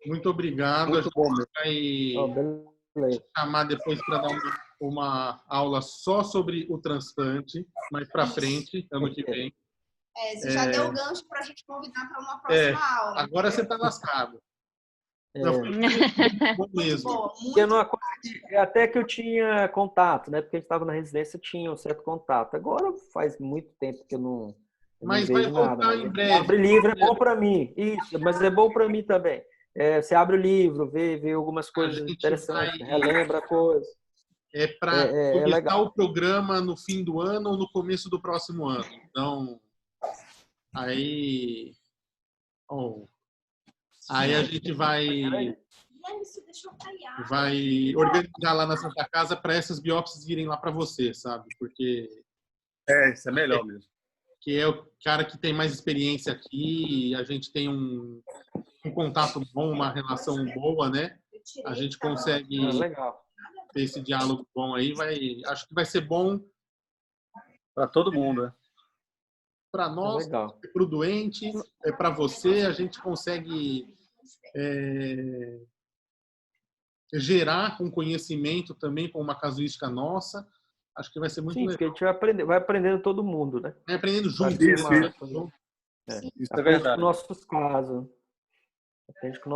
Muito obrigado. Muito bom. Vai chamar depois para dar uma aula só sobre o transplante, mais para frente, ano que vem. Você já deu o gancho para a gente convidar para uma próxima aula. Agora você está lascado. Não, foi bom mesmo. Até que eu tinha contato, né? Porque a gente estava na residência, tinha um certo contato. Agora faz muito tempo que eu não... Mas vai voltar nada, em breve. Abre livro é bom para mim. Isso, mas é bom para mim também. Você abre o livro, vê algumas coisas interessantes, relembra coisas. É para começar o programa no fim do ano ou no começo do próximo ano. Então, aí a gente vai organizar lá na Santa Casa para essas biópsias irem lá para você, sabe? Porque isso é melhor mesmo. Que é o cara que tem mais experiência aqui, a gente tem um contato bom, uma relação boa, né? A gente consegue ter esse diálogo bom aí, acho que vai ser bom para todo mundo, né? Para nós, para o doente, para você, a gente consegue gerar um conhecimento também com uma casuística nossa. Acho que vai ser muito legal. Porque a gente vai aprendendo todo mundo, né? Vai aprendendo junto. Isso é verdade. Com nossos casos. Aprende com